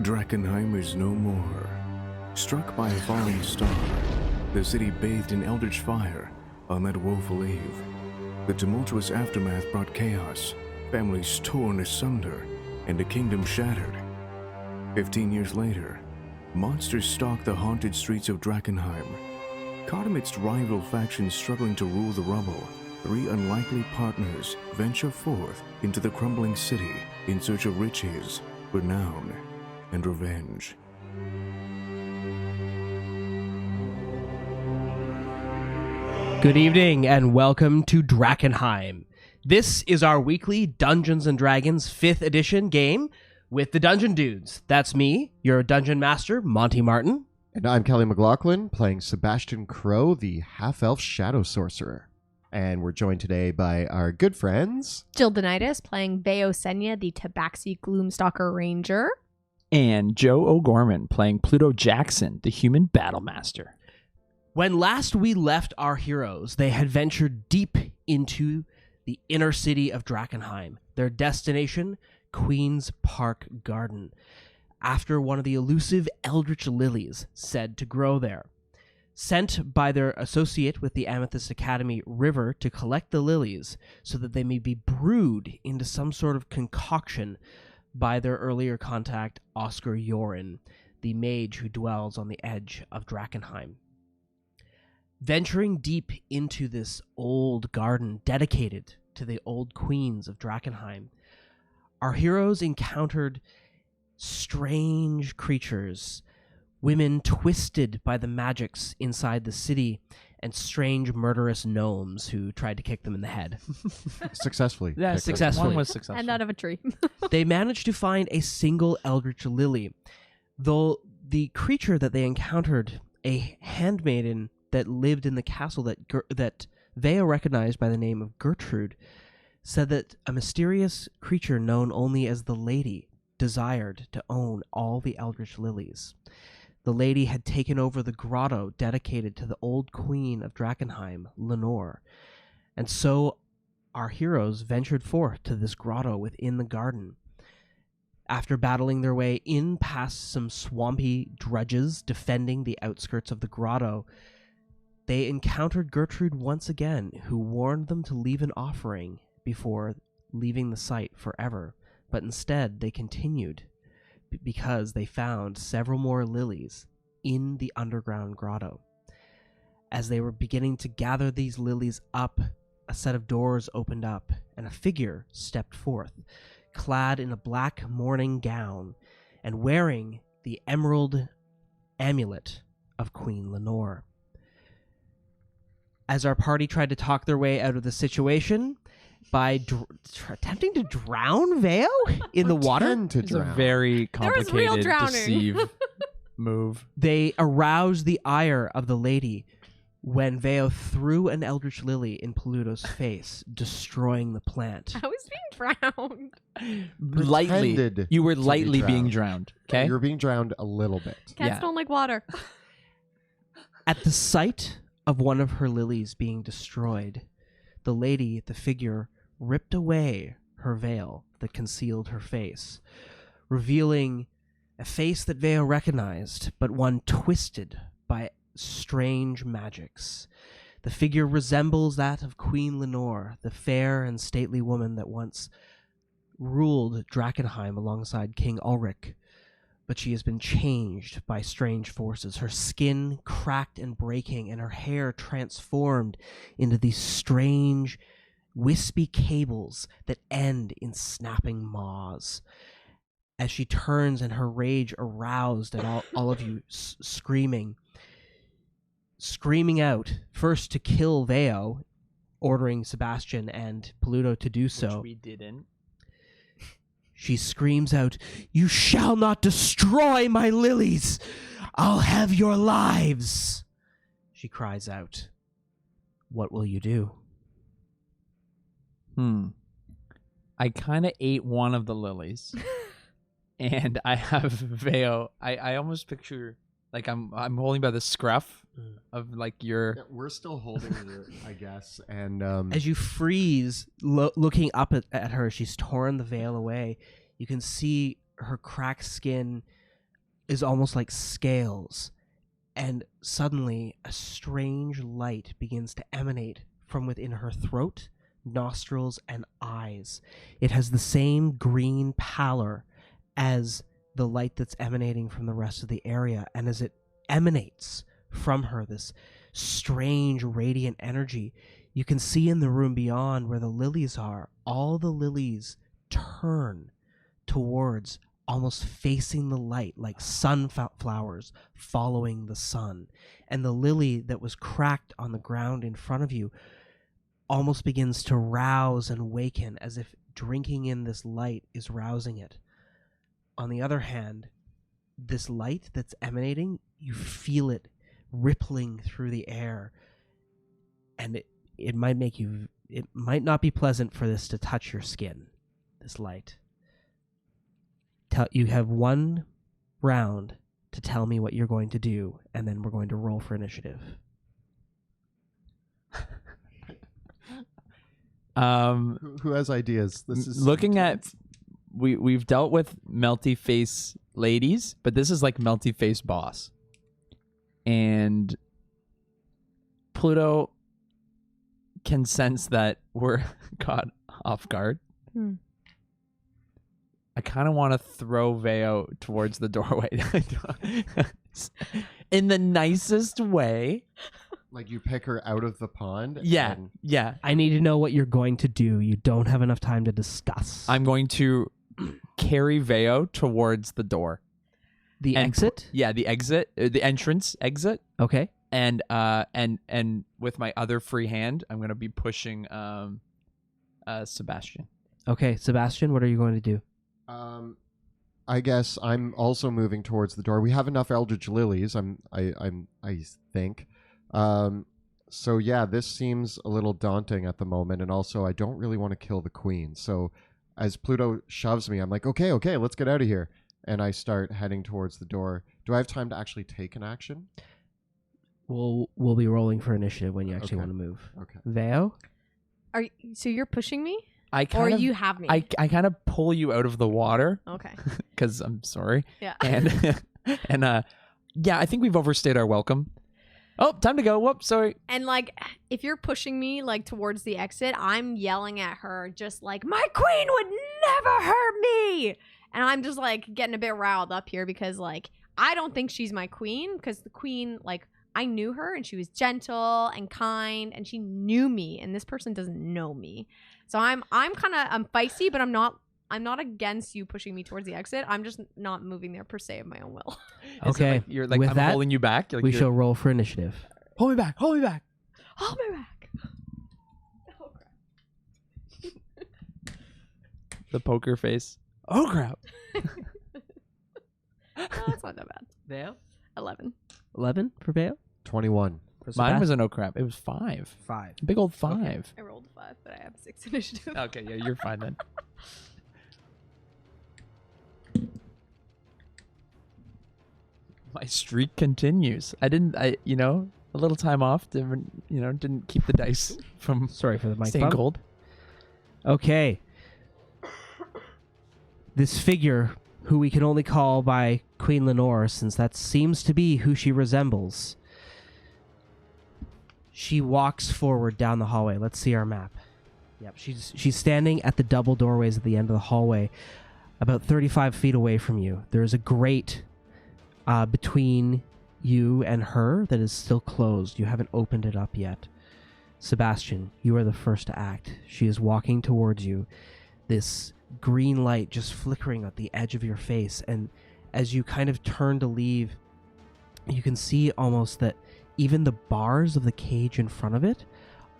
Drakkenheim is no more. Struck by a falling star, the city bathed in eldritch fire on that woeful eve. The tumultuous aftermath brought chaos, families torn asunder, and a kingdom shattered. 15 years later, monsters stalk the haunted streets of Drakkenheim. Caught amidst rival factions struggling to rule the rubble, three unlikely partners venture forth into the crumbling city in search of riches, renown, and revenge. Good evening and welcome to Drakkenheim. This is our weekly Dungeons & Dragons 5th edition game with the Dungeon Dudes. That's me, your Dungeon Master, Monty Martin. And I'm Kelly McLaughlin, playing Sebastian Crow, the half-elf shadow sorcerer. And we're joined today by our good friends... Jill Denitis, playing Veo Senya, the Tabaxi Gloomstalker Ranger. And Joe O'Gorman, playing Pluto Jackson, the human battlemaster. When last we left our heroes, they had ventured deep into the inner city of Drakkenheim. Their destination, Queen's Park Garden, after one of the elusive eldritch lilies said to grow there. Sent by their associate with the Amethyst Academy, River, to collect the lilies so that they may be brewed into some sort of concoction by their earlier contact, Oscar Yorin, the mage who dwells on the edge of Drakkenheim. Venturing deep into this old garden dedicated to the old queens of Drakkenheim, our heroes encountered strange creatures, women twisted by the magics inside the city, and strange murderous gnomes who tried to kick them in the head. Successfully. Yeah, Successfully. One was successful. And out of a tree. They managed to find a single eldritch lily, though the creature that they encountered, a handmaiden that lived in the castle that Veo recognized by the name of Gertrude, said that a mysterious creature known only as the Lady desired to own all the eldritch lilies. The Lady had taken over the grotto dedicated to the old queen of Drakkenheim, Lenore, and so our heroes ventured forth to this grotto within the garden. After battling their way in past some swampy drudges defending the outskirts of the grotto, they encountered Gertrude once again, who warned them to leave an offering before leaving the site forever. But instead, they continued because they found several more lilies in the underground grotto. As they were beginning to gather these lilies up, a set of doors opened up, and a figure stepped forth, clad in a black mourning gown and wearing the emerald amulet of Queen Lenore. As our party tried to talk their way out of the situation by attempting to drown Veo in the water. It's a very complicated deceive move. They aroused the ire of the Lady when Veo threw an eldritch lily in Pluto's face, destroying the plant. I was being drowned. Lightly. Pretended You were to be lightly being drowned. drowned. Okay? You're being drowned a little bit. Cats Yeah. don't like water. At the sight of one of her lilies being destroyed, the Lady, the figure, ripped away her veil that concealed her face, revealing a face that Veo recognized, but one twisted by strange magics. The figure resembles that of Queen Lenore, the fair and stately woman that once ruled Drakkenheim alongside King Ulrich, but she has been changed by strange forces, her skin cracked and breaking, and her hair transformed into these strange, wispy cables that end in snapping maws. As she turns and her rage aroused at all of you screaming out, first to kill Veo, ordering Sebastian and Pluto to do so. Which we didn't. She screams out, "You shall not destroy my lilies! I'll have your lives!" She cries out. What will you do? I kind of ate one of the lilies. And I have Veo. I almost picture, like, I'm holding by the scruff of, like, your... Yeah, we're still holding it, I guess. And As you freeze, looking up at her, she's torn the veil away. You can see her cracked skin is almost like scales, and suddenly a strange light begins to emanate from within her throat, nostrils, and eyes. It has the same green pallor as the light that's emanating from the rest of the area, and as it emanates from her, this strange radiant energy, you can see in the room beyond where the lilies are, all the lilies turn towards, almost facing the light, like sunflowers following the sun. And the lily that was cracked on the ground in front of you almost begins to rouse and waken, as if drinking in this light is rousing it. On the other hand, this light that's emanating, you feel it rippling through the air, and it might not be pleasant for this to touch your skin, this light. You have 1 round to tell me what you're going to do, and then we're going to roll for initiative. Who has ideas? This is looking at we've dealt with melty face ladies, but this is like melty face boss. And Pluto can sense that we're caught off guard. I kind of want to throw Veo towards the doorway. In the nicest way. Like you pick her out of the pond? Yeah, and- yeah. I need to know what you're going to do. You don't have enough time to discuss. I'm going to carry Veo towards the door. The And- exit? Yeah, the exit, the entrance exit. Okay. And with my other free hand, I'm gonna be pushing Sebastian. Okay, Sebastian, what are you going to do? I guess I'm also moving towards the door. We have enough Eldritch Lilies, I think. So yeah, this seems a little daunting at the moment, and also I don't really want to kill the queen. So as Pluto shoves me, I'm like, okay, let's get out of here. And I start heading towards the door. Do I have time to actually take an action? We'll be rolling for initiative when you actually Okay. want to move. Okay. Veo? So you're pushing me? I Or kind of, you have me? I kind of pull you out of the water Okay. because I'm sorry. Yeah. And yeah, I think we've overstayed our welcome. Oh, time to go. Whoops, sorry. And like, if you're pushing me like towards the exit, I'm yelling at her just like, my queen would never hurt me. And I'm just like getting a bit riled up here because like, I don't think she's my queen, because the queen, like, I knew her and she was gentle and kind and she knew me, and this person doesn't know me. So I'm feisty, but I'm not against you pushing me towards the exit. I'm just not moving there per se of my own will. Is it Okay. like you're like, With I'm that, holding you back. Like we you're- shall roll for initiative. Hold me back. Hold me back. Hold me back. Oh crap. The poker face. Oh crap. Oh, that's not that bad. Veo? 11. 11 for Veo? 21. For Mine was Sebastian? an oh crap. It was 5. 5. Big old 5. I rolled a 5, but I have 6 initiative. Okay, yeah, you're fine then. My streak continues. A little time off, didn't keep the dice from Sorry for the mic staying bump. cold. Okay. This figure, who we can only call by Queen Lenore, since that seems to be who she resembles, she walks forward down the hallway. Let's see our map. Yep, she's standing at the double doorways at the end of the hallway, about 35 feet away from you. There's a grate between you and her that is still closed. You haven't opened it up yet. Sebastian, you are the first to act. She is walking towards you, this green light just flickering at the edge of your face, and as you kind of turn to leave, you can see almost that even the bars of the cage in front of it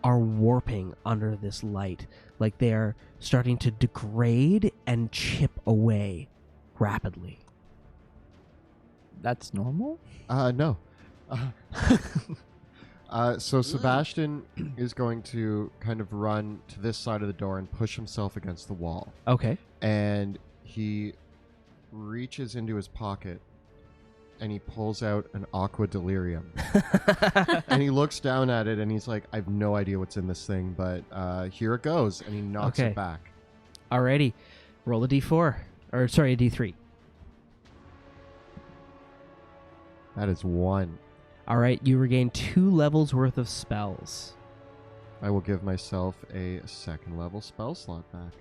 are warping under this light, like they are starting to degrade and chip away rapidly. That's normal? No. So Sebastian is going to kind of run to this side of the door and push himself against the wall. Okay. And he reaches into his pocket and he pulls out an aqua delirium. And he looks down at it and he's like, I have no idea what's in this thing, but here it goes. And he knocks Okay. it back. Alrighty. Roll a d4. Or, sorry, a d3. That is 1. All right, you regain 2 levels worth of spells. I will give myself a 2nd level spell slot back.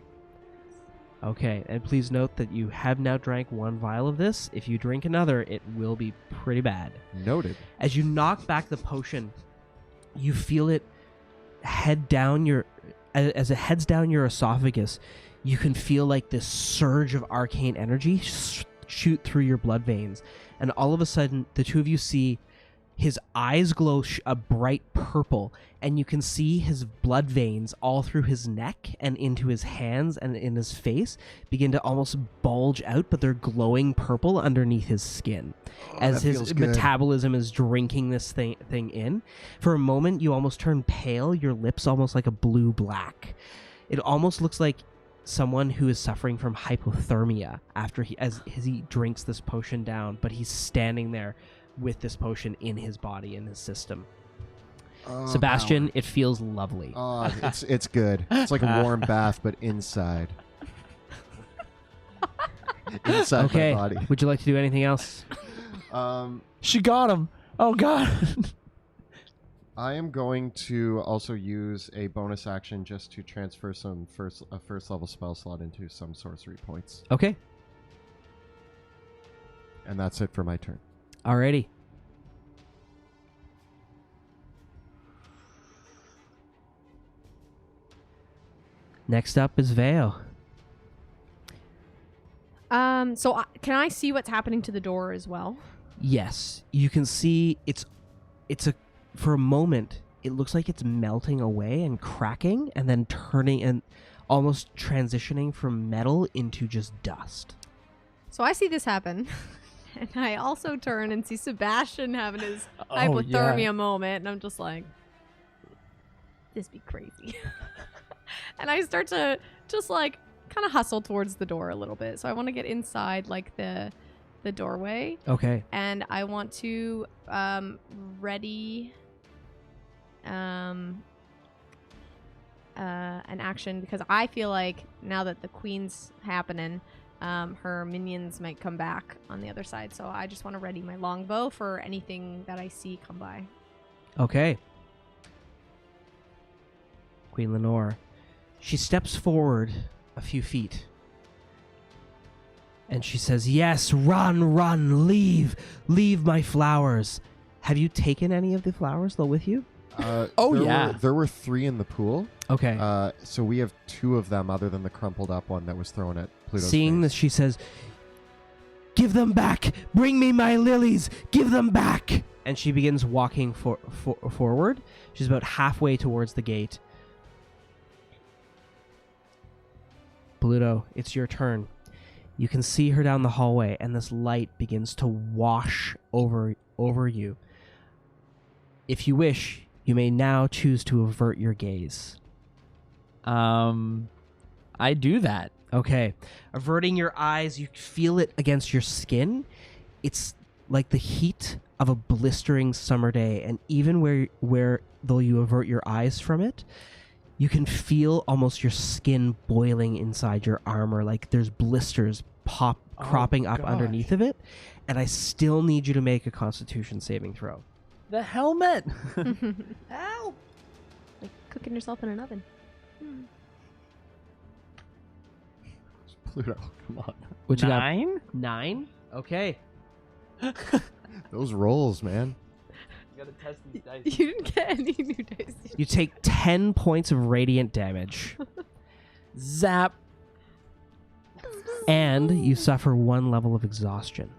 Okay, and please note that you have now drank 1 vial of this. If you drink another, it will be pretty bad. Noted. As you knock back the potion, you feel it head down your... As it heads down your esophagus, you can feel like this surge of arcane energy shoot through your blood veins. And all of a sudden, the two of you see his eyes glow a bright purple, and you can see his blood veins all through his neck and into his hands and in his face begin to almost bulge out, but they're glowing purple underneath his skin as his metabolism is drinking this thing in. For a moment, you almost turn pale, your lips almost like a blue-black. It almost looks like someone who is suffering from hypothermia after as he drinks this potion down, but he's standing there with this potion in his body, in his system. Sebastian, power. it feels lovely. It's good. It's like a warm bath, but inside. Inside Okay, my body. would you like to do anything else? She got him. Oh, God. I am going to also use a bonus action just to transfer a first level spell slot into some sorcery points. Okay, And that's it for my turn. alrighty. Next up is Veo. So can I see what's happening to the door as well? Yes, you can see it's a for a moment it looks like it's melting away and cracking and then turning and almost transitioning from metal into just dust. So I see this happen. And I also turn and see Sebastian having his Oh, hypothermia yeah. moment, and I'm just like, this be crazy. And I start to just like kind of hustle towards the door a little bit. So I want to get inside like the doorway, Okay. and I want to ready an action, because I feel like now that the queen's happening, her minions might come back on the other side. So I just want to ready my longbow for anything that I see come by. Okay. Queen Lenore. She steps forward a few feet. And she says, "Yes, run, leave my flowers." Have you taken any of the flowers though with you? There were 3 in the pool. Okay. So we have 2 of them other than the crumpled up one that was thrown at Pluto's Seeing face. this, she says, "Give them back! Bring me my lilies! Give them back!" And she begins walking forward. She's about halfway towards the gate. Pluto, it's your turn. You can see her down the hallway, and this light begins to wash over you. If you wish, you may now choose to avert your gaze. I do that. Okay. Averting your eyes, you feel it against your skin. It's like the heat of a blistering summer day, and even where though you avert your eyes from it, you can feel almost your skin boiling inside your armor, like there's blisters cropping up gosh. underneath of it, and I still need you to make a Constitution saving throw. The helmet. Ow. Like cooking yourself in an oven. Pluto, come on. What you got? 9? 9? Okay. Those rolls, man. You gotta test these dice. You didn't get any new dice. did you? You take 10 points of radiant damage, Zap. and you suffer 1 level of exhaustion.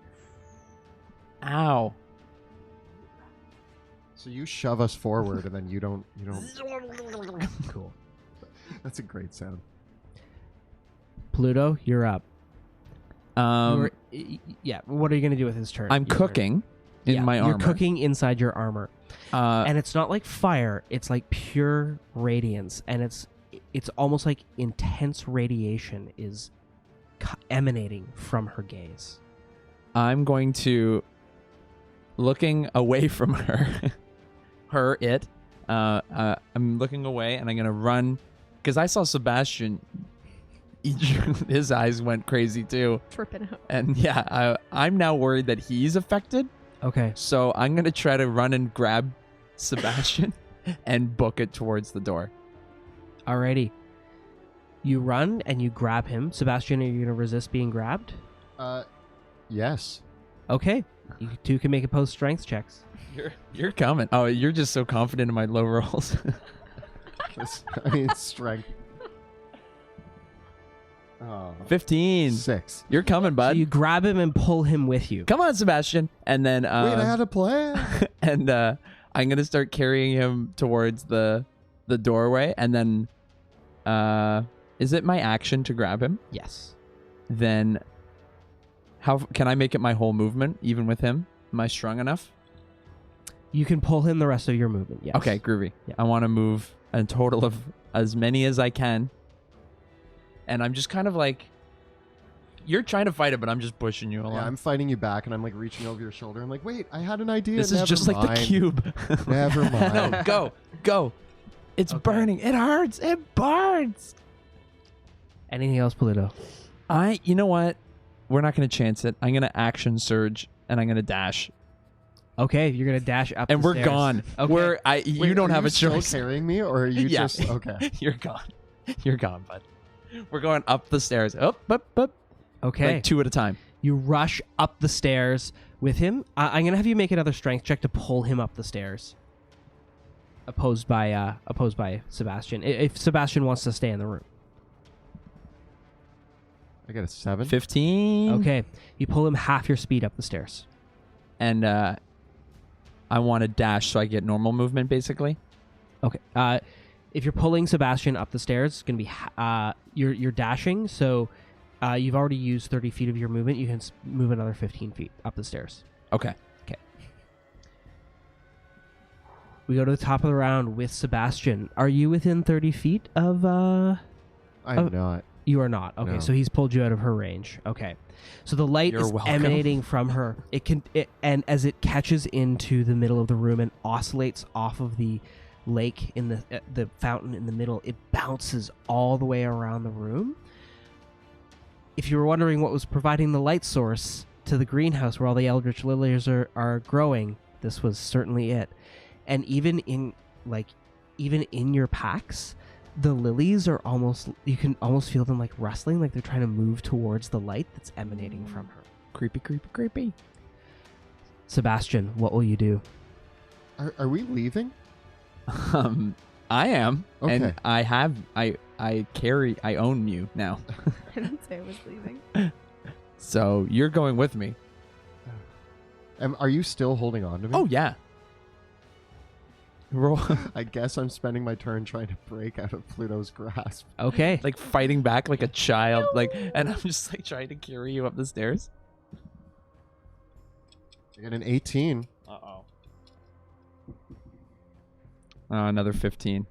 Ow. So you shove us forward, and then you don't. Cool. That's a great sound. Pluto, you're up. Um, Yeah, what are you going to do with his turn? I'm Your turn. cooking in my armor. You're cooking inside your armor. Uh, And it's not like fire, it's like pure radiance, and it's almost like intense radiation is emanating from her gaze. I'm going to, looking away from her, I'm looking away, and I'm going to run, because I saw Sebastian, his eyes went crazy too. Tripping out. And yeah, I'm now worried that he's affected. Okay. So I'm going to try to run and grab Sebastian and book it towards the door. Alrighty. You run and you grab him. Sebastian, are you going to resist being grabbed? Yes. Okay. You two can make opposed strength checks. You're coming. Oh, you're just so confident in my low rolls. I mean, strength. Oh, 15. 6. You're coming, So bud. you grab him and pull him with you. Come on, Sebastian. And then Wait, I had a plan. and I'm gonna start carrying him towards the doorway, and then is it my action to grab him? Yes. Then how can I make it my whole movement even with him? Am I strong enough? You can pull him the rest of your movement, yes. Okay, groovy. Yeah. I want to move a total of as many as I can, and I'm just kind of like, you're trying to fight it, but I'm just pushing you along. Yeah, I'm fighting you back, and I'm like reaching over your shoulder. I'm like, wait, I had an idea. This is Never just like the mind. cube. Never mind. No, go. It's Okay. burning. It hurts. It burns. Anything else, Pluto? You know what? We're not going to chance it. I'm going to action surge, and I'm going to dash. Okay, you're going to dash up And the we're stairs. gone. Okay. You Wait, don't are have you a choice. Still carrying me, or are you Yeah. just okay? You're gone. You're gone, bud. We're going up the stairs. Up. Okay. Like 2 at a time. You rush up the stairs with him. I'm going to have you make another strength check to pull him up the stairs. Opposed by Sebastian. If Sebastian wants to stay in the room. I got a 7. 15. Okay. You pull him half your speed up the stairs. And I want to dash so I get normal movement, basically. Okay. If you're pulling Sebastian up the stairs, it's going to be you're dashing, so you've already used 30 feet of your movement. You can move another 15 feet up the stairs. Okay. We go to the top of the round with Sebastian. Are you within 30 feet of... I'm not. You are not. Okay, No. so he's pulled you out of her range. Okay. So the light You're is welcome. emanating from her. And as it catches into the middle of the room and oscillates off of the lake in the fountain in the middle, it bounces all the way around the room. If you were wondering what was providing the light source to the greenhouse where all the eldritch lilies are growing, this was certainly it. And even in your packs, the lilies are you can almost feel them like rustling, like they're trying to move towards the light that's emanating from her. Creepy. Sebastian, what will you do? Are we leaving? I am. Okay. And I own you now. I didn't say I was leaving. So you're going with me. Are you still holding on to me? Oh, yeah. Roll. I guess I'm spending my turn trying to break out of Pluto's grasp. Okay. Like fighting back like a child. And I'm just like trying to carry you up the stairs. I got an 18. Uh-oh. Another 15.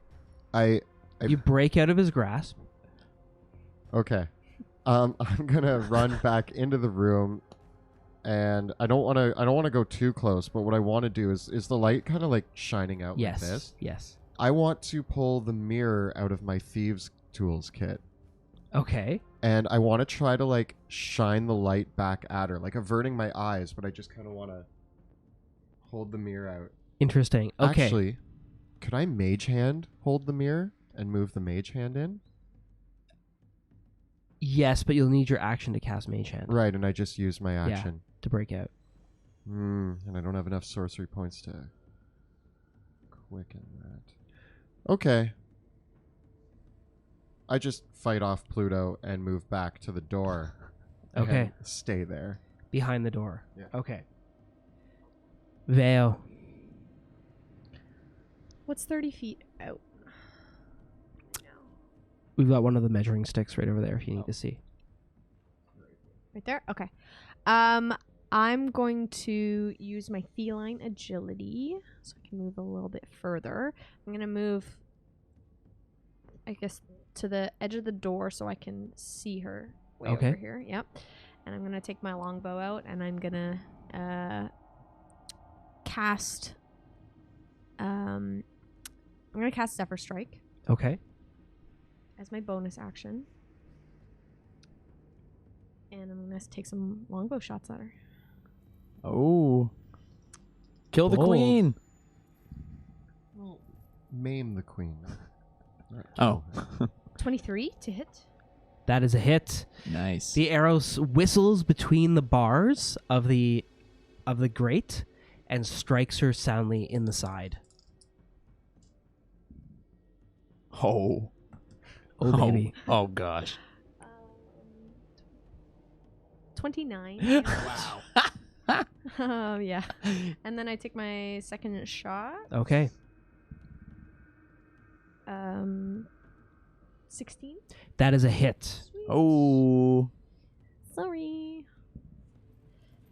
You break out of his grasp. Okay. I'm gonna run back into the room, and I don't want to go too close. But what I want to do is the light kind of like shining out Yes. like this? Yes. I want to pull the mirror out of my thieves' tools kit, Okay. and I want to try to like shine the light back at her, like averting my eyes, but I just kind of want to hold the mirror out. Interesting. Okay. Actually, could I mage hand hold the mirror and move the mage hand in? Yes, but you'll need your action to cast Mage Hand Right, and I just use my action. to break out. And I don't have enough sorcery points to quicken that. Okay. I just fight off Pluto and move back to the door. Okay. And stay there. Behind the door. Yeah. Okay. Vale. What's 30 feet out? We've got one of the measuring sticks right over there if you need to see. Right there? Okay. I'm going to use my feline agility so I can move a little bit further. I'm going to move, I guess, to the edge of the door so I can see her way Okay. over here. Yep. And I'm going to take my longbow out and I'm going to cast... I'm going to cast Zephyr Strike Okay. as my bonus action. And I'm going to take some longbow shots at her. Oh. Kill the Bold. queen. Well, maim the queen. Not Oh. kill her. 23 to hit. That is a hit. Nice. The arrow whistles between the bars of the grate and strikes her soundly in the side. Oh. Oh, baby. Oh gosh. 29. Wow. Yeah. And then I take my second shot. Okay. 16. That is a hit. Sweet. Oh. Sorry.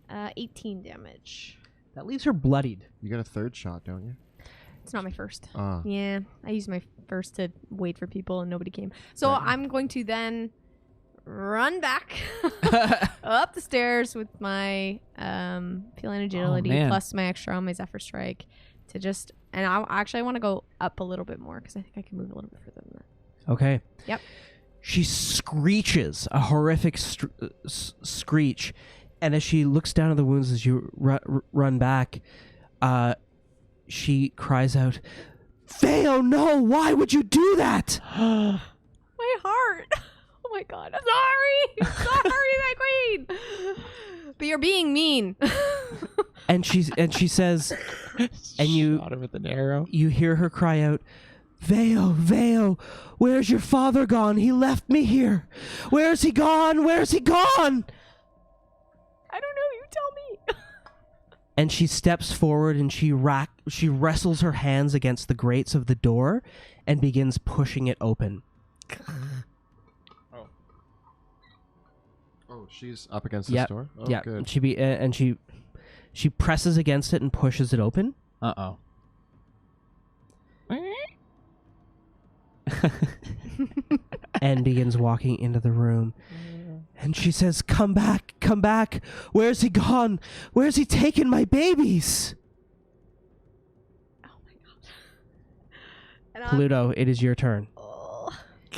18 damage. That leaves her bloodied. You got a third shot, don't you? It's not my first. Ah. Yeah, I used my first to wait for people and nobody came. So Right. I'm going to then run back up the stairs with my feline agility man. plus my extra on my Zephyr Strike to just, and I want to go up a little bit more because I think I can move a little bit further than that. Okay. Yep. She screeches a horrific screech, and as she looks down at the wounds as you run back, she cries out, "Theo, no! Why would you do that?" My heart. Oh my god. I'm sorry. Sorry, my queen. But you're being mean. And she says, and you Shot her with an arrow. you hear her cry out, Veo, where's your father gone? He left me here. Where's he gone? Where's he gone? I don't know. You tell me. And she steps forward and she wrestles her hands against the grates of the door and begins pushing it open. Oh, she's up against Yep. this door? Oh, Yeah, good. she presses against it and pushes it open. Uh-oh. And begins walking into the room. And she says, come back. Where's he gone? Where's he taken my babies? Oh my god. And Pluto, it is your turn. Oh.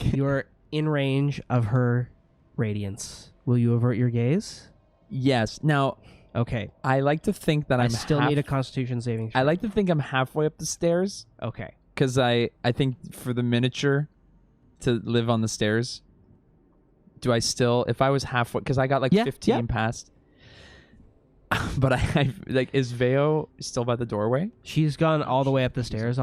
You are in range of her radiance. Will you avert your gaze? Yes. Now, Okay. I like to think that I I'm still need a Constitution saving throw. I like to think I'm halfway up the stairs Okay. because I think for the miniature to live on the stairs, do I still, if I was halfway, because I got like Yeah, 15 yeah. past, but I like, is Veo still by the doorway? She's gone all the way up the stairs.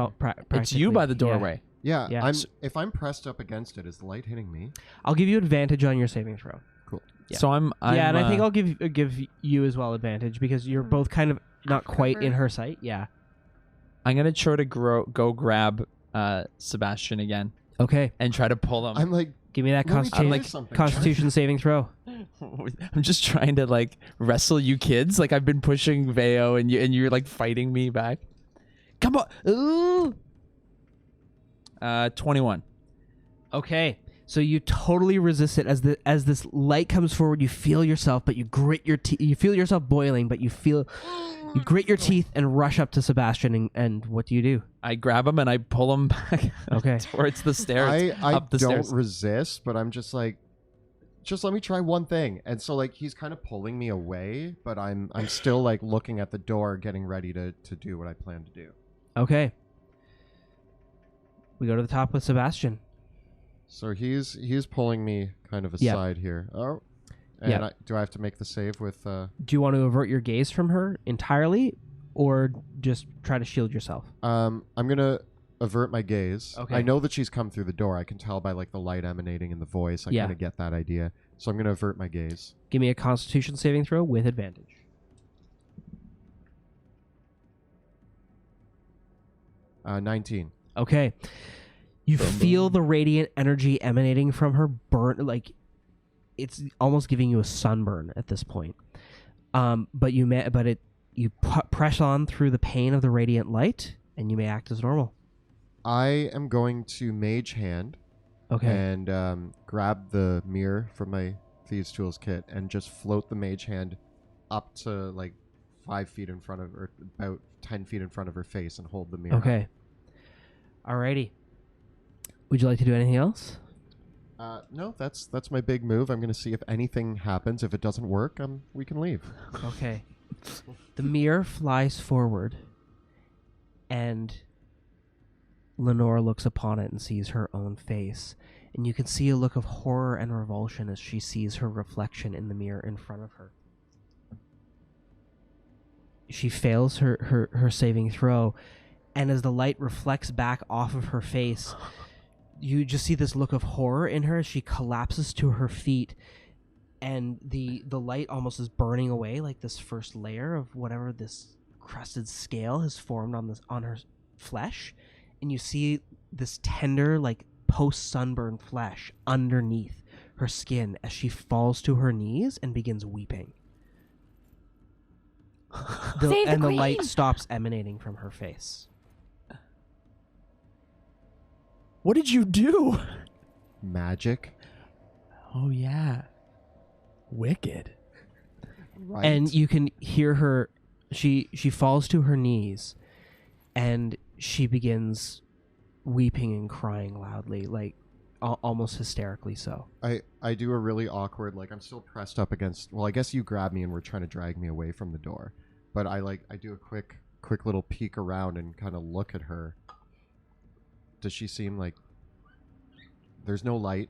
It's you by the Yeah. doorway. Yeah, Yeah. if I'm pressed up against it, is the light hitting me? I'll give you advantage on your saving throw. Cool. Yeah. So I'm yeah, and I think I'll give you as well advantage because you're both kind of not quite in cover. her sight. Yeah. I'm gonna try to go grab Sebastian again Okay. and try to pull him. I'm like, Give me that let me try something. Constitution saving throw. I'm just trying to like wrestle you kids. Like I've been pushing Veo and you're like fighting me back. Come on. Ooh. 21. Okay. So you totally resist it as this light comes forward. You feel yourself, but you grit your teeth. You feel yourself boiling, but you grit your teeth and rush up to Sebastian. And what do you do? I grab him and I pull him back Okay. towards the stairs. I up the don't stairs. resist, but I'm just like, just let me try one thing. And so like he's kind of pulling me away, but I'm still like looking at the door, getting ready to do what I plan to do. Okay. We go to the top with Sebastian. So he's pulling me kind of Yeah. aside here. Oh, and Yeah. do I have to make the save with? Do you want to avert your gaze from her entirely, or just try to shield yourself? I'm gonna avert my gaze. Okay. I know that she's come through the door. I can tell by like the light emanating in the voice. I Yeah. kind of get that idea. So I'm gonna avert my gaze. Give me a Constitution saving throw with advantage. 19. Okay. You feel the radiant energy emanating from her burn, like it's almost giving you a sunburn at this point. But you press on through the pain of the radiant light, and you may act as normal. I am going to mage hand Okay. and grab the mirror from my Thieves' Tools kit and just float the mage hand up to like 5 feet in front of her, about 10 feet in front of her face, and hold the mirror. Okay. Alrighty. Would you like to do anything else? No, that's my big move. I'm going to see if anything happens. If it doesn't work, we can leave. Okay. The mirror flies forward and Lenore looks upon it and sees her own face, and you can see a look of horror and revulsion as she sees her reflection in the mirror in front of her. She fails her saving throw, and as the light reflects back off of her face, you just see this look of horror in her as she collapses to her feet, and the light almost is burning away, like this first layer of whatever this crusted scale has formed on her flesh, and you see this tender, like post-sunburn flesh underneath her skin as she falls to her knees and begins weeping. Save the the queen! light stops emanating from her face. What did you do? Magic. Oh yeah. Wicked. Right. And you can hear her. She falls to her knees, and she begins weeping and crying loudly, like almost hysterically so. I do a really awkward, like, I'm still pressed up against, well, I guess you grab me and were trying to drag me away from the door, but I do a quick little peek around and kind of look at her. Does she seem like there's no light?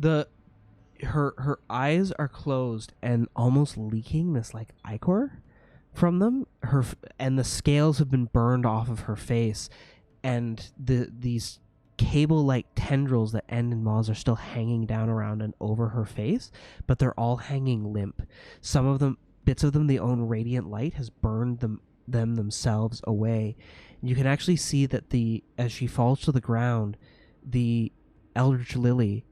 Her eyes are closed and almost leaking this like ichor from them. And the scales have been burned off of her face, and these cable-like tendrils that end in maws are still hanging down around and over her face, but they're all hanging limp. Some of them, bits of them, the own radiant light has burned them themselves away. You can actually see that as she falls to the ground, the eldritch lily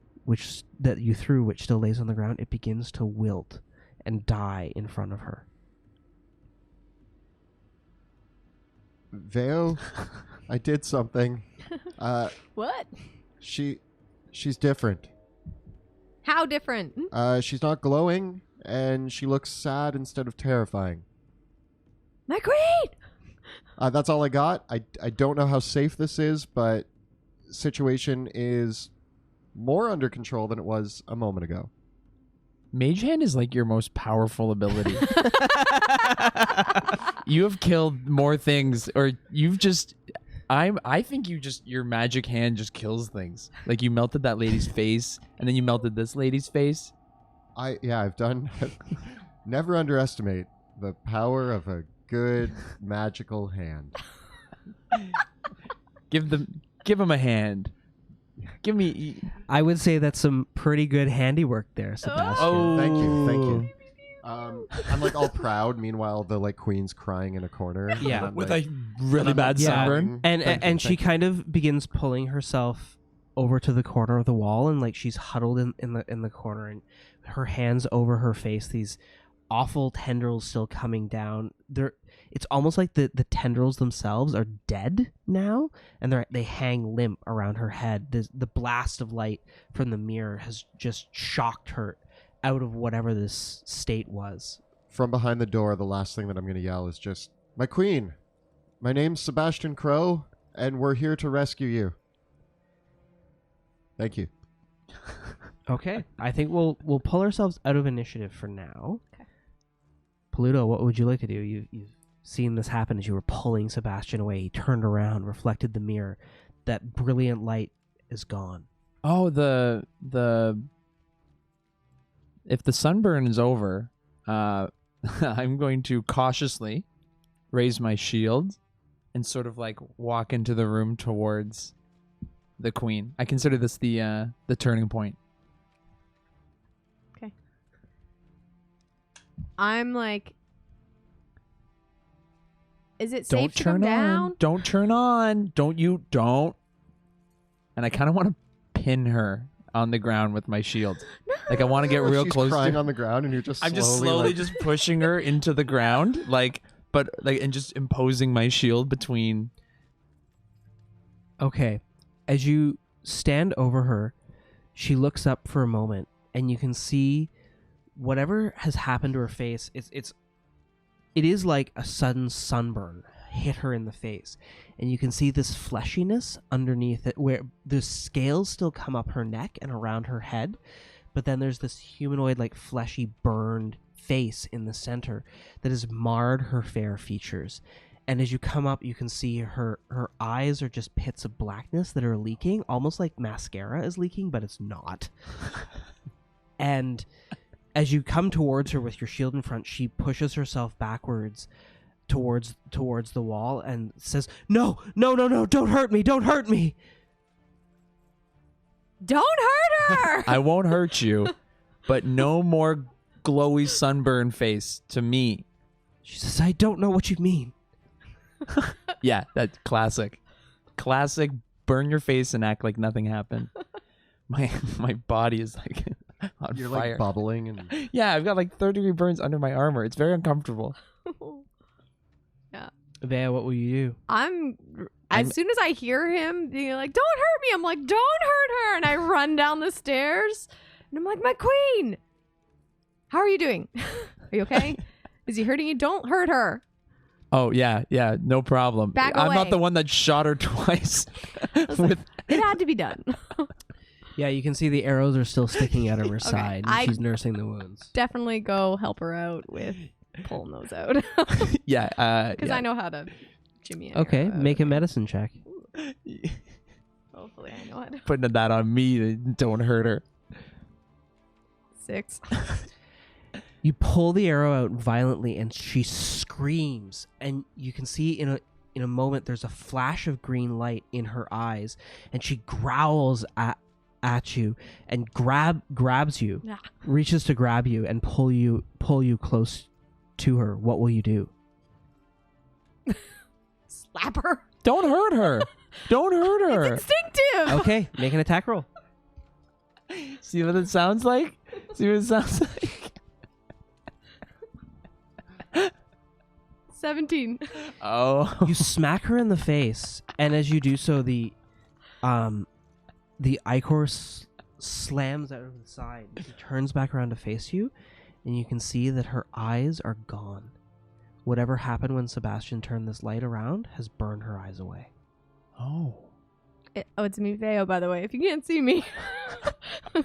that you threw, which still lays on the ground, it begins to wilt and die in front of her. Veo, I did something. What? She's different. How different? She's not glowing, and she looks sad instead of terrifying. My queen! That's all I got. I don't know how safe this is, but situation is more under control than it was a moment ago. Mage Hand is like your most powerful ability. You have killed more things, or you've just... I think your magic hand just kills things. Like you melted that lady's face, and then you melted this lady's face. I've done... Never underestimate the power of a good magical hand. Give him a hand. Give me... I would say that's some pretty good handiwork there, Sebastian. Oh. Thank you. I'm like all proud. Meanwhile, the like queen's crying in a corner. Yeah. and I'm, With like, a really bad Yeah. sunburn. And she kind of begins pulling herself over to the corner of the wall, and like she's huddled in the corner, and her hands over her face, these awful tendrils still coming down. It's almost like the tendrils themselves are dead now, and they hang limp around her head. The blast of light from the mirror has just shocked her out of whatever this state was. From behind the door, the last thing that I'm going to yell is just, "My queen, my name's Sebastian Crow, and we're here to rescue you." Thank you. Okay, I think we'll pull ourselves out of initiative for now. Okay. Pluto, what would you like to do? You've seen this happen as you were pulling Sebastian away. He turned around, reflected the mirror. That brilliant light is gone. Oh, if the sunburn is over, I'm going to cautiously raise my shield and sort of like walk into the room towards the queen. I consider this the turning point. Okay. I'm like, is it safe to come down? Don't turn on. Don't. And I kind of want to pin her on the ground with my shield. Like I want to get real She's close crying to on the ground, and you're just I'm just slowly like, just pushing her into the ground, and just imposing my shield between. Okay. As you stand over her, she looks up for a moment, and you can see whatever has happened to her face. It is like a sudden sunburn hit her in the face, and you can see this fleshiness underneath it, where the scales still come up her neck and around her head, but then there's this humanoid, like fleshy, burned face in the center that has marred her fair features. And as you come up, you can see her eyes are just pits of blackness that are leaking, almost like mascara is leaking, but it's not. And as you come towards her with your shield in front, she pushes herself backwards towards the wall and says, "No, don't hurt me, don't hurt me." Don't hurt her. I won't hurt you, but no more glowy sunburn face to me. She says, "I don't know what you mean." Yeah, that's classic. Classic burn your face and act like nothing happened. My body is like on You're fire. like bubbling and Yeah, I've got like 30-degree burns under my armor. It's very uncomfortable. Vea, what will you do? As soon as I hear him being like, "Don't hurt me," I'm like, "Don't hurt her," and I run down the stairs, and I'm like, "My queen, how are you doing? Are you okay? Is he hurting you? Don't hurt her." Oh yeah, no problem. Back I'm not away. the one that shot her twice. It had to be done. Yeah, you can see the arrows are still sticking out of her side, and I- she's nursing the wounds. Definitely go help her out with pulling those out Yeah, because I know how to jimmy an Okay, arrow out. make a medicine check. Hopefully, I know how to. putting that on me. Don't hurt her. 6. You pull the arrow out violently, and she screams. And you can see in a moment there's a flash of green light in her eyes, and she growls at you and grabs you, Ah. reaches to grab you and pull you close to her. What will you do? Slap her. Don't hurt her. Don't hurt her. Instinctive. Okay, make an attack roll. See what it sounds like? See what it sounds like? 17. Oh. You smack her in the face, and as you do so, the ichor slams out of the side. She turns back around to face you, and you can see that her eyes are gone. Whatever happened when Sebastian turned this light around has burned her eyes away. Oh. It's me, Veo, by the way, if you can't see me.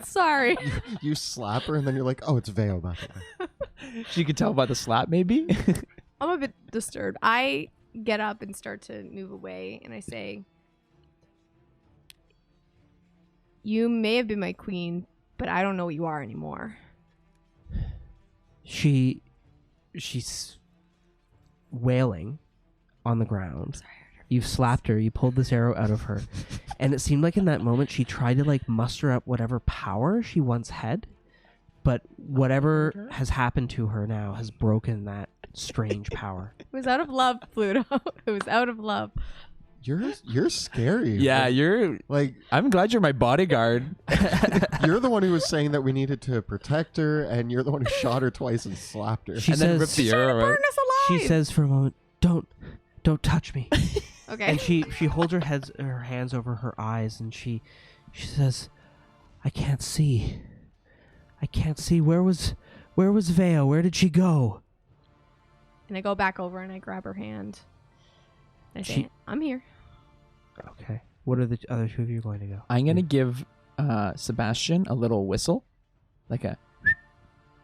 Sorry. you slap her and then you're like, "Oh, it's Veo, by the way." She could tell by the slap, maybe? I'm a bit disturbed. I get up and start to move away, and I say, "You may have been my queen, but I don't know what you are anymore." She's wailing on the ground. You've slapped her. You pulled this arrow out of her. And it seemed like in that moment she tried to like muster up whatever power she once had. But whatever has happened to her now has broken that strange power. It was out of love, Pluto. It was out of love. You're scary. Yeah, Like- you're... like I'm glad you're my bodyguard. you're the one who was saying that we needed to protect her, and you're the one who shot her twice and slapped her. She And then says, ripped the arrow out. Burn us alive. she says for a moment, don't touch me. Okay. And she holds her hands over her eyes, and she says, I can't see. Where was Veo? Where did she go? And I go back over and I grab her hand. And I say, She- "I'm here." Okay. What are the other two of you going to go? I'm going to give Sebastian a little whistle. Like a...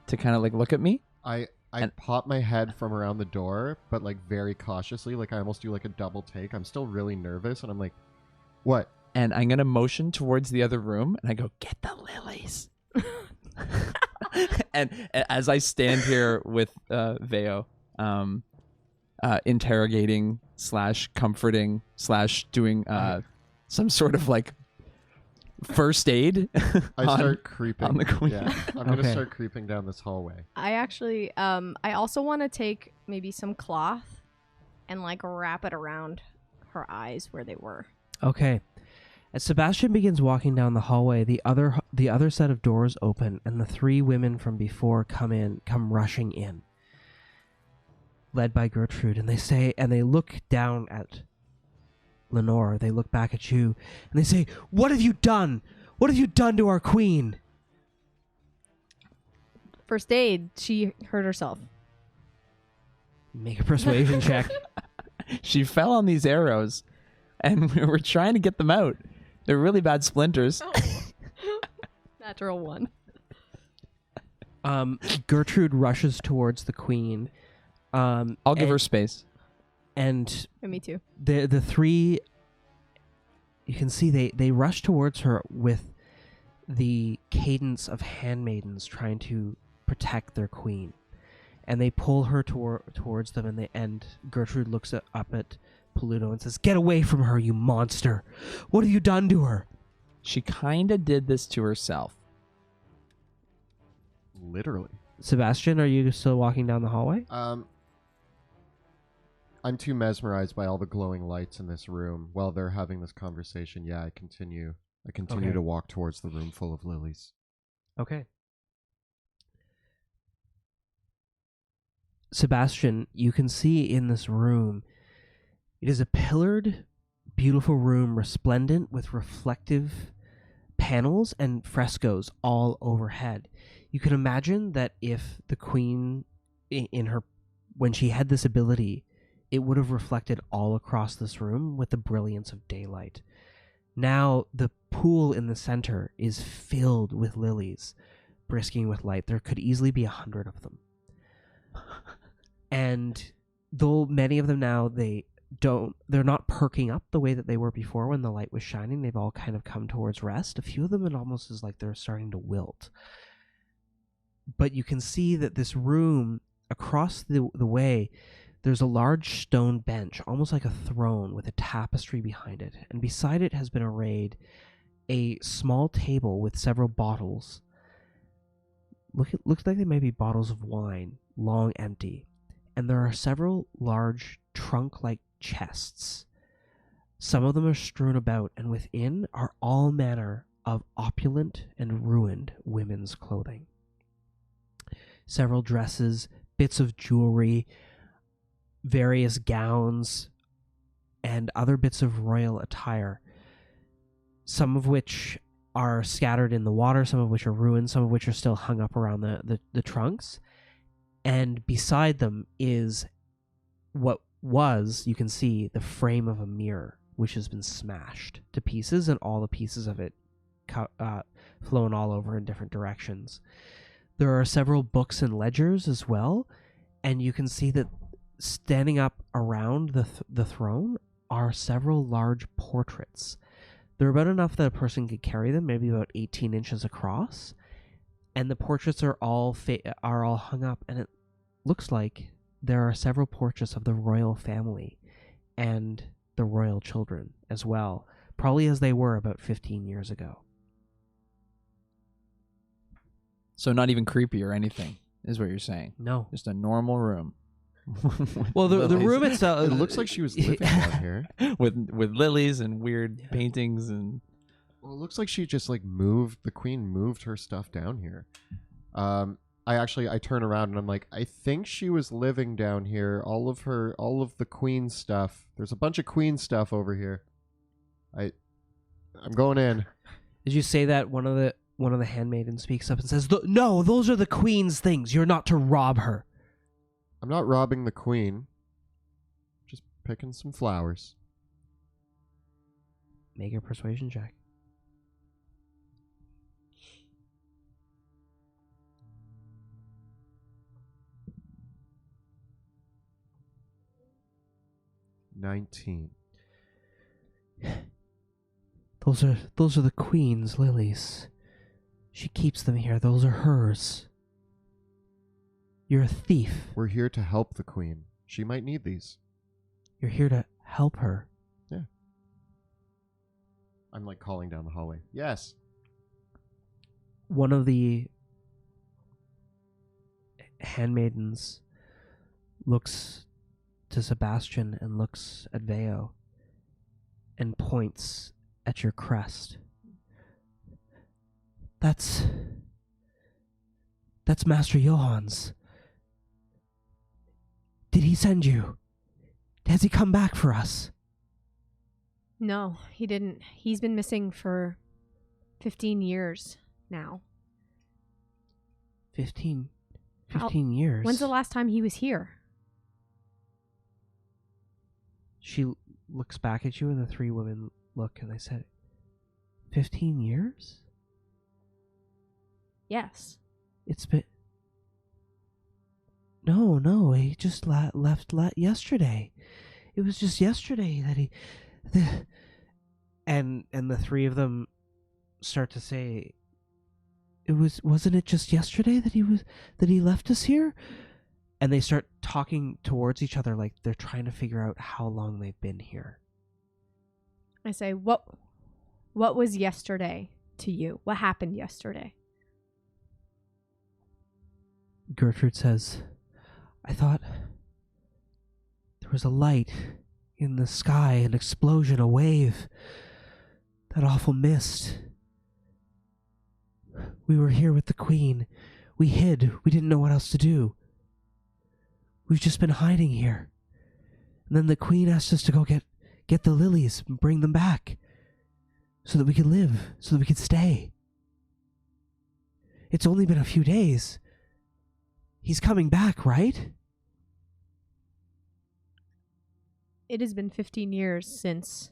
To kind of like look at me. I And- pop my head from around the door, but like very cautiously, like I almost do like a double take. I'm still really nervous, and I'm like, "What?" And I'm going to motion towards the other room. And I go, "Get the lilies." And as I stand here with Veo, interrogating / comforting / doing some sort of like first aid I start creeping on the queen. Yeah, I'm gonna Okay. start creeping down this hallway. I actually, I also want to take maybe some cloth and like wrap it around her eyes where they were. Okay. As Sebastian begins walking down the hallway, the other set of doors open, and the three women from before come rushing in, led by Gertrude, and they look down at Lenore. They look back at you, and they say, "What have you done? What have you done to our queen?" First aid, she hurt herself. Make a persuasion check. She fell on these arrows, and we were trying to get them out. They're really bad splinters. Natural 1. Gertrude rushes towards the queen. I'll give her space. And Me too. the three, you can see they rush towards her with the cadence of handmaidens trying to protect their queen. And they pull her towards them, and Gertrude looks up at Paluto and says, "Get away from her, you monster! What have you done to her?" She kind of did this to herself. Literally. Sebastian, are you still walking down the hallway? I'm too mesmerized by all the glowing lights in this room while they're having this conversation. Yeah, I continue Okay. to walk towards the room full of lilies. Okay. Sebastian, you can see in this room, it is a pillared, beautiful room, resplendent with reflective panels and frescoes all overhead. You can imagine that if the queen, when she had this ability, it would have reflected all across this room with the brilliance of daylight. Now, the pool in the center is filled with lilies, brisking with light. There could easily be 100 of them. And though many of them now, they're not perking up the way that they were before when the light was shining. They've all kind of come towards rest. A few of them, it almost is like they're starting to wilt. But you can see that this room, across the way, there's a large stone bench, almost like a throne, with a tapestry behind it. And beside it has been arrayed a small table with several bottles. Looks like they may be bottles of wine, long empty. And there are several large trunk-like chests. Some of them are strewn about, and within are all manner of opulent and ruined women's clothing. Several dresses, bits of jewelry, various gowns, and other bits of royal attire, some of which are scattered in the water, some of which are ruined, some of which are still hung up around the trunks. And beside them is what was, you can see, the frame of a mirror, which has been smashed to pieces, and all the pieces of it flown all over in different directions. There are several books and ledgers as well, and you can see that standing up around the throne are several large portraits. They're about enough that a person could carry them, maybe about 18 inches across, and the portraits are all hung up, and it looks like there are several portraits of the royal family and the royal children as well, probably as they were about 15 years ago. So not even creepy or anything, is what you're saying. No. Just a normal room. Well, the Lilies. room itself... It looks like she was living down here. with lilies and weird paintings and... Well, it looks like she just the queen moved her stuff down here. I turn around and I'm like, I think she was living down here. All of the queen stuff. There's a bunch of queen stuff over here. I'm going in. Did you say that one of the handmaidens speaks up and says, "No, those are the queen's things. You're not to rob her." I'm not robbing the queen. Just picking some flowers. Make a persuasion check. $19. Those are the queen's lilies. She keeps them here. Those are hers. You're a thief. We're here to help the queen. She might need these. You're here to help her. Yeah. I'm like calling down the hallway. Yes. One of the handmaidens looks to Sebastian and looks at Veo and points at your crest. That's Master Johann's. Did he send you? Has he come back for us? No, he didn't. He's been missing for 15 years now. 15 years? When's the last time he was here? She looks back at you and the three women look and they said, 15 years? Yes. It's been... No, he just left yesterday. it was just yesterday that he, and the three of them start to say, wasn't it just yesterday that he left us here? And they start talking towards each other like they're trying to figure out how long they've been here. I say, what was yesterday to you? What happened yesterday? Gertrude says, I thought there was a light in the sky, an explosion, a wave, that awful mist. We were here with the Queen. We hid. We didn't know what else to do. We've just been hiding here. And then the Queen asked us to go get the lilies and bring them back so that we could live, so that we could stay. It's only been a few days. He's coming back, right? It has been 15 years since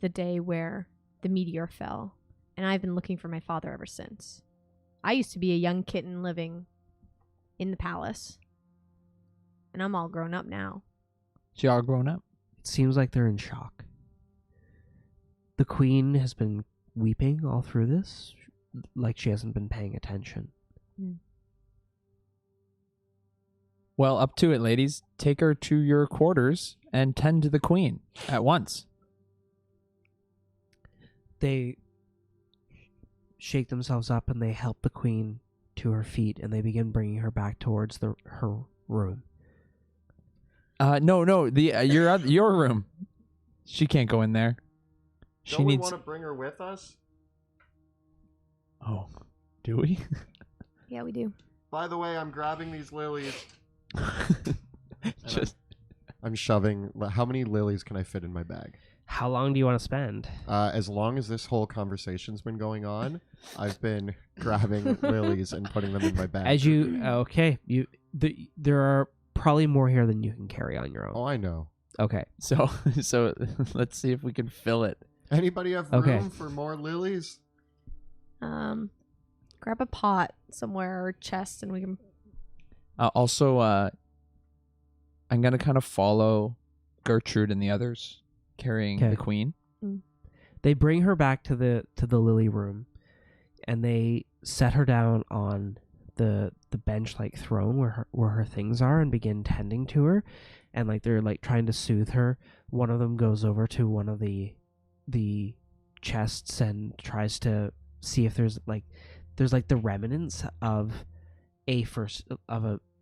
the day where the meteor fell, and I've been looking for my father ever since. I used to be a young kitten living in the palace, and I'm all grown up now. She all grown up. It seems like they're in shock. The Queen has been weeping all through this, like she hasn't been paying attention. Well, up to it, ladies. Take her to your quarters and tend to the Queen at once. They shake themselves up and they help the Queen to her feet, and they begin bringing her back towards her room. No, your room. She can't go in there. Don't we want to bring her with us? Oh, do we? Yeah, we do. By the way, I'm grabbing these lilies. Just I'm shoving. How many lilies can I fit in my bag? How long do you want to spend? As long as this whole conversation's been going on, I've been grabbing lilies and putting them in my bag. There are probably more here than you can carry on your own. Oh, I know. Okay. so let's see if we can fill it. Anybody have room for more lilies? Grab a pot somewhere or chest, and we can. Also, I'm gonna kind of follow Gertrude and the others carrying the Queen. They bring her back to the lily room, and they set her down on the bench-like throne where her things are, and begin tending to her, and like they're like trying to soothe her. One of them goes over to one of the chests and tries to see if there's the remnants of a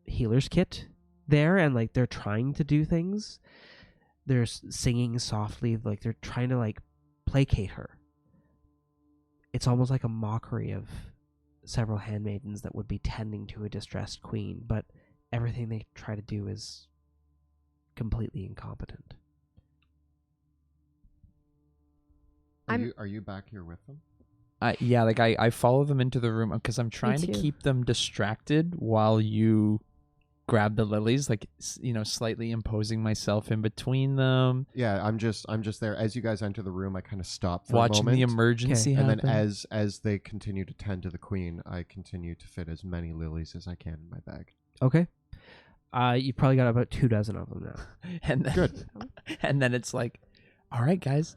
healer's kit there, and like they're trying to do things. They're singing softly, like they're trying to like placate her. It's almost like a mockery of several handmaidens that would be tending to a distressed queen, but everything they try to do is completely incompetent. Are you back here with them? Yeah, like I follow them into the room because I'm trying to keep them distracted while you grab the lilies, like, you know, slightly imposing myself in between them. Yeah, I'm just there. As you guys enter the room, I kind of stop for watching a moment. the emergency and happen. then as they continue to tend to the Queen, I continue to fit as many lilies as I can in my bag. Okay. You probably got about 24 of them now. And then, Good. And then it's like, all right, guys.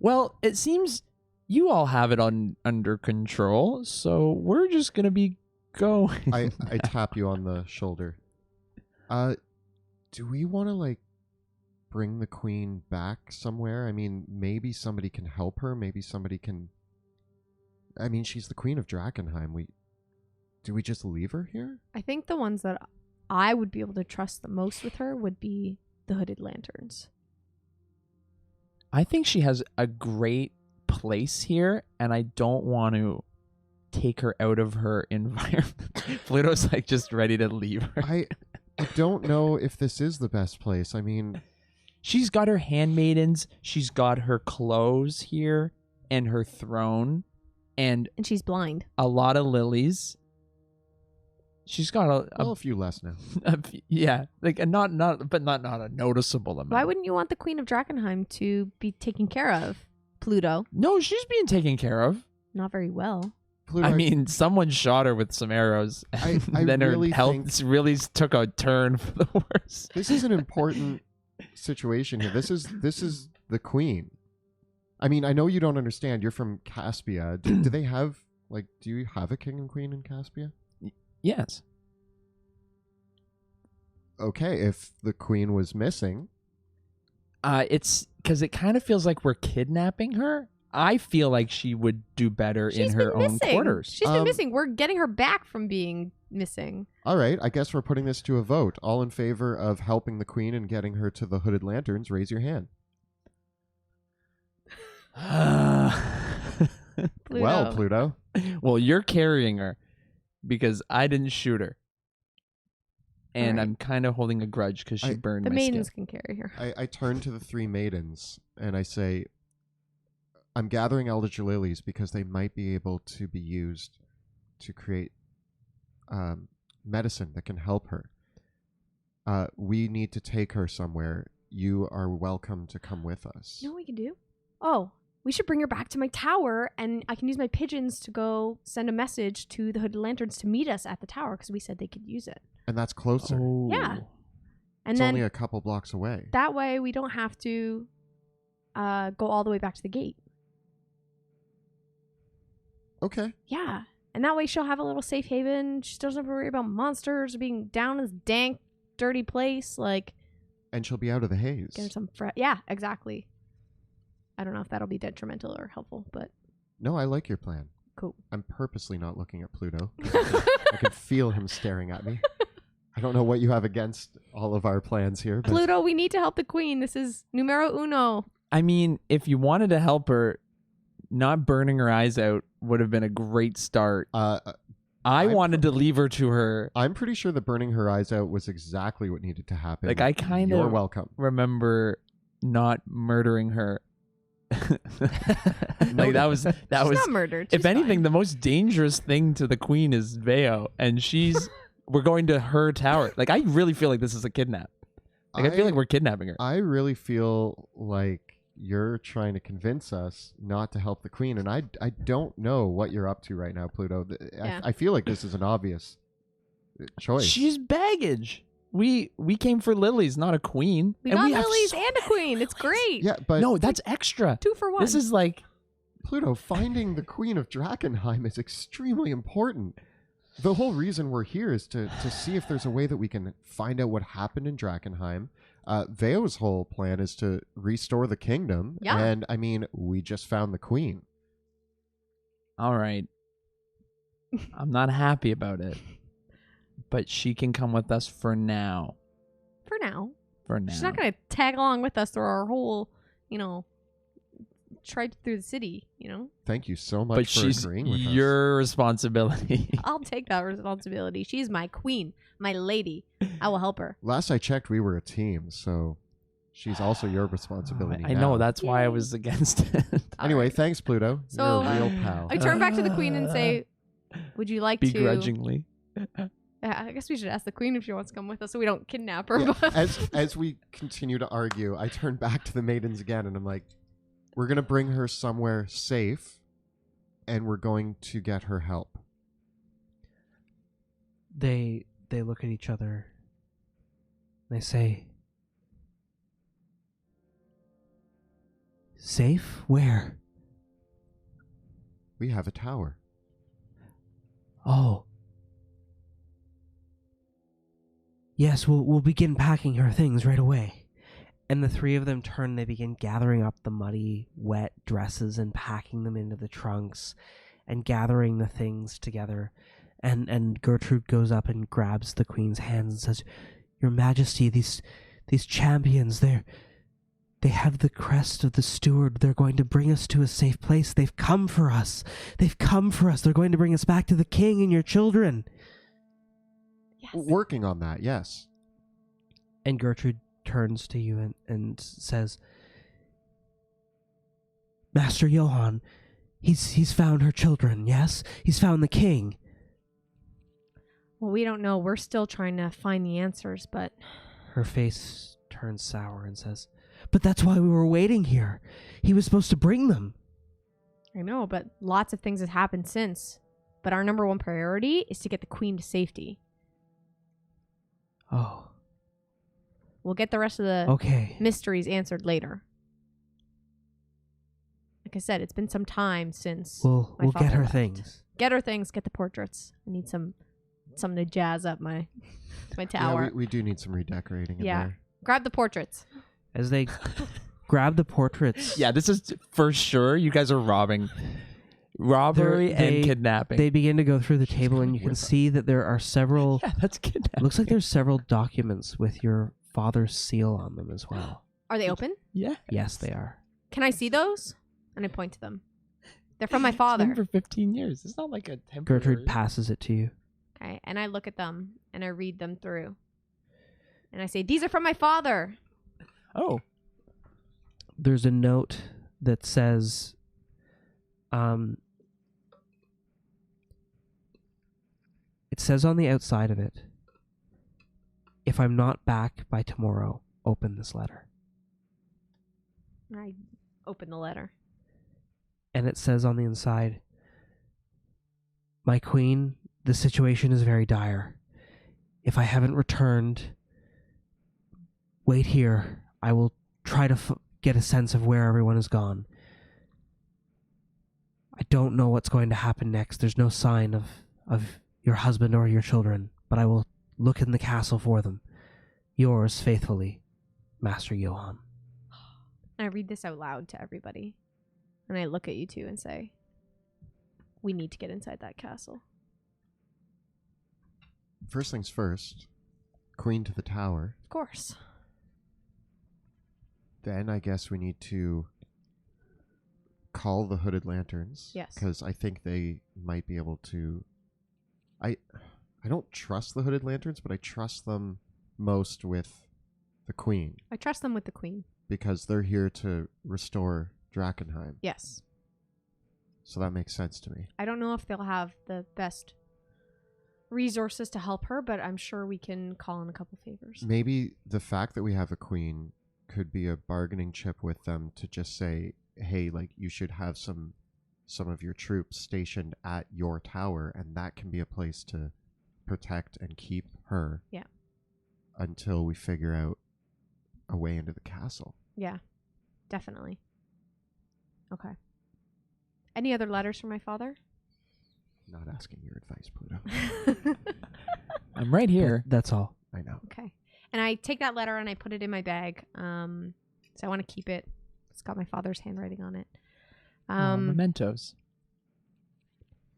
Well, it seems you all have it under control, so we're just gonna be going. I tap you on the shoulder. Do we want to like bring the Queen back somewhere? I mean, maybe somebody can help her. Maybe somebody can. I mean, she's the Queen of Drakkenheim. Do we just leave her here? I think the ones that I would be able to trust the most with her would be the hooded lanterns. I think she has a great place here, and I don't want to take her out of her environment. Pluto's like just ready to leave her. I don't know if this is the best place. I mean, she's got her handmaidens, she's got her clothes here, and her throne, and she's blind. A lot of lilies. She's got a few less now. Yeah, like not a noticeable amount. Why wouldn't you want the Queen of Drakkenheim to be taken care of, Pluto? No, she's being taken care of. Not very well. Pluto, I mean, someone shot her with some arrows, and I then really her health really took a turn for the worse. This is an important situation here. This is the queen. I mean, I know you don't understand. You're from Caspia. Do they have do you have a king and queen in Caspia? Yes. Okay, if the queen was missing, It's because it kind of feels like we're kidnapping her. I feel like she would do better in her own quarters. She's been missing. We're getting her back from being missing. all right, I guess we're putting this to a vote. All in favor of helping the queen and getting her to the Hooded Lanterns, raise your hand. Pluto. Well, Pluto. Well, you're carrying her because I didn't shoot her. And Alright. I'm kind of holding a grudge because she burned The my maidens skin. can carry her. I turn to the three maidens and I say, I'm gathering eldritch lilies because they might be able to be used to create medicine that can help her. We need to take her somewhere. You are welcome to come with us. You know what we can do? Oh, we should bring her back to my tower, and I can use my pigeons to go send a message to the Hooded Lanterns to meet us at the tower because we said they could use it. And that's closer. Oh. Yeah. And It's then only a couple blocks away. that way we don't have to go all the way back to the gate. Okay. Yeah. And that way she'll have a little safe haven. She doesn't have to worry about monsters or being down in this dank, dirty place. And she'll be out of the haze. Get her some yeah, exactly. I don't know if that'll be detrimental or helpful, but No, I like your plan. cool. I'm purposely not looking at Pluto. I can feel him staring at me. I don't know what you have against all of our plans here. But Pluto, we need to help the queen. This is numero uno. I mean, if you wanted to help her, not burning her eyes out would have been a great start. I wanted to leave her to her. I'm pretty sure that burning her eyes out was exactly what needed to happen. Like, I kind You're of welcome. remember not murdering her. No, that was She's not murdered. if She's anything, fine. the most dangerous thing to the queen is Veo, and we're going to her tower. Like, I really feel like this is a kidnap. Like, I feel like we're kidnapping her. I really feel like you're trying to convince us not to help the queen, and I don't know what you're up to right now, Pluto. Yeah. I feel like this is an obvious choice. She's baggage. We came for lilies, not a queen. We And got have lilies so and a queen. It's great. Yeah, but no, that's extra. 2 for 1. This is like Pluto, finding the Queen of Drakkenheim is extremely important. The whole reason we're here is to see if there's a way that we can find out what happened in Drakkenheim. Veo's whole plan is to restore the kingdom. Yeah. And, I mean, we just found the Queen. all right. I'm not happy about it, but she can come with us for now. For now. For now. She's not going to tag along with us through our whole, trip through the city, Thank you so much But for she's agreeing with us. your responsibility. I'll take that responsibility. She's my queen, my lady. I will help her. Last I checked, we were a team, so she's also your responsibility. I know, now. that's why I was against it. Anyway, Alright. thanks, Pluto. So, You're a real pal. I turn back to the queen and say, would you like to... Begrudgingly. I guess we should ask the queen if she wants to come with us so we don't kidnap her. Yeah, But as we continue to argue, I turn back to the maidens again, and I'm like, we're going to bring her somewhere safe, and we're going to get her help. They look at each other. They say, "Safe? Where?" We have a tower. Oh. Yes, we'll begin packing her things right away. And the three of them turn, they begin gathering up the muddy, wet dresses and packing them into the trunks and gathering the things together. And Gertrude goes up and grabs the queen's hands and says, "Your Majesty, these champions, they have the crest of the steward. They're going to bring us to a safe place. They've come for us. They've come for us. They're going to bring us back to the king and your children." yes. Working on that, yes. And Gertrude turns to you and says, "Master Johann, he's found her children, yes? He's found the king." Well, we don't know. We're still trying to find the answers, but... Her face turns sour and says, "But that's why we were waiting here. He was supposed to bring them." I know, but lots of things have happened since. But our number one priority is to get the queen to safety. Oh. We'll get the rest of the Okay. mysteries answered later. Like I said, it's been some time since We'll my get father her left. things. Get her things. Get the portraits. I need something to jazz up my Yeah, tower. we do need some redecorating in Yeah. there. Grab the portraits. As they grab the portraits, Yeah, this is for sure. You guys are robbery They- and kidnapping. they begin to go through the table, and you can with see that there are several. yeah, that's kidnapping. Looks like there's several documents with your father's seal on them as well. Are they open? Yeah. Yes, they are. Can I see those? And I point to them. They're from my It's been father. for 15 years. It's not like a temporary. Gertrude passes it to you. Okay. And I look at them and I read them through. And I say, these are from my father. Oh, There's a note that says, it says on the outside of it, if I'm not back by tomorrow, open this letter. And I open the letter. And it says on the inside, my queen, the situation is very dire. If I haven't returned, wait here. I will try to get a sense of where everyone has gone. I don't know what's going to happen next. There's no sign of your husband or your children, but I will look in the castle for them. Yours faithfully, Master Johann. And I read this out loud to everybody. And I look at you two and say, we need to get inside that castle. First things first, Queen to the tower. Of course. Then I guess we need to call the Hooded Lanterns. Yes. Because I think they might be able to... I don't trust the Hooded Lanterns, but I trust them most with the Queen. I trust them with the queen. Because they're here to restore Drakkenheim. Yes. So that makes sense to me. I don't know if they'll have the best resources to help her, but I'm sure we can call in a couple favors. Maybe the fact that we have a queen could be a bargaining chip with them to just say, hey, like, you should have some of your troops stationed at your tower, and that can be a place to protect and keep her. Yeah. Until we figure out a way into the castle. Yeah, definitely. Okay. Any other letters from my father? Not asking your advice, Pluto. I'm right here. That's all. I know. Okay. And I take that letter and I put it in my bag. So I want to keep it. It's got my father's handwriting on it. Mementos.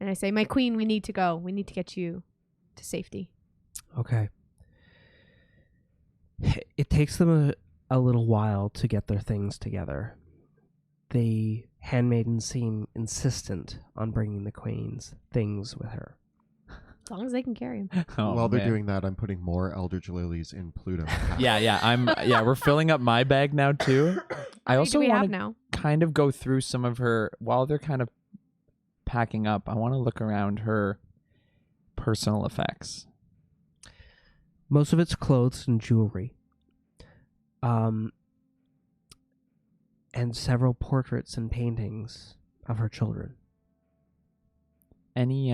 And I say, my queen, we need to go. We need to get you to safety. Okay. It takes them a little while to get their things together. The handmaidens seem insistent on bringing the queen's things with her. As long as they can carry him. Oh, While they're man. doing that, I'm putting more Eldritch Lilies in Pluto's house. Yeah, we're filling up my bag now too. I How many also do we have want to now? kind of go through some of her while they're kind of packing up. I want to look around her personal effects. Most of it's clothes and jewelry. And several portraits and paintings of her children. Any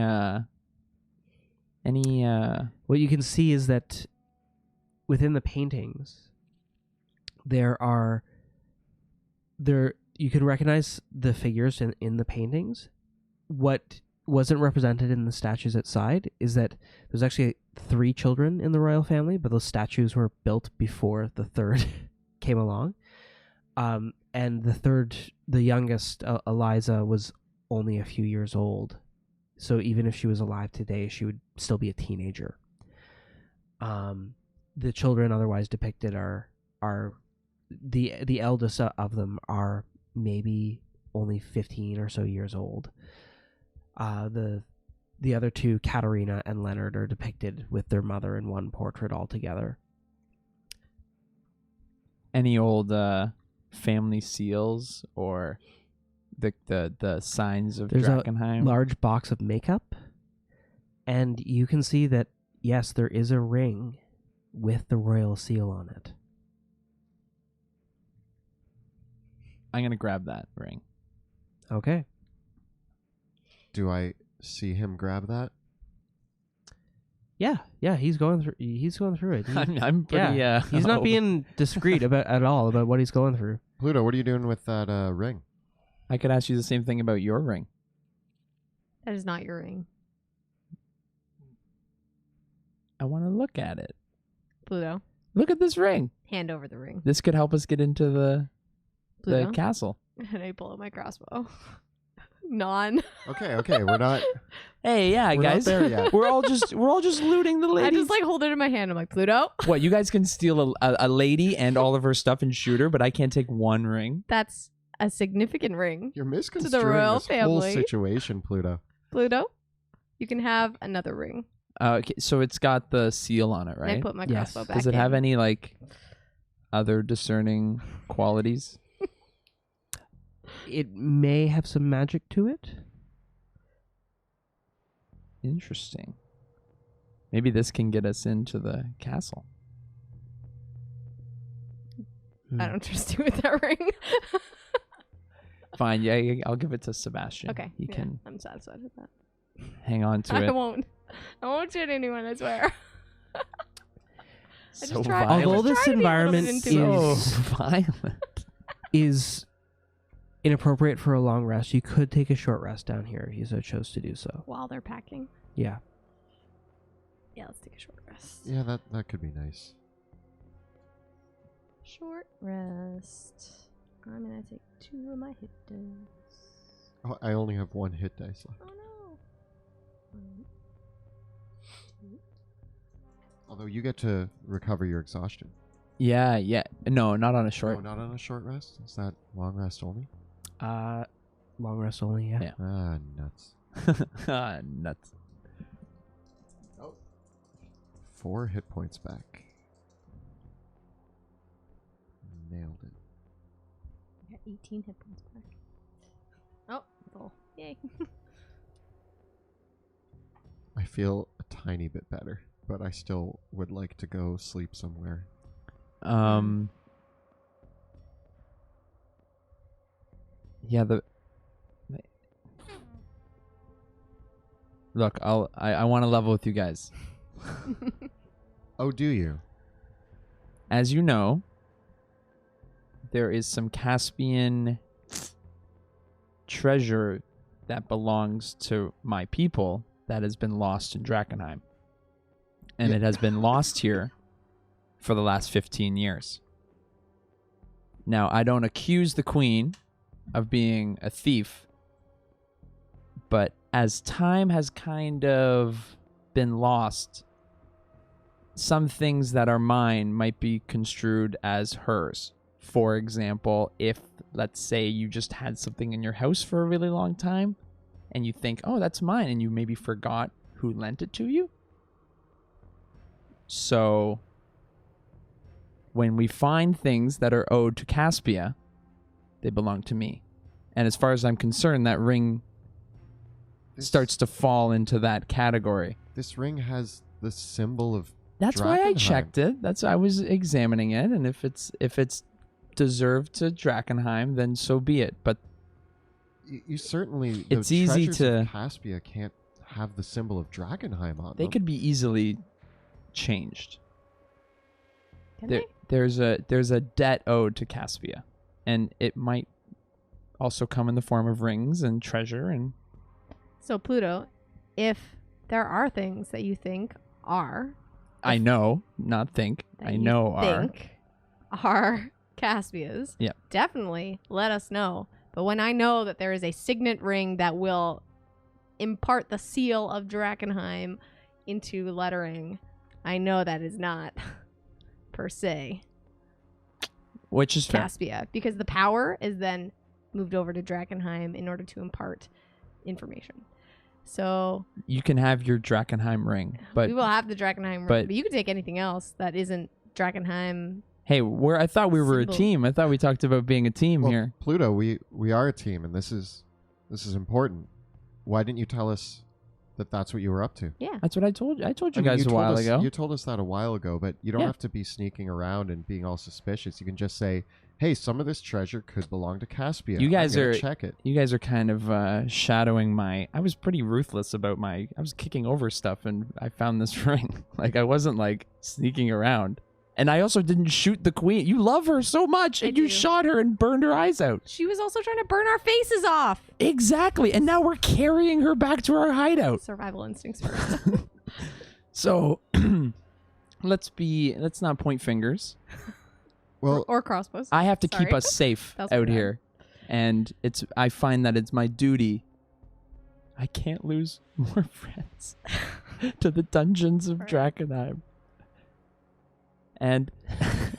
What you can see is that within the paintings, you can recognize the figures in the paintings. What wasn't represented in the statues outside is that there's actually 3 children in the royal family, but those statues were built before the third came along. And the youngest, Eliza, was only a few years old. So even if she was alive today, she would still be a teenager. The children otherwise depicted are the eldest of them are maybe only 15 or so years old. The other 2, Katerina and Leonard, are depicted with their mother in one portrait altogether. any old family seals or the signs of There's Drakkenheim? a large box of makeup, and you can see that, yes, there is a ring with the royal seal on it. I'm gonna grab that ring. Okay. Do I see him grab that? Yeah, he's going through. He's going through it. I'm pretty. He's not being discreet at all about what he's going through. Pluto, what are you doing with that ring? I could ask you the same thing about your ring. That is not your ring. I want to look at it. Pluto, Look at this ring. hand over the ring. This could help us get into the Pluto. castle. And I pull out my crossbow. Okay, we're not. Hey, yeah, We're guys. not there yet. We're all just looting the I ladies. just like hold it in my hand. I'm like, Pluto, What, you guys can steal a lady and all of her stuff and shoot her, but I can't take one ring? that's a significant ring. You're misconstruing royal this whole family. situation, Pluto. Pluto, you can have another ring. Okay, so it's got the seal on it, And I right? put my Yes. crossbow back Does it have in. any, like, other discerning qualities? It may have some magic to it. Interesting. Maybe this can get us into the castle. I don't trust you with that ring. Fine, yeah, I'll give it to Sebastian. Okay. He yeah, can I'm satisfied with that. hang on to I it. won't shoot anyone, I swear. So just tried- violent. Although this trying to be a little bit environment into it. So violent. is inappropriate for a long rest, you could take a short rest down here if you so chose to do so. While they're packing. Yeah. Yeah, let's take a short rest. Yeah, that could be nice. Short rest. I'm gonna take 2 of my hit dice. Oh, I only have 1 hit dice left. Oh no. 1, 2. Although you get to recover your exhaustion. Yeah. No, not on a short. No, not on a short rest. Is that long rest only? Long rest only, yeah. Yeah. Ah, nuts. Nuts. 4 hit points back. Nailed it. I got 18 hit points back. Oh, full. Yay. I feel a tiny bit better, but I still would like to go sleep somewhere. Yeah, Look, I want to level with you guys. Oh, do you? As you know, there is some Caspian treasure that belongs to my people that has been lost in Drakkenheim. And Yeah. it has been lost here for the last 15 years. Now, I don't accuse the queen of being a thief, but as time has kind of been lost, some things that are mine might be construed as hers. For example, if, let's say, you just had something in your house for a really long time, and you think, oh, that's mine, and you maybe forgot who lent it to you. So, when we find things that are owed to Caspia, they belong to me. And as far as I'm concerned, that ring starts to fall into that category. This ring has the symbol of. That's why I Drakkenheim. checked it. That's why I was examining it, and if it's deserved to Drakkenheim, then so be it. But You certainly. It's the easy treasures to- of Caspia can't have the symbol of Drakkenheim on they them. could be easily changed. Can There, they? there's a debt owed to Caspia, and it might also come in the form of rings and treasure. And So, Pluto, if there are things that you think are. I know, not think. that I you know think are Caspia's, Yep. definitely let us know. But when I know that there is a signet ring that will impart the seal of Drakkenheim into lettering, I know that is not per se which is fair. Caspia, because the power is then moved over to Drakkenheim in order to impart information. So You can have your Drakkenheim ring, but we will have the Drakkenheim ring, but- but you can take anything else that isn't Drakkenheim. hey, I thought we were Symbol. a team. I thought we talked about being a team Well, here. Pluto, we are a team, and this is important. Why didn't you tell us that that's what you were up to. Yeah. That's what I told you. I told you I mean, guys a told while us- ago. You told us that a while ago, but you don't Yeah. have to be sneaking around and being all suspicious. You can just say, "Hey, some of this treasure could belong to Caspia. You guys I'm gonna are- check it." You guys are kind of shadowing my. I was pretty ruthless about my. I was kicking over stuff, and I found this ring. Like I wasn't like sneaking around, and I also didn't shoot the queen. You love her so much, I and you do. shot her and burned her eyes out. She was also trying to burn our faces off. Exactly, and now we're carrying her back to our hideout. Survival instincts first. So let's not point fingers. Well, or crossbows. I have to keep Sorry. us safe That was out bad. here, and I find that it's my duty. I can't lose more friends to the dungeons of Right. Drakkenheim. And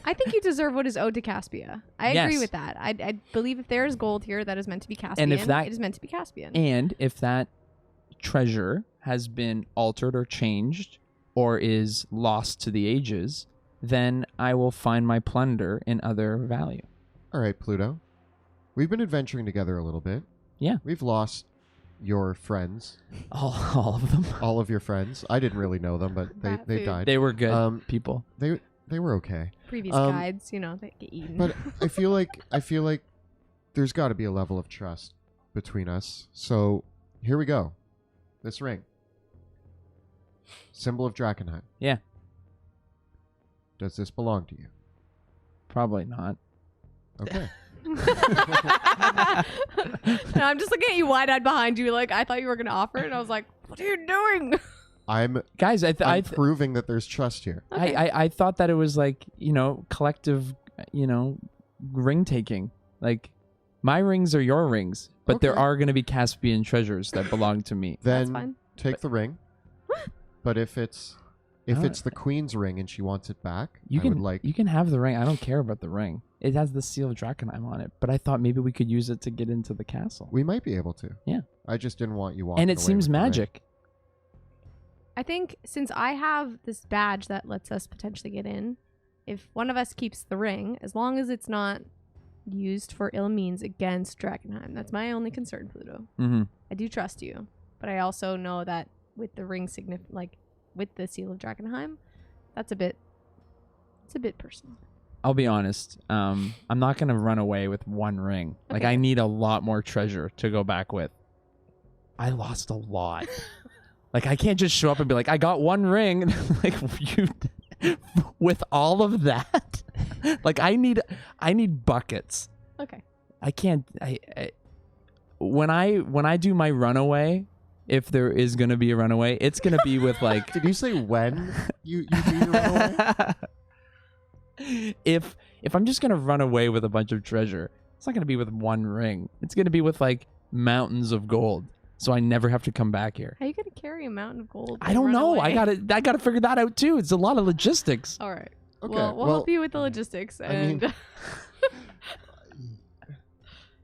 I think you deserve what is owed to Caspia. I agree Yes. with that. I believe if there is gold here that is meant to be Caspian, And if that- it is meant to be Caspian. and if that treasure has been altered or changed or is lost to the ages, then I will find my plunder in other value. all right, Pluto. We've been adventuring together a little bit. Yeah. We've lost your friends, All of them. all of your friends. I didn't really know them, but Rat they food. died. They were good people. They were okay. Previous um, guides, they get eaten. But I feel like there's got to be a level of trust between us. So here we go. This ring, symbol of Drakkenheim. Yeah. Does this belong to you? Probably not. Okay. No, I'm just looking at you wide-eyed behind you, like I thought you were gonna offer it, and I was like, "What are you doing?" I'm Guys, I'm proving that there's trust here. Okay. I thought that it was like, collective, ring taking. Like, my rings are your rings, but there Okay. are going to be Caspian treasures that belong to me. That's Then fine. take the ring. But if it's the queen's ring and she wants it back, You I can would like. you can have the ring. I don't care about the ring. It has the seal of Drakkenheim on it, but I thought maybe we could use it to get into the castle. We might be able to. Yeah. I just didn't want you walking And it away seems with the ring. magic. I think since I have this badge that lets us potentially get in, if one of us keeps the ring, as long as it's not used for ill means against Drakkenheim, that's my only concern, Pluto. Mm-hmm. I do trust you, but I also know that with the ring with the seal of Drakkenheim, it's a bit personal. I'll be honest. I'm not gonna run away with one ring. Like, Okay. I need a lot more treasure to go back with. I lost a lot. Like, I can't just show up and be like, I got one ring. Like, you, with all of that, like, I need buckets. Okay. I can't. When I do my runaway, if there is gonna be a runaway, it's gonna be with like. Did you say when you do your runaway? If I'm just gonna run away with a bunch of treasure, it's not gonna be with one ring. It's gonna be with like mountains of gold, so I never have to come back here. How are you gonna carry a mountain of gold? I and don't run know. away? I gotta figure that out too. It's a lot of logistics. All right. Okay, Well, we'll help you with the logistics. I mean- And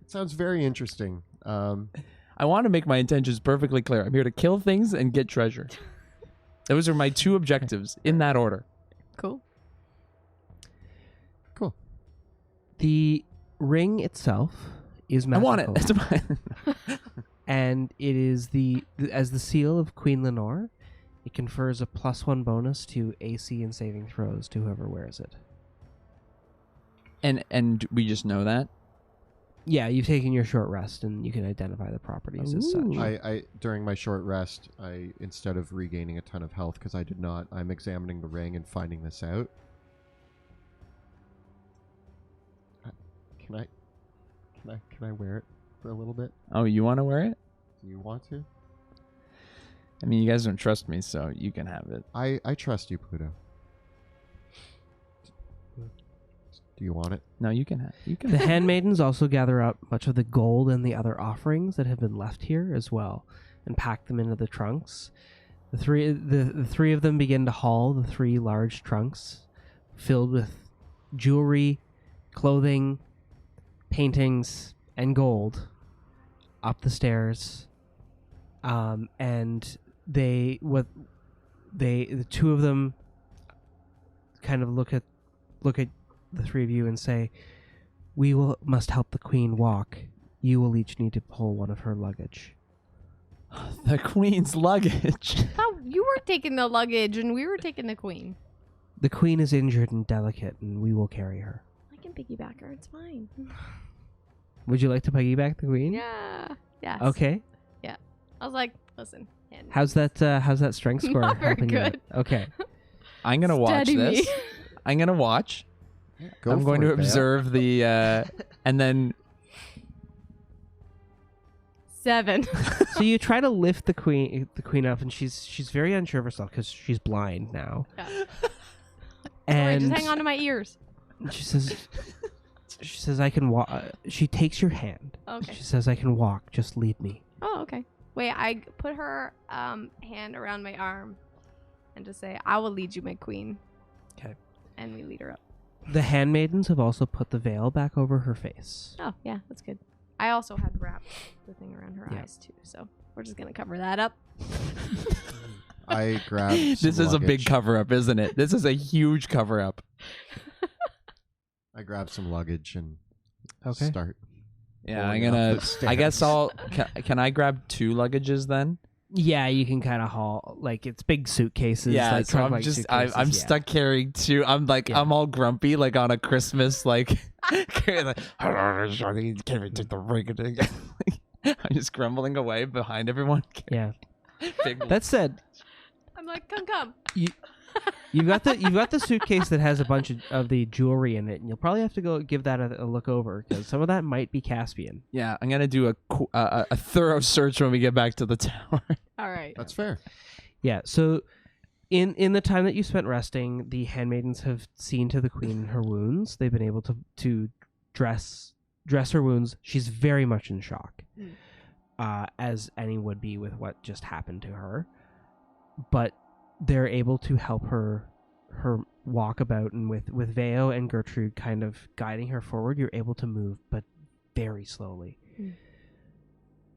It sounds very interesting. I want to make my intentions perfectly clear. I'm here to kill things and get treasure. Those are my two objectives in that order. cool. Cool. The ring itself is I magical. want it. That's mine. And it is as the seal of Queen Lenore. It confers a +1 bonus to AC and saving throws to whoever wears it. And we just know that. Yeah, you've taken your short rest, and you can identify the properties as such. Ooh. I during my short rest, I instead of regaining a ton of health because I did not, I'm examining the ring and finding this out. Can I wear it for a little bit? Oh, you want to wear it? Do you want to? I mean, you guys don't trust me, so you can have it. I trust you, Pluto. Do you want it? No, you can have. You can. The handmaidens also gather up much of the gold and the other offerings that have been left here as well, and pack them into the trunks. The three of them begin to haul the 3 large trunks, filled with jewelry, clothing, paintings, and gold, up the stairs. And the two of them kind of look at the 3 of you and say, "We must help the queen walk. You will each need to pull one of her luggage." The queen's luggage. How you were taking the luggage and we were taking the queen. The queen is injured and delicate, and we will carry her. I can piggyback her. It's fine. Would you like to piggyback the queen? Yeah. Yes. Okay. I was like, listen. And How's that strength score? Not very helping you out? good. Okay. I'm gonna watch Steady me. this. I'm gonna watch. Go I'm for going it, to Bea. observe the and then 7. So you try to lift the queen up, and she's very unsure of herself because she's blind now. Yeah. And Sorry, just hang on to my ears. she says I can walk. She takes your hand. Okay. She says I can walk. Just lead me. Oh, okay. Wait, I put her hand around my arm and just say, I will lead you, my queen. Okay. And we lead her up. The handmaidens have also put the veil back over her face. Oh, yeah, that's good. I also had wrapped the thing around her Yeah. eyes, too. So we're just going to cover that up. I grabbed this some is a big luggage. cover up, isn't it? This is a huge cover up. I grabbed some luggage and Okay. start. Yeah, pulling I'm up gonna. the I guess stairs. I'll. Can I grab 2 luggages then? Yeah, you can kind of haul it's big suitcases. Yeah, like so I'm truck-like just. suitcases, I'm yeah. stuck carrying 2. I'm like. Yeah. I'm all grumpy, like on a Christmas, like. Carrying like, can't even take the ring. I'm just grumbling away behind everyone. Yeah. Big That said, I'm like, come. you've got the suitcase that has a bunch of the jewelry in it, and you'll probably have to go give that a look over because some of that might be Caspian. Yeah, I'm gonna do a thorough search when we get back to the tower. All right. That's fair. Yeah. So, in the time that you spent resting, the handmaidens have seen to the queen her wounds. They've been able to dress her wounds. She's very much in shock, as any would be with what just happened to her. But they're able to help her walk about, and with Veo and Gertrude kind of guiding her forward, you're able to move, but very slowly.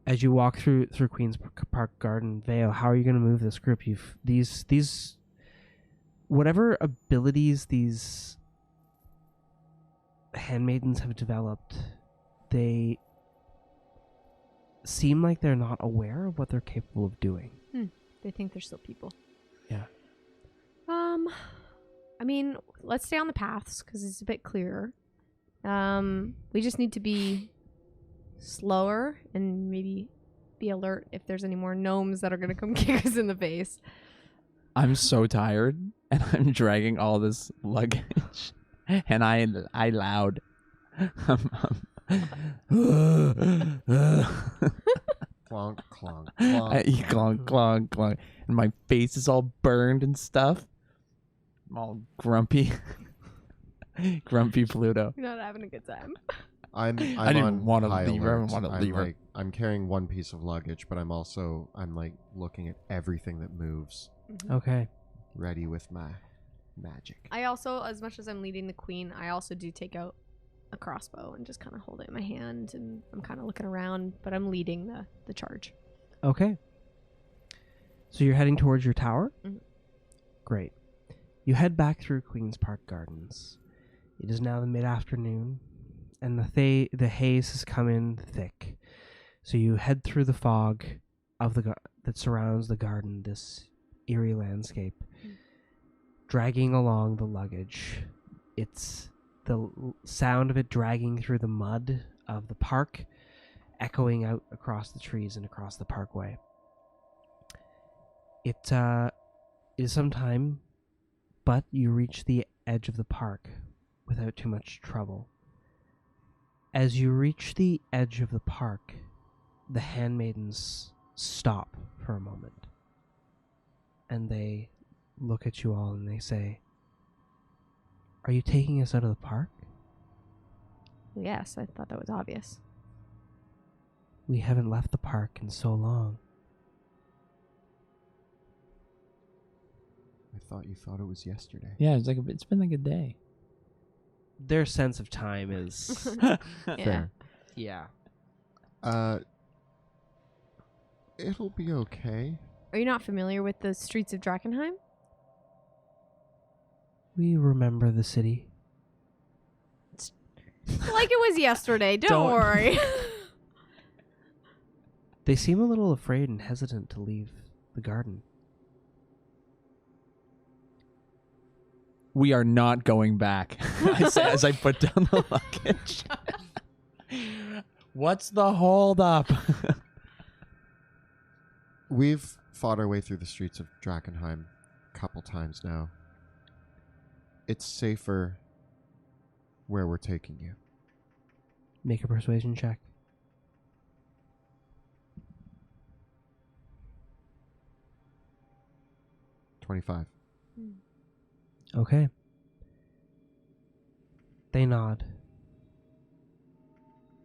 As you walk through Queen's Park Garden, Veo, how are you going to move this group? You've these whatever abilities these handmaidens have developed, they seem like they're not aware of what they're capable of doing. They think they're still people. Yeah. I mean, let's stay on the paths because it's a bit clearer. We just need to be slower and maybe be alert if there's any more gnomes that are gonna come kick us in the face. I'm so tired, and I'm dragging all this luggage, and I loud. Clonk, clonk, I clonk. clonk, clonk, clonk, and my face is all burned and stuff. I'm all grumpy, grumpy Pluto. You're not having a good time. I'm I didn't on wanna high leave her, I alert. wanna I'm leave her. like, I'm carrying one piece of luggage, but I'm like looking at everything that moves, Okay. ready with my magic. I also, as much as I'm leading the queen, I also do take out a crossbow and just kind of hold it in my hand, and I'm kind of looking around, but I'm leading the charge. Okay. So you're heading towards your tower? Mhm. Great. You head back through Queen's Park Gardens. It is now the mid-afternoon, and the haze has come in thick. So you head through the fog of that surrounds the garden, this eerie landscape, dragging along the luggage. It's the sound of it dragging through the mud of the park, echoing out across the trees and across the parkway. It is some time, but you reach the edge of the park without too much trouble. As you reach the edge of the park, the handmaidens stop for a moment, and they look at you all and they say, "Are you taking us out of the park? Yes, I thought that was obvious. We haven't left the park in so long." I thought you thought it was yesterday. Yeah, it's been like a day. Their sense of time is Yeah. yeah. It'll be okay. Are you not familiar with the streets of Drakkenheim? We remember the city. Like it was yesterday. Don't Don't- worry. They seem a little afraid and hesitant to leave the garden. We are not going back. I say as I put down the luggage. What's the hold up? We've fought our way through the streets of Drakkenheim a couple times now. It's safer where we're taking you. Make a persuasion check. $25. Okay. They nod.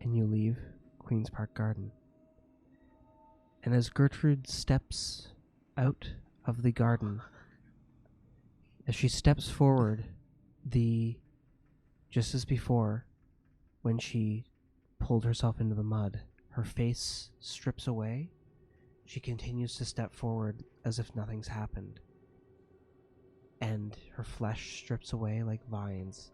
And you leave Queen's Park Garden. And as Gertrude steps out of the garden, as she steps forward, just as before, when she pulled herself into the mud, her face strips away. She continues to step forward as if nothing's happened. And her flesh strips away like vines.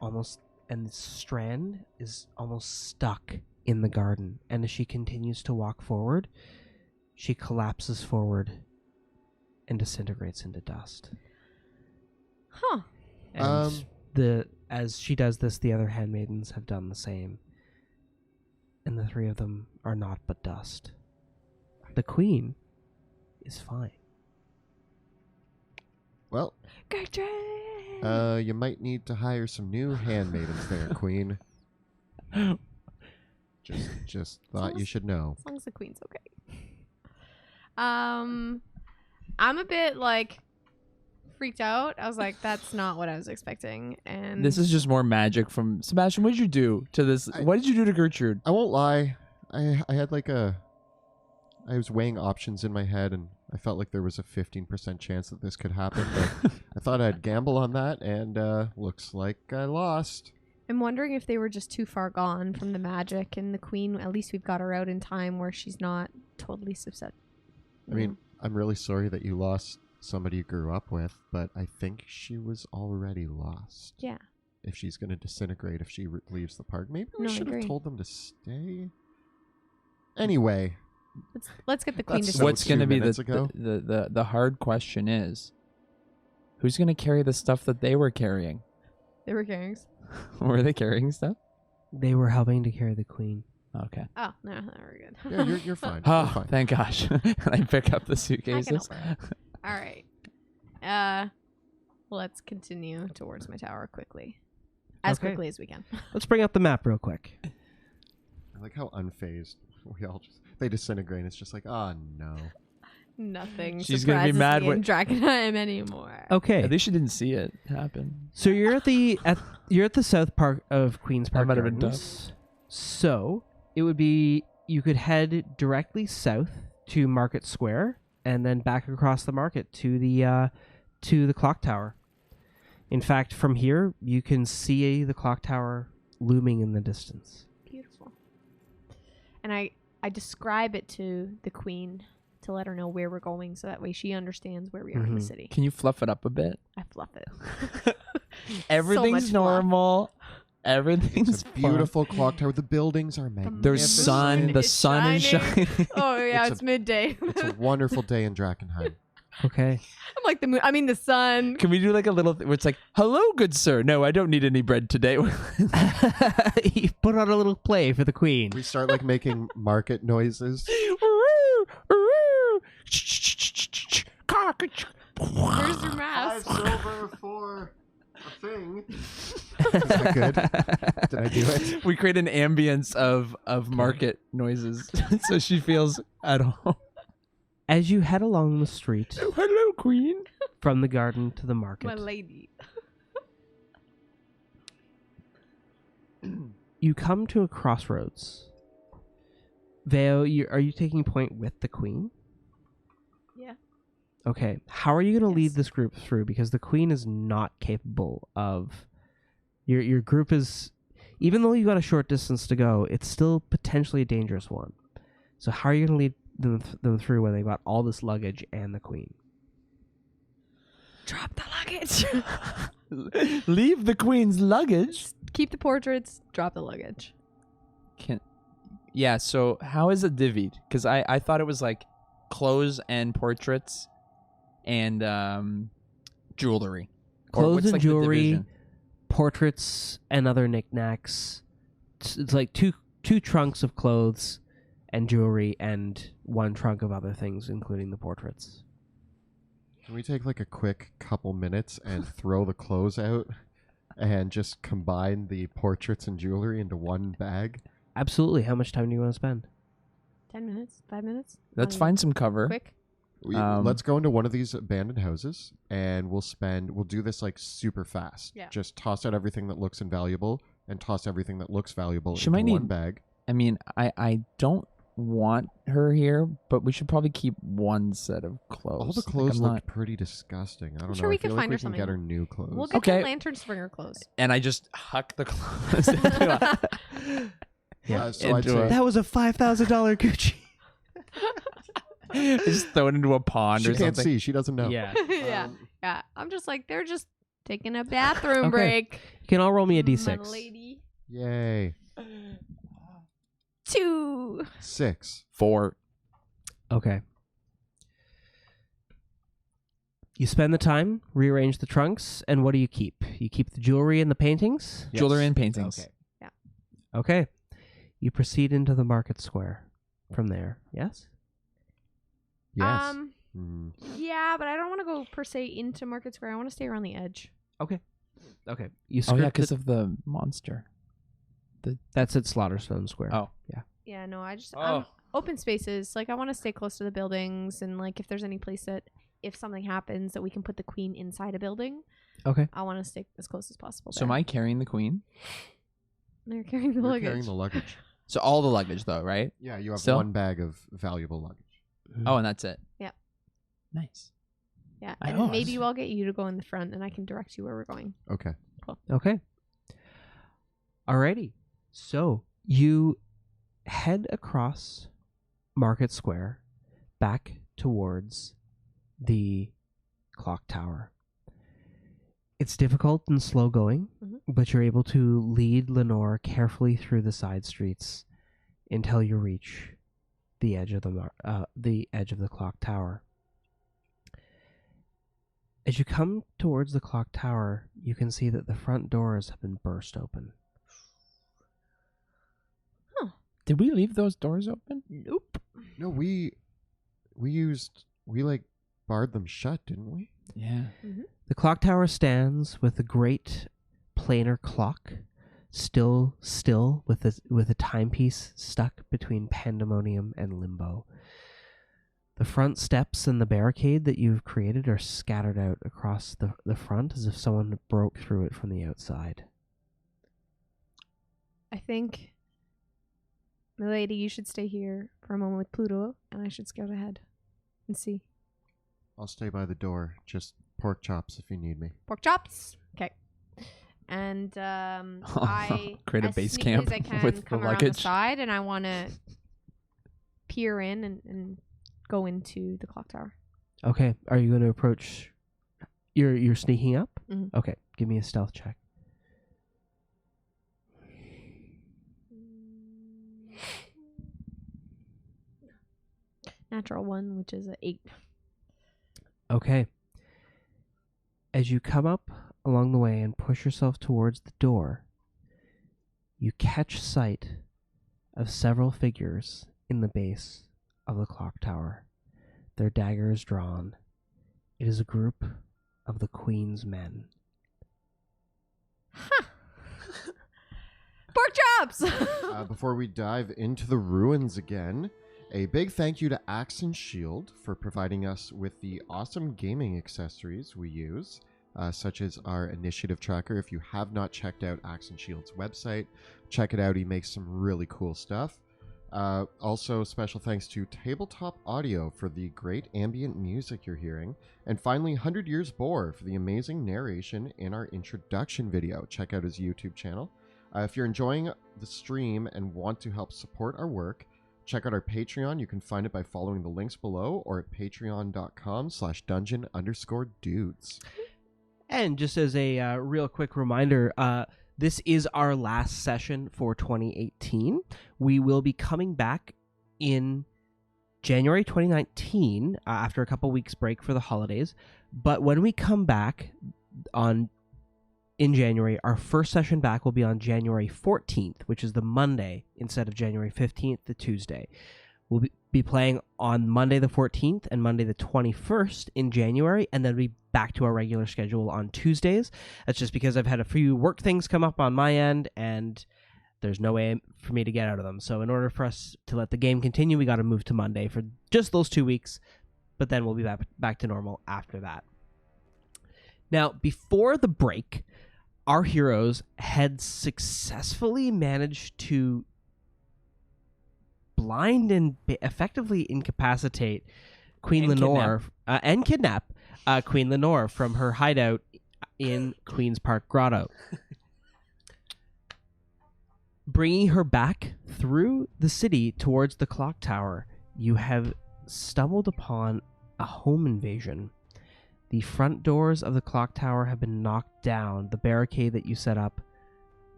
And the strand is almost stuck in the garden. And as she continues to walk forward, she collapses forward and disintegrates into dust. Huh. And as she does this, the other handmaidens have done the same. And the three of them are naught but dust. The queen is fine. Well, Gertrude! you might need to hire some new handmaidens there, Queen. Just thought you should know. As long as the queen's okay. I'm a bit like freaked out. I was like, that's not what I was expecting. And This is just more magic from Sebastian. What did you do to this? What did you do to Gertrude? I won't lie. I had I was weighing options in my head, and I felt like there was a 15% chance that this could happen. But I thought I'd gamble on that, and looks like I lost. I'm wondering if they were just too far gone from the magic, and the queen, at least we've got her out in time where she's not totally upset. I mean, I'm really sorry that you lost somebody you grew up with, but I think she was already lost. Yeah. If she's going to disintegrate if she leaves the park. Maybe we No, I should have agree. told them to stay. Anyway. Let's get the queen to That's sleep. What's going to be minutes ago. the hard question is, who's going to carry the stuff that they were carrying? They were carrying. Were they carrying stuff? They were helping to carry the queen. Okay. Oh, no, we're good. Yeah, you're fine. You're Oh, fine. thank gosh. I pick up the I can suitcases. help her. All right. Let's continue towards my tower quickly. As Okay. quickly as we can. Let's bring up the map real quick. I like how unfazed we all they disintegrate and it's just like, oh no. Nothing She's gonna be surprises mad me when- in Drakkenheim anymore. Okay. At least she didn't see it happen. So you're at the south part of Queen's Park might have been Gardens. So it would be you could head directly south to Market Square and then back across the market to the clock tower. In fact, from here you can see the clock tower looming in the distance. Beautiful. And I describe it to the queen to let her know where we're going so that way she understands where we are in the Mhm. city. Can you fluff it up a bit? I fluff it. Everything's much fluff. normal. Everything's It's a beautiful clock tower. The buildings are magnificent. There's sun. The It's sun is shining. shining. Oh yeah, It's it's a- midday. It's a wonderful day in Drakkenheim. Okay. I'm like the moon. I mean the sun. Can we do like a little where it's like, hello, good sir. No, I don't need any bread today. You put on a little play for the queen. We start like making market noises. There's your mask. Silver for a thing. Is that good? Did I do it? We create an ambience of market noises so she feels at home. As you head along the street Oh, hello, queen. from the garden to the market, My lady. you come to a crossroads. Veo, are you taking point with the queen? Yeah. Okay. How are you going to lead Yes. this group through? Because the queen is not capable of... Your group is... Even though you got a short distance to go, it's still potentially a dangerous one. So how are you going to lead them through when they've got all this luggage and the queen? Drop the luggage. Leave the queen's luggage. Keep the portraits. Drop the luggage. Yeah, so how is it divvied? Because I thought it was like clothes and portraits and jewelry. Or Clothes what's, and like, the jewelry, division? portraits, and other knickknacks. It's like two trunks of clothes and jewelry, and one trunk of other things, including the portraits. Can we take like a quick couple minutes and throw the clothes out and just combine the portraits and jewelry into one bag? Absolutely. How much time do you want to spend? 10 minutes? 5 minutes? Let's Wanna find get some cover. quick. Let's go into one of these abandoned houses and we'll do this like super fast. Yeah. Just toss out everything that looks invaluable and toss everything that looks valuable She into might one need- bag. I mean, I don't want her here, but we should probably keep one set of clothes. All the Like, clothes I'm looked not- pretty disgusting. I don't know. sure we I feel can like find we her can get her something. new clothes. We'll get Okay. the lantern springer clothes. And I just huck the clothes into Yeah. So I'd Into say a- That was a $5,000 Gucci. just throw it into a pond she or can't something. see. She doesn't know. Yeah. yeah. Yeah. I'm just like, they're just taking a bathroom Okay. break. You can all roll me a My d6. lady. Yay. 2. 6. 4. Okay. You spend the time, rearrange the trunks, and what do you keep? You keep the jewelry and the paintings? Yes. Jewelry and paintings. Okay. Yeah. Okay. You proceed into the market square from there. Yes? Yes. Mm. Yeah, but I don't want to go per se into Market Square. I want to stay around the edge. Okay. You Oh skirt yeah, because the- of the monster. that's at Slaughterstone Square. Oh. Yeah, no, I just Oh. open spaces. Like I want to stay close to the buildings, and like if there's any place that if something happens that we can put the queen inside a building, Okay. I want to stay as close as possible. So am I carrying the queen? They're carrying the You're luggage. carrying the luggage. So all the luggage though, right? Yeah, you have Still? one bag of valuable luggage. Oh, and that's it. Yeah. Nice. Yeah, I and know, maybe it's- I'll get you to go in the front, and I can direct you where we're going. Okay. Okay. Alrighty. So you head across Market Square back towards the clock tower. It's difficult and slow going, Mhm. but you're able to lead Lenore carefully through the side streets until you reach the edge of the clock tower. As you come towards the clock tower, you can see that the front doors have been burst open. Did we leave those doors open? Nope. No, we like barred them shut, didn't we? Yeah. The clock tower stands with a great planar clock, still with a timepiece stuck between pandemonium and limbo. The front steps and the barricade that you've created are scattered out across the front as if someone broke through it from the outside. I think, milady, you should stay here for a moment with Pluto, and I should scout ahead and see. I'll stay by the door. Just pork chops if you need me. Pork chops. Okay. And I Create a as base sneakily camp as I can with the come around the luggage. side, and I want to peer in and go into the clock tower. Okay, are you going to approach? You're sneaking up. Mhm. Okay, give me a stealth check. Natural 1, which is a 8. Okay. As you come up along the way and push yourself towards the door, you catch sight of several figures in the base of the clock tower, their daggers drawn. It is a group of the Queen's men. Pork chops. Before we dive into the ruins again, a big thank you to Axe and Shield for providing us with the awesome gaming accessories we use, such as our initiative tracker. If you have not checked out Axe and Shield's website, check it out. He makes some really cool stuff. Also, special thanks to Tabletop Audio for the great ambient music you're hearing. And finally, 100 Years Bore for the amazing narration in our introduction video. Check out his YouTube channel. If you're enjoying the stream and want to help support our work, check out our Patreon. You can find it by following the links below or at patreon.com/dungeon_dudes. And just as a real quick reminder, This is our last session for 2018. We will be coming back in January 2019 after a couple weeks break for the holidays. But when we come back in January, our first session back will be on January 14th, which is the Monday instead of January 15th, the Tuesday. We'll be playing on Monday the 14th and Monday the 21st in January, and then we'll be back to our regular schedule on Tuesdays. That's just because I've had a few work things come up on my end, and there's no way for me to get out of them. So in order for us to let the game continue, we got to move to Monday for just those 2 weeks, but then we'll be back to normal after that. Now, before the break, our heroes had successfully managed to blind and effectively incapacitate Queen Lenore and kidnap Queen Lenore from her hideout in Queen's Park Grotto. Bringing her back through the city towards the clock tower, you have stumbled upon a home invasion. The front doors of the clock tower have been knocked down, the barricade that you set up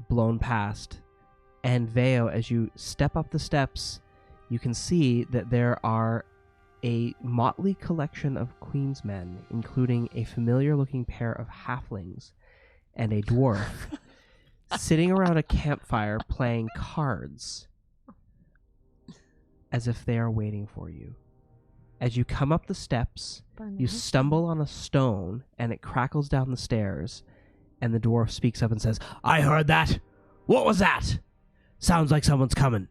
blown past. And Veo, as you step up the steps, you can see that there are a motley collection of Queen's men, including a familiar-looking pair of halflings and a dwarf, sitting around a campfire playing cards, as if they are waiting for you. As you come up the steps, you stumble on a stone, and it crackles down the stairs, and the dwarf speaks up and says, "I heard that! What was that? Sounds like someone's coming."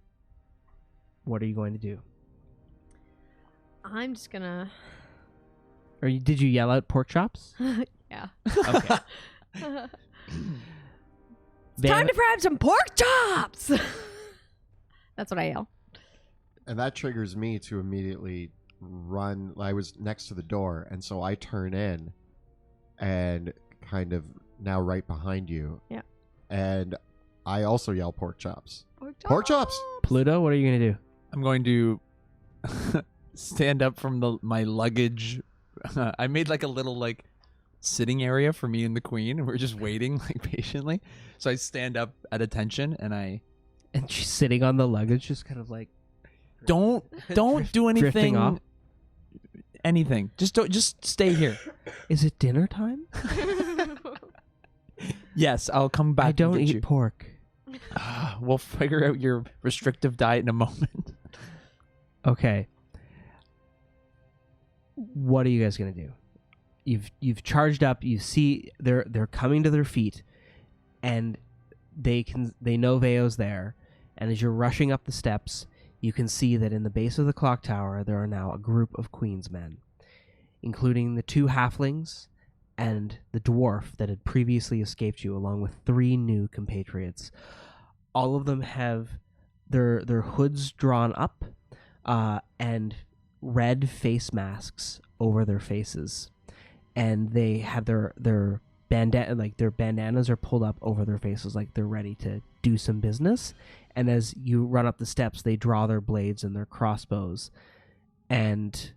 What are you going to do? I'm just gonna... Did you yell out pork chops? Yeah. Okay. Time to grab some pork chops! That's what I yell. And that triggers me to immediately run. I was next to the door, and so I turn in and kind of now right behind you. Yeah. And I also yell pork chops. Pork chops! Pluto, what are you going to do? I'm going to stand up from my luggage. I made like a little like sitting area for me and the queen, and we're just waiting like patiently. So I stand up at attention, and And she's sitting on the luggage, just kind of like... don't do anything. Drifting off? Anything. Just stay here. Is it dinner time? Yes, I'll come back. I don't and get eat you. pork. We'll figure out your restrictive diet in a moment. Okay. What are you guys gonna do? You've charged up. You see they're coming to their feet, and they know Veo's there. And as you're rushing up the steps, you can see that in the base of the clock tower there are now a group of Queen's men, including the two halflings and the dwarf that had previously escaped you, along with 3 new compatriots. All of them have their hoods drawn up and red face masks over their faces, and they have their bandanas are pulled up over their faces like they're ready to do some business. And as you run up the steps, they draw their blades and their crossbows, and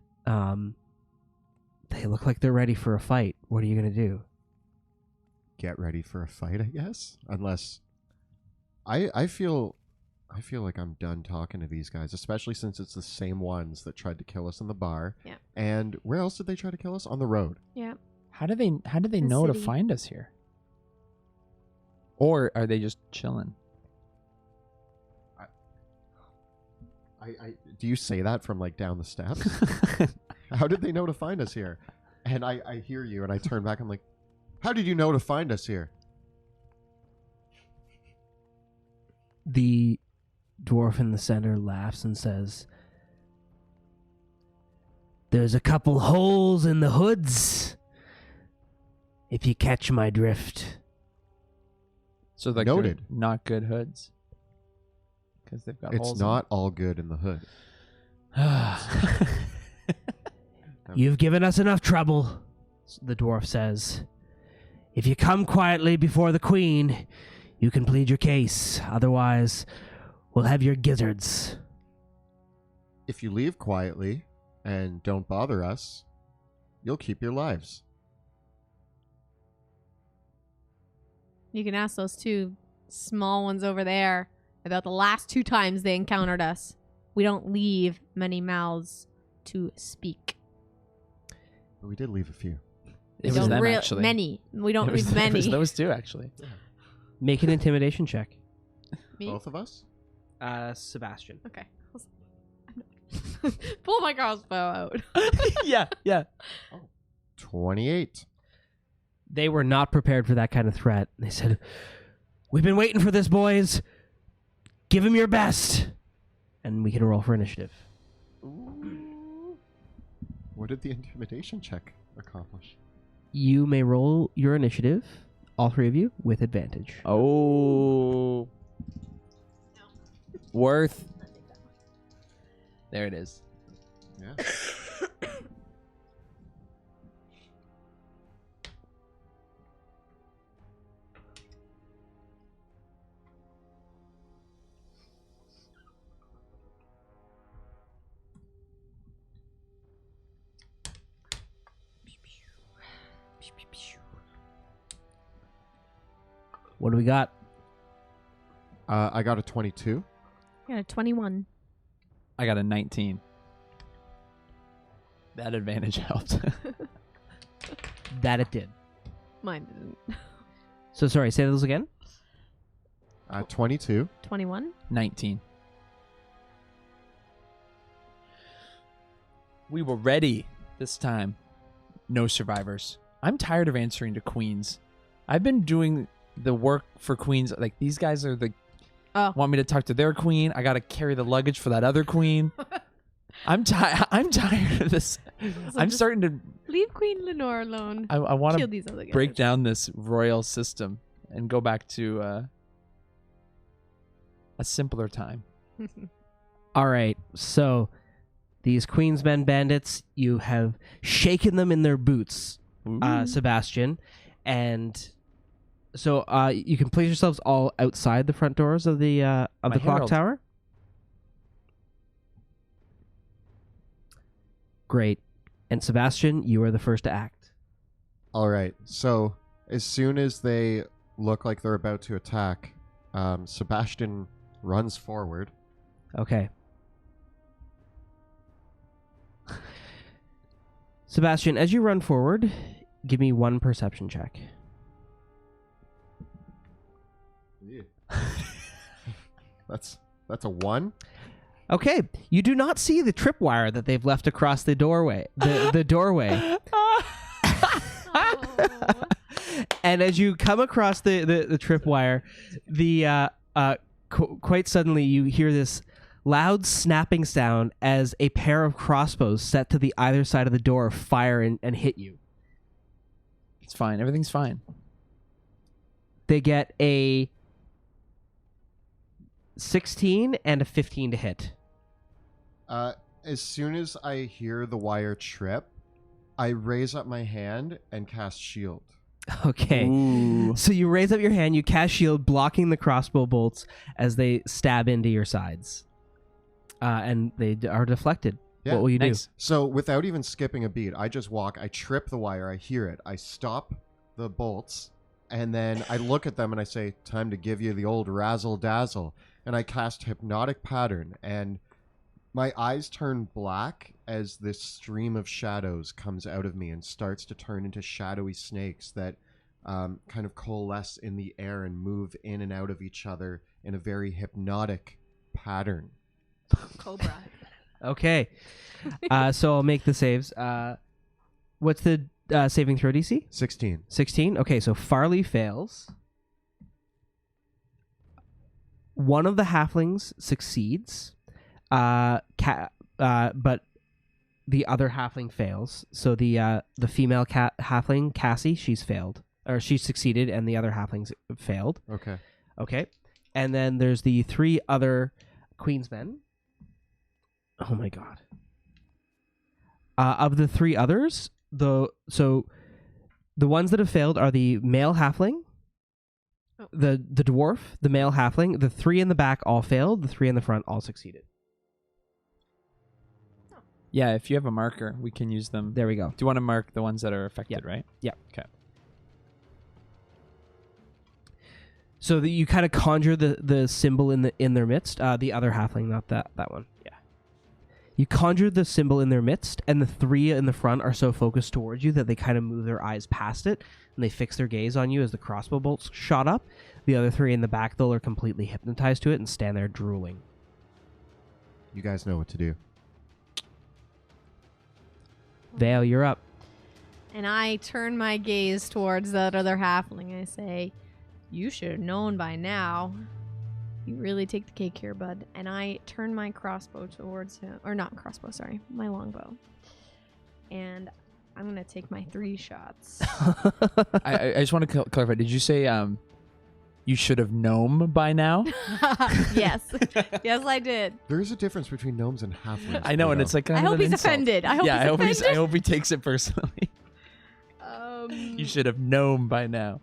they look like they're ready for a fight. What are you gonna do? Get ready for a fight, I guess. Unless I feel like I'm done talking to these guys, especially since it's the same ones that tried to kill us in the bar. Yeah. And where else did they try to kill us? On the road. Yeah. How do they The know to city. find us here? Or are they just chilling? I do you say that from like down the steps? How did they know to find us here? And I hear you, and I turn back. I'm like, how did you know to find us here? The dwarf in the center laughs and says, "There's a couple holes in the hoods, if you catch my drift." So like Noted. they're not good hoods. Because they've got holes. It's not all good in the hood. "You've given us enough trouble," the dwarf says. "If you come quietly before the queen, you can plead your case. Otherwise, we'll have your gizzards." If you leave quietly and don't bother us, you'll keep your lives. You can ask those two small ones over there about the last 2 times they encountered us. We don't leave many mouths to speak. But we did leave a few. It We was don't them, rea- actually. Many. We don't It was, leave many. it was those two, actually. Make an intimidation check. Me? Both of us? Sebastian. Okay. Pull my crossbow out. yeah. 28. They were not prepared for that kind of threat. They said, "We've been waiting for this, boys. Give him your best." And we can roll for initiative. What did the intimidation check accomplish? You may roll your initiative, all 3 of you, with advantage. Oh. Worth. There it is. Yeah. What do we got? I got a 22. Yeah, 21. I got a 19. That advantage helped. That it did. Mine didn't. So sorry, say those again. 22. 21. 19. We were ready this time. No survivors. I'm tired of answering to queens. I've been doing the work for queens. Like, these guys are the... Oh. Want me to talk to their queen. I got to carry the luggage for that other queen. I'm tired of this. So I'm just starting to... leave Queen Lenore alone. I want Kill to these other guys. break down this royal system and go back to a simpler time. All right, so these Queensmen bandits, you have shaken them in their boots, Sebastian, and so you can place yourselves all outside the front doors of the clock herald. tower. Great, and Sebastian, you are the first to act. All right. So as soon as they look like they're about to attack, Sebastian runs forward. Okay. Sebastian, as you run forward, give me 1 perception check. That's a 1. Okay, you do not see the tripwire that they've left across the doorway. The doorway. And as you come across the tripwire, quite suddenly you hear this loud snapping sound as a pair of crossbows set to the either side of the door fire and hit you. It's fine. Everything's fine. They get a 16 and a 15 to hit. As soon as I hear the wire trip, I raise up my hand and cast shield. Okay. Ooh. So you raise up your hand, you cast shield, blocking the crossbow bolts as they stab into your sides. And they are deflected. Yeah. What will you Nice. So without even skipping a beat, I just walk, I trip the wire, I hear it, I stop the bolts, and then I look at them and I say, "Time to give you the old razzle dazzle." And I cast hypnotic pattern, and my eyes turn black as this stream of shadows comes out of me and starts to turn into shadowy snakes that kind of coalesce in the air and move in and out of each other in a very hypnotic pattern. Cobra. do? Okay. So I'll make the saves. What's the saving throw DC? 16. 16? Okay, so Farley fails. One of the halflings succeeds, but the other halfling fails. So the female halfling, Cassie, she's failed. Or she succeeded, and the other halflings failed. Okay. Okay. And then there's the 3 other Queensmen. Oh my god. Of the 3 others, the ones that have failed are the male halfling, the dwarf, the male halfling. The 3 in the back all failed. The 3 in the front all succeeded. Yeah, if you have a marker, we can use them. There we go. Do you want to mark the ones that are affected, Yep. right? Yep. Okay. So that you kind of conjure the symbol in their midst. The other halfling, not that one. Yeah. You conjure the symbol in their midst, and the three in the front are so focused towards you that they kind of move their eyes past it, and they fix their gaze on you as the crossbow bolts shot up. The other three in the back, though, are completely hypnotized to it and stand there drooling. You guys know what to do. Vale, you're up. And I turn my gaze towards that other halfling. I say, you should have known by now. You really take the cake here, bud. And I turn my crossbow towards him. Or not crossbow, sorry. My longbow. And I'm going to take my 3 shots. I just want to clarify. Did you say you should have known by now? Yes. Yes, I did. There is a difference between gnomes and halflings. I know, and it's like kind I of hope an he's insult. offended. I hope yeah, he's offended. I hope he takes it personally. You should have known by now.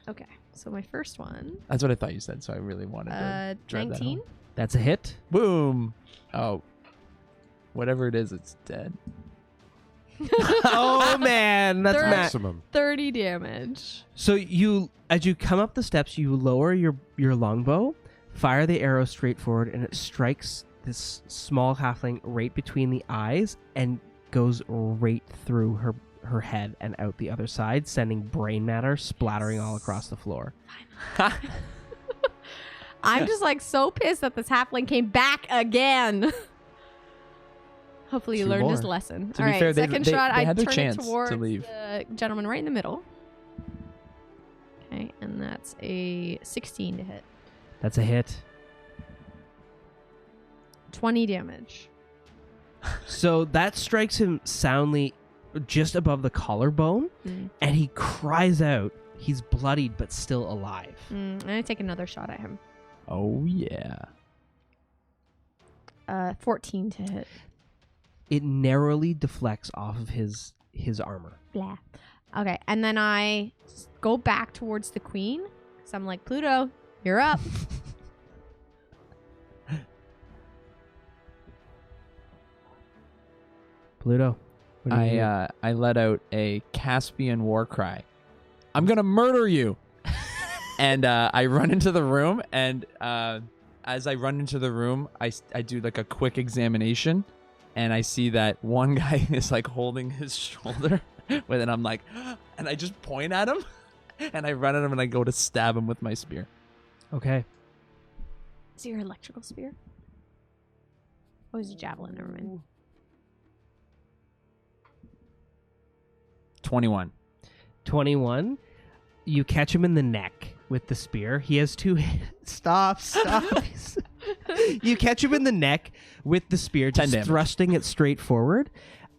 Okay. So my first one. That's what I thought you said, so I really wanted to drive 19. that home. That's a hit. Boom. Oh. Whatever it is, it's dead. Oh, man. That's Third- maximum. 30 damage. So as you come up the steps, you lower your longbow, fire the arrow straight forward, and it strikes this small halfling right between the eyes and goes right through her head and out the other side, sending brain matter splattering all across the floor. I'm just like so pissed that this halfling came back again. Hopefully you 2 learned his more. lesson. To All be right, fair, they- second they shot, had I their turn chance it to towards leave. the gentleman right in the middle. Okay, and that's a 16 to hit. That's a hit. 20 damage. So that strikes him soundly just above the collarbone, and he cries out. He's bloodied but still alive. And I take another shot at him. Oh, yeah. 14 to hit. It narrowly deflects off of his armor. Blah. Okay, and then I go back towards the queen. So I'm like, Pluto, you're up. Pluto. What do you do? I let out a Caspian war cry. I'm gonna murder you. And I run into the room, and as I run into the room, I do like a quick examination, and I see that one guy is like holding his shoulder, with and I'm like, and I just point at him, and I run at him, and I go to stab him with my spear. Okay. Is it your electrical spear? Oh, it's a javelin. Never mind. 21. 21. You catch him in the neck with the spear. He has 2 Stop. You catch him in the neck with the spear, 10 just damage. thrusting it straight forward.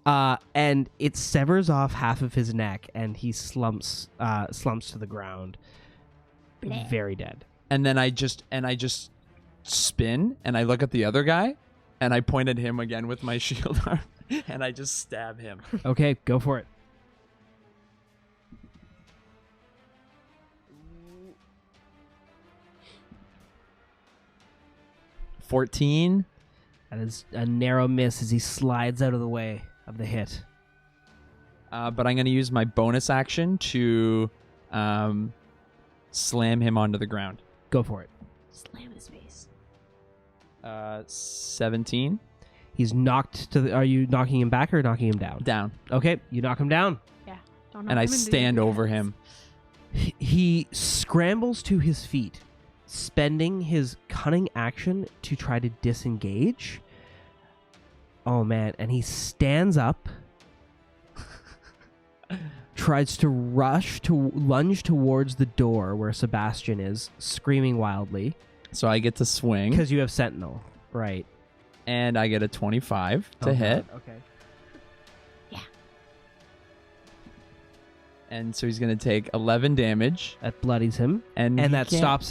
And it severs off half of his neck, and he slumps to the ground. Bleh. Very dead. And then I just spin, and I look at the other guy, and I point at him again with my shield arm, and I just stab him. Okay, go for it. $14. That is a narrow miss as he slides out of the way of the hit. But I'm going to use my bonus action to slam him onto the ground. Go for it. Slam his face. 17. He's knocked to the... Are you knocking him back or knocking him down? Down. Okay, you knock him down. Yeah. Don't knock And I him into the stand other over guys. him. He scrambles to his feet, spending his cunning action to try to disengage. Oh man, and he stands up, tries to lunge towards the door where Sebastian is, screaming wildly. So I get to swing, Because you have Sentinel, right? and I get a 25 to Oh, hit. God, okay. And so he's going to take 11 damage. That bloodies him, And and he that can't-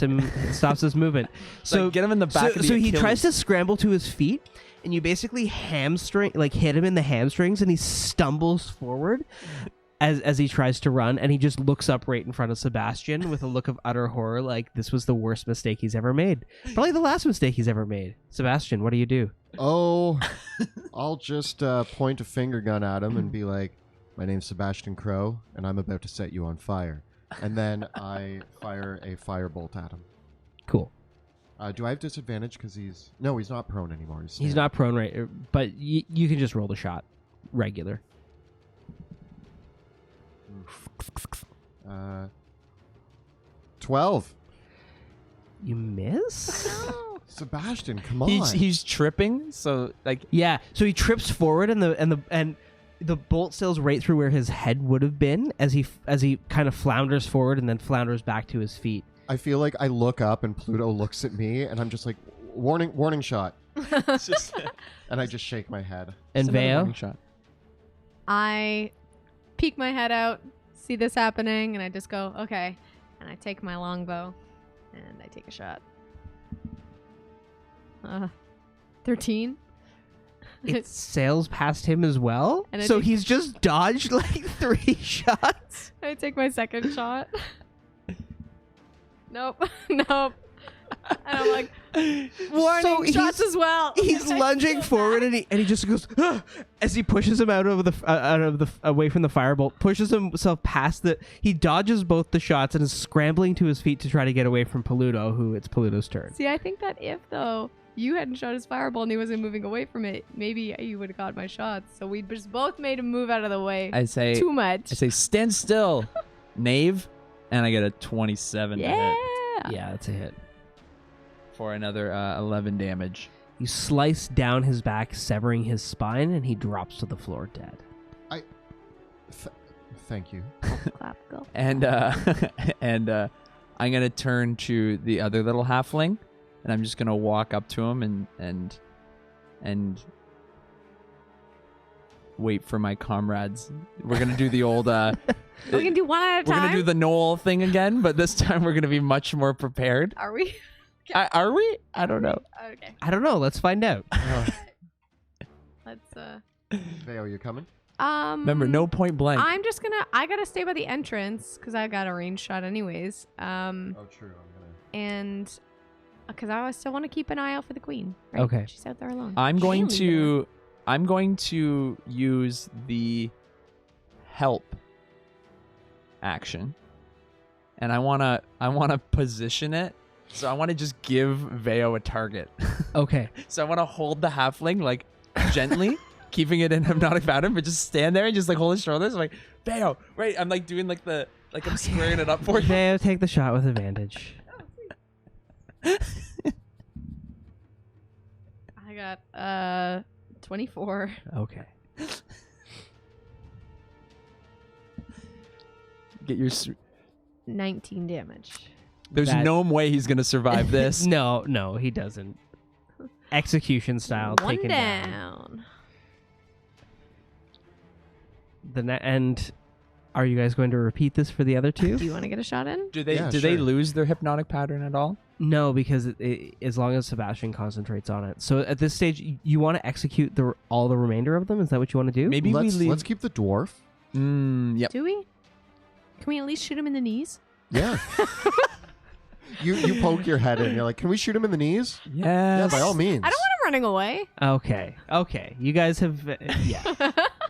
stops his movement. So get him in the back of the so he Achilles. tries to scramble to his feet, and you basically hit him in the hamstrings, and he stumbles forward as he tries to run, and he just looks up right in front of Sebastian with a look of utter horror, like this was the worst mistake he's ever made, probably the last mistake he's ever made. Sebastian, what do you do? Oh, I'll just point a finger gun at him and be like, my name's Sebastian Crow, and I'm about to set you on fire. and then I fire a firebolt at him. Cool. Do I have disadvantage because he's... No, he's not prone anymore. He's standing. not prone, right? But you can just roll the shot. Regular. 12. You miss? Sebastian, come on. He's tripping, so like Yeah. So he trips forward, and the bolt sails right through where his head would have been as he kind of flounders forward and then flounders back to his feet. I feel like I look up and Pluto looks at me, and I'm just like, warning shot. it's just And I just shake my head. And another Veo? warning shot. I peek my head out, see this happening, and I just go, okay. And I take my longbow, and I take a shot. 13. It sails past him as well. And I So think- he's just dodged like 3 shots. I take my second shot. Nope. Nope. And I'm like, warning So shots as well. He's I lunging feel forward, bad. and he just goes "Ah," as he pushes him away from the firebolt, pushes himself past the. He dodges both the shots and is scrambling to his feet to try to get away from Paluto, who it's Paluto's turn. See, I think that if, though, you hadn't shot his fireball and he wasn't moving away from it, maybe you would have got my shots. So we just both made him move out of the way I say too much. stand still, knave, and I get a 27 to Yeah. hit Yeah, that's a hit. for another 11 damage. You slice down his back, severing his spine, and he drops to the floor dead. Thank you. Clap, go. And I'm gonna turn to the other little halfling, and I'm just gonna walk up to him and wait for my comrades. We're gonna do the old We can do one at a we're time. gonna do the Noel thing again, but this time we're gonna be much more prepared. Are we? Are we? I don't know. Okay. I don't know. Let's find out. Let's Veo, you coming? Remember, no point blank. I gotta stay by the entrance because I got a range shot anyways. Oh, true. And because I still want to keep an eye out for the queen. Right? Okay. She's out there alone. I'm going She ain't to use the help action, and I wanna position it. So I want to just give Veo a target. Okay. So I want to hold the halfling like gently, keeping it in hypnotic pattern, but just stand there and just like hold his shoulders. I'm like, Veo, right? I'm like doing like I'm squaring it up for you. Veo, take the shot with advantage. I got 24. Okay. Get your. 19 damage. There's That- no way he's gonna survive this. No, he doesn't. Execution style, One taken down. And are you guys going to repeat this for the other two? Do you want to get a shot in? Do they Yeah, they sure. lose their hypnotic pattern at all? No, because as long as Sebastian concentrates on it. So at this stage, you want to execute all the remainder of them? Is that what you want to do? Maybe let's, we leave. let's keep the dwarf. Yep. Do we? Can we at least shoot him in the knees? Yeah. you poke your head in. You're like, can we shoot him in the knees? Yes. Yeah, by all means. I don't want him running away. Okay. You guys have... yeah.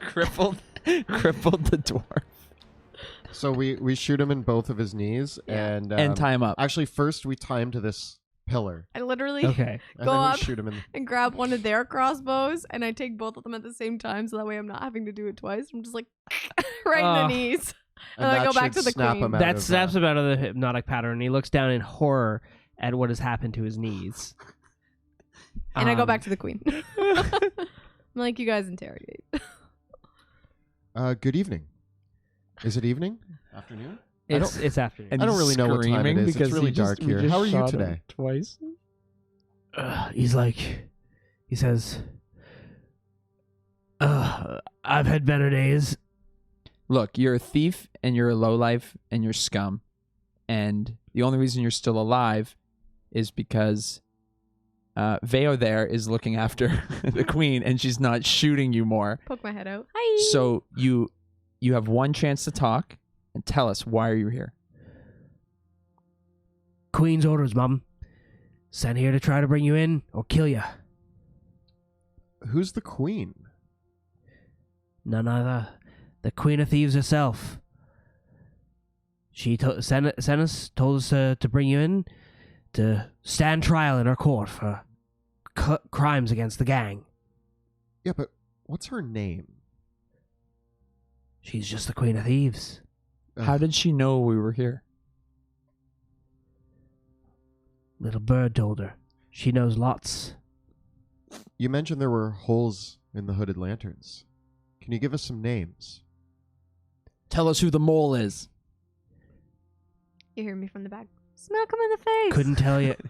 crippled the dwarf So we shoot him in both of his knees, and and tie him up. Actually, first we tie him to this pillar, I literally Okay. and Go then up. we shoot him in. and grab one of their crossbows, and I take both of them at the same time, so that way I'm not having to do it twice. I'm just like right in the knees. And then I that go back should to the snap queen. him out That of, snaps him out of the hypnotic pattern, and he looks down in horror at what has happened to his knees. And I go back to the queen. I'm like, you guys interrogate. Good evening. Is it evening? Afternoon? It's afternoon. And I don't really know what time it screaming is. It's because really we just- dark we here. just How are you shot him today? Twice. He says, I've had better days. Look, you're a thief and you're a lowlife and you're scum. And the only reason you're still alive is because Veo there is looking after the queen and she's not shooting you more. Poke my head out. Hi. So you have one chance to talk and tell us, why are you here? Queen's orders, Mum. Sent here to try to bring you in or kill you. Who's the queen? None other. The Queen of Thieves herself. She sent us, told us to bring you in to stand trial in her court for crimes against the gang. Yeah, but what's her name? She's just the Queen of Thieves. How did she know we were here? Little bird told her. She knows lots. You mentioned there were holes in the hooded lanterns. Can you give us some names? Tell us who the mole is. You hear me from the back. Smack him in the face.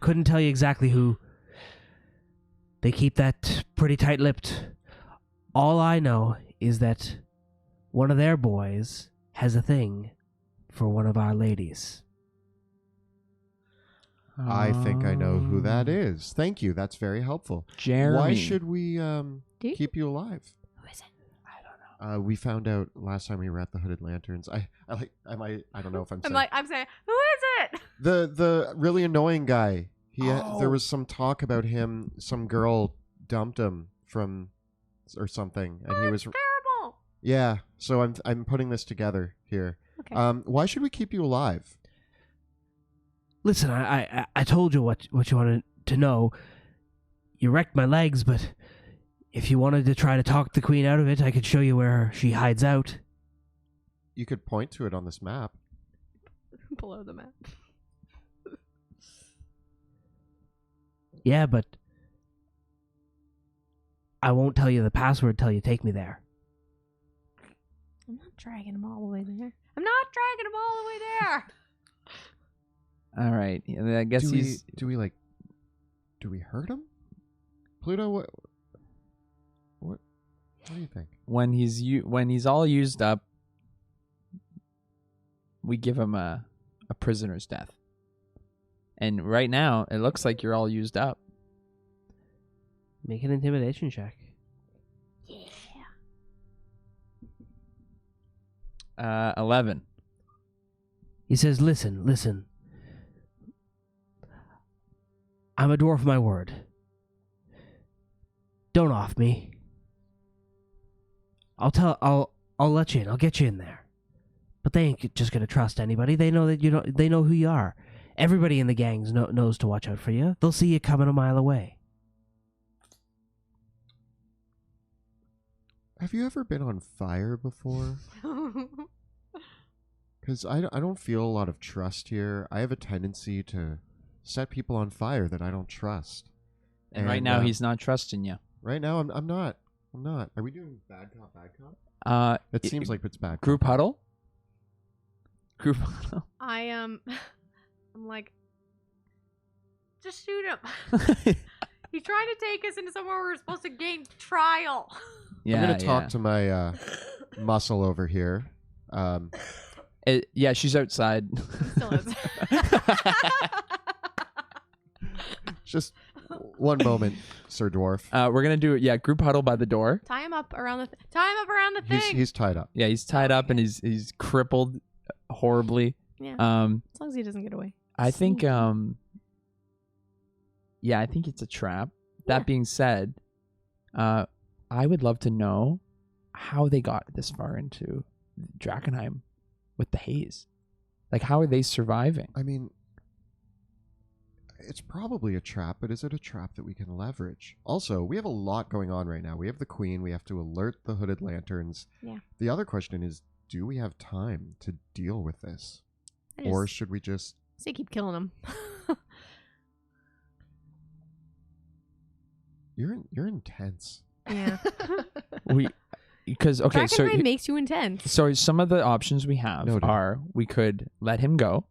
Couldn't tell you exactly who. They keep that pretty tight-lipped. All I know is that one of their boys has a thing for one of our ladies. I think I know who that is. Thank you. That's very helpful. Jeremy. Why should we you? keep you alive? Who is it? I don't know. We found out last time we were at the Hooded Lanterns. I don't know if I'm saying. I'm saying, who is it? The really annoying guy. There was some talk about him. Some girl dumped him from or something, and he was terrible. Yeah. So I'm putting this together here. Okay. Why should we keep you alive? Listen, I told you what you wanted to know. You wrecked my legs, but if you wanted to try to talk the Queen out of it, I could show you where she hides out. You could point to it on this map. Below the map. Yeah, but I won't tell you the password till you take me there. I'm not dragging him all the way there. I'm not dragging him all the way there. All right. I guess do we hurt him? Pluto, what do you think? when he's all used up, we give him a prisoner's death. And right now, it looks like you're all used up. Make an intimidation check. Yeah. 11. He says, listen. I'm a dwarf, my word. Don't off me. I'll let you in. I'll get you in there. But they ain't just gonna trust anybody. They know that they know who you are. Everybody in the gangs knows to watch out for you. They'll see you coming a mile away. Have you ever been on fire before? Because I don't feel a lot of trust here. I have a tendency to set people on fire that I don't trust. And right now, he's not trusting you. Right now, I'm not. Are we doing bad cop, bad cop? It seems like it's bad. Group huddle? Group huddle? I'm like, just shoot him. He's trying to take us into somewhere we're supposed to gain trial. Yeah, I'm going to talk to my muscle over here. Yeah, she's outside. Still is. Just one moment, Sir Dwarf. We're going to do group huddle by the door. Tie him up around the thing. He's tied up. Yeah, he's tied up and he's crippled horribly. Yeah. As long as he doesn't get away. I think I think it's a trap. That being said, I would love to know how they got this far into Drakkenheim with the haze. Like, how are they surviving? I mean, it's probably a trap, but is it a trap that we can leverage? Also, we have a lot going on right now. We have the Queen. We have to alert the Hooded Lanterns. Yeah. The other question is, do we have time to deal with this? Or should we just... Say keep killing him. You're intense. Yeah. Drakkenheim makes you intense. So some of the options we have are we could let him go.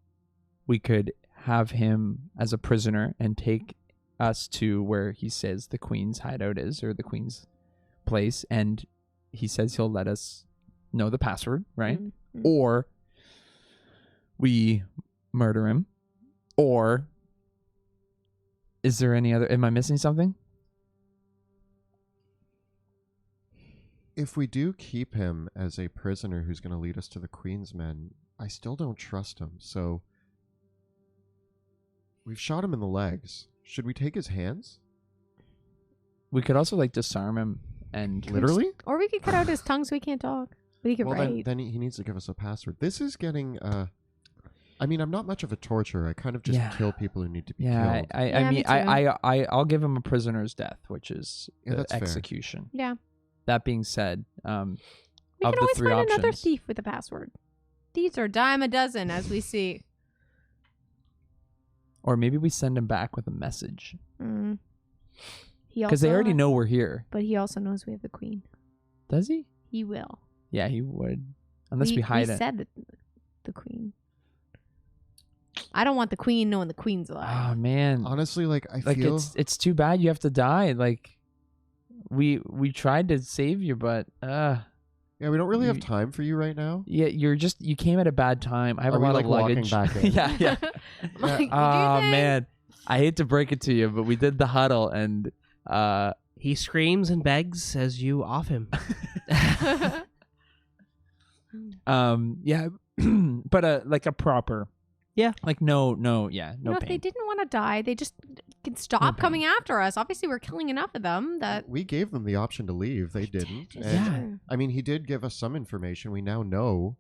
We could have him as a prisoner and take us to where he says the Queen's hideout is, or the Queen's place, and he says he'll let us know the password, right? Mm-hmm. Or we murder him. Or is there any other... Am I missing something? If we do keep him as a prisoner who's going to lead us to the Queen's men, I still don't trust him. So we've shot him in the legs. Should we take his hands? We could also disarm him and... Literally? Or we could cut out his tongue so he can't talk. But he could write. Then he needs to give us a password. This is getting I mean, I'm not much of a torturer. I kind of just Yeah. kill people who need to be Yeah, killed. I Yeah, me mean, too. I'll give him a prisoner's death, which is Yeah, the that's fair. execution. Yeah. That being said, We of can the always three find another options, thief with a password. Thieves are a dime a dozen, as we see. or maybe we send him back with a message Mm. because they already know we're here. But he also knows we have the queen. Does he? He will. Yeah, he would, unless we hide we it. said the queen. I don't want the queen knowing the queen's alive. Oh man, Honestly, like I like feel it's too bad you have to die. Like we tried to save you, but yeah, we don't really have you- time for you right now. yeah, you came at a bad time. I have Are a we, lot like, of walking luggage. back in? yeah. Like, you do Oh your thing. man, I hate to break it to you, but we did the huddle, and He screams and begs as you off him. yeah, but like a proper, Yeah. like no, no if they pain. didn't want to die, they just can stop pain. coming after us. Obviously, we're killing enough of them that. We gave them the option to leave. They didn't. It's And, true. I mean, he did give us some information. We now know.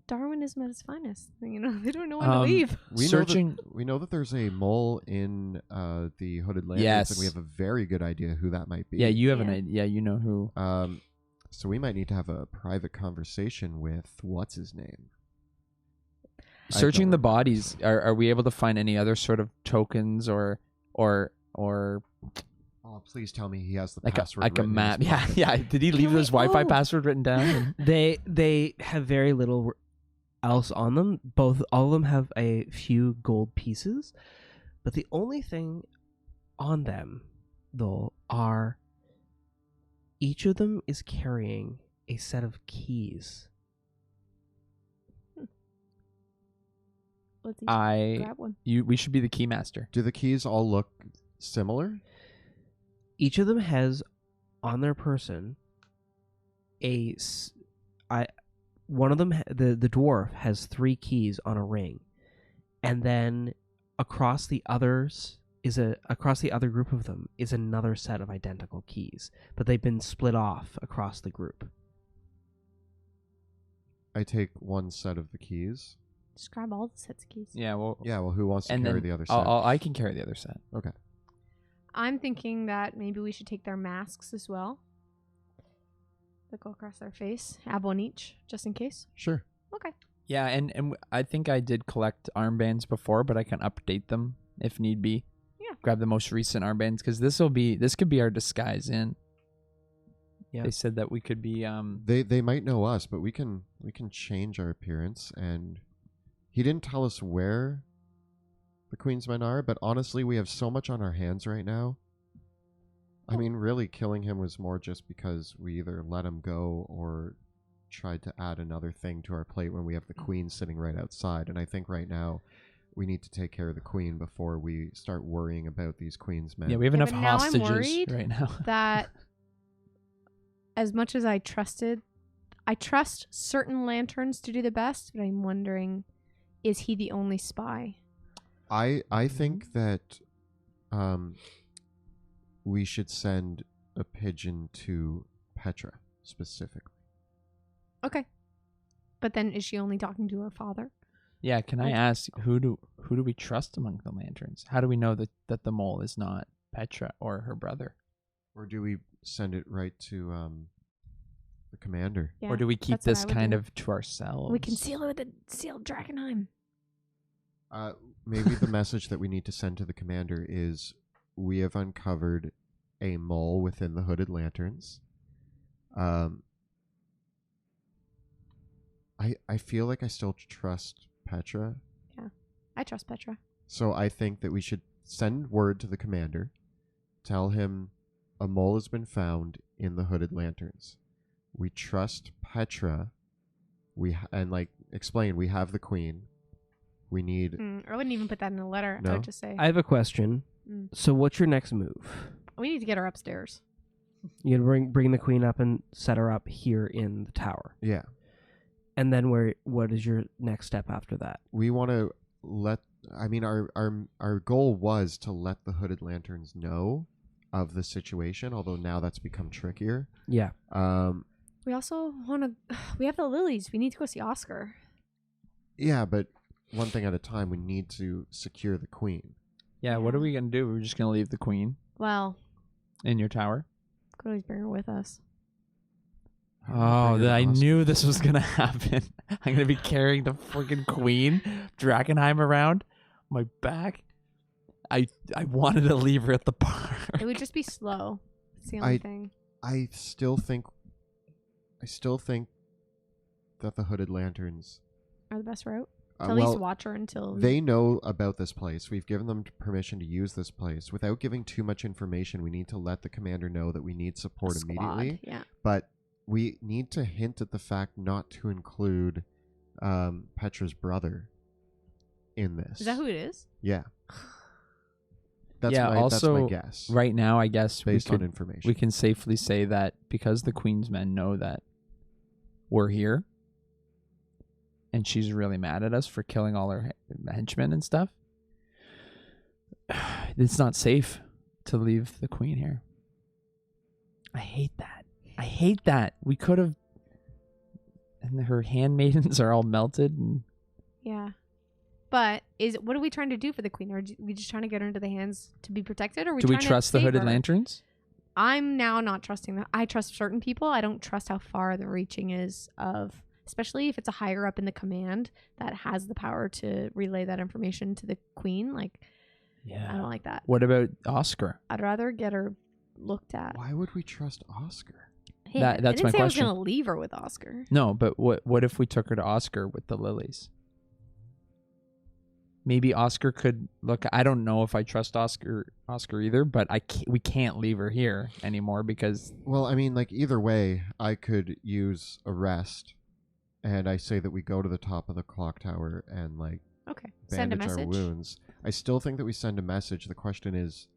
Darwinism at its finest. You know, they don't know when to leave. We Searching. Know that, we know that there's a mole in the Hooded Lanterns, Yes. and we have a very good idea who that might be. Yeah, you have an Yeah. idea. Yeah, you know who. So we might need to have a private conversation with what's his name. I Searching don't the remember. bodies. Are we able to find any other sort of tokens or Oh, please tell me he has the like password. a written in map? his Yeah, pocket. yeah. Did he leave Can we- his Wi-Fi oh. password written down? They have very little else on them. All of them have a few gold pieces, but the only thing on them though are each of them is carrying a set of keys. Let's each I grab one. we should be the key master. Do the keys all look similar? Each of them has on their person one of them the dwarf has 3 keys on a ring, and then across the other group of them is another set of identical keys, but they've been split off across the group. I take one set of the keys. Just grab all the sets of keys. Yeah, well, Yeah, well, who wants to and carry then the other set? I can carry the other set. Okay. I'm thinking that maybe we should take their masks as well. That go across their face. Have one each, just in case. Sure. Okay. Yeah, and I think I did collect armbands before, but I can update them if need be. Yeah. Grab the most recent armbands because this could be our disguise in. Yeah. They said that we could be They might know us, but we can change our appearance. And he didn't tell us where the Queen's men are, but honestly, we have so much on our hands right now. I mean, really, killing him was more just because we either let him go or tried to add another thing to our plate when we have the Queen sitting right outside. And I think right now we need to take care of the Queen before we start worrying about these Queen's men. yeah, we have Yeah, enough but now I'm hostages worried right now. That as much as I trust certain lanterns to do the best, but I'm wondering, is he the only spy? I think that we should send a pigeon to Petra specifically. Okay. But then is she only talking to her father? Yeah, can I Okay. ask who do we trust among the lanterns? How do we know that the mole is not Petra or her brother? Or do we send it right to the commander? Yeah, Or do we keep that's what this I would kind do. of to ourselves? We can seal it with a sealed Drakkenheim. Maybe the message that we need to send to the commander is we have uncovered a mole within the Hooded Lanterns. I feel like I still trust Petra, I trust Petra. so I think that we should send word to the commander, tell him a mole has been found in the Hooded Lanterns. We trust Petra. And explain we have the Queen. We need I wouldn't even put that in a letter. I No? would just say I have a question. Mm. So what's your next move? we need to get her upstairs. You bring the queen up and set her up here in the tower. yeah. And then what is your next step after that? We want to our goal was to let the Hooded Lanterns know of the situation, although now that's become trickier. Yeah. We also want to. We have the lilies. We need to go see Oscar. Yeah, but one thing at a time. We need to secure the queen. Yeah, what are we going to do? We're just going to leave the queen Well, in your tower? could always bring her with us. Oh, Bring her to I Oscar. knew this was going to happen. I'm going to be carrying the freaking queen, Drakkenheim, around my back. I wanted to leave her at the park. It would just be slow. It's the only thing. I still think that the Hooded Lanterns Are the best route? To at least well, watch her until... they know about this place. We've given them permission to use this place. Without giving too much information, we need to let the commander know that we need support squad, immediately. Yeah. But we need to hint at the fact not to include Petra's brother in this. Is that who it is? Yeah. That's Yeah, my also, guess. Right now, I guess Based on information. we can safely say that because the Queen's men know that we're here, and she's really mad at us for killing all her henchmen and stuff, it's not safe to leave the Queen here. I hate that. We could have... And her handmaidens are all melted. And Yeah. But what are we trying to do for the queen? Are we just trying to get her into the hands to be protected? Or are we do we trying to trust the save Hooded her? Lanterns? I'm now not trusting them. I trust certain people. I don't trust how far the reaching is of, especially if it's a higher up in the command that has the power to relay that information to the queen. Like, Yeah. I don't like that. What about Oscar? I'd rather get her looked at. Why would we trust Oscar? Hey, That's I didn't my say question. I was going to leave her with Oscar. No, but what if we took her to Oscar with the lilies? Maybe Oscar could look. I don't know if I trust Oscar either, but we can't leave her here anymore because Well, I mean, like, either way, I could use a rest, and I say that we go to the top of the clock tower and, like, Okay. Send a bandage our message. wounds. I still think that we send a message. The question is,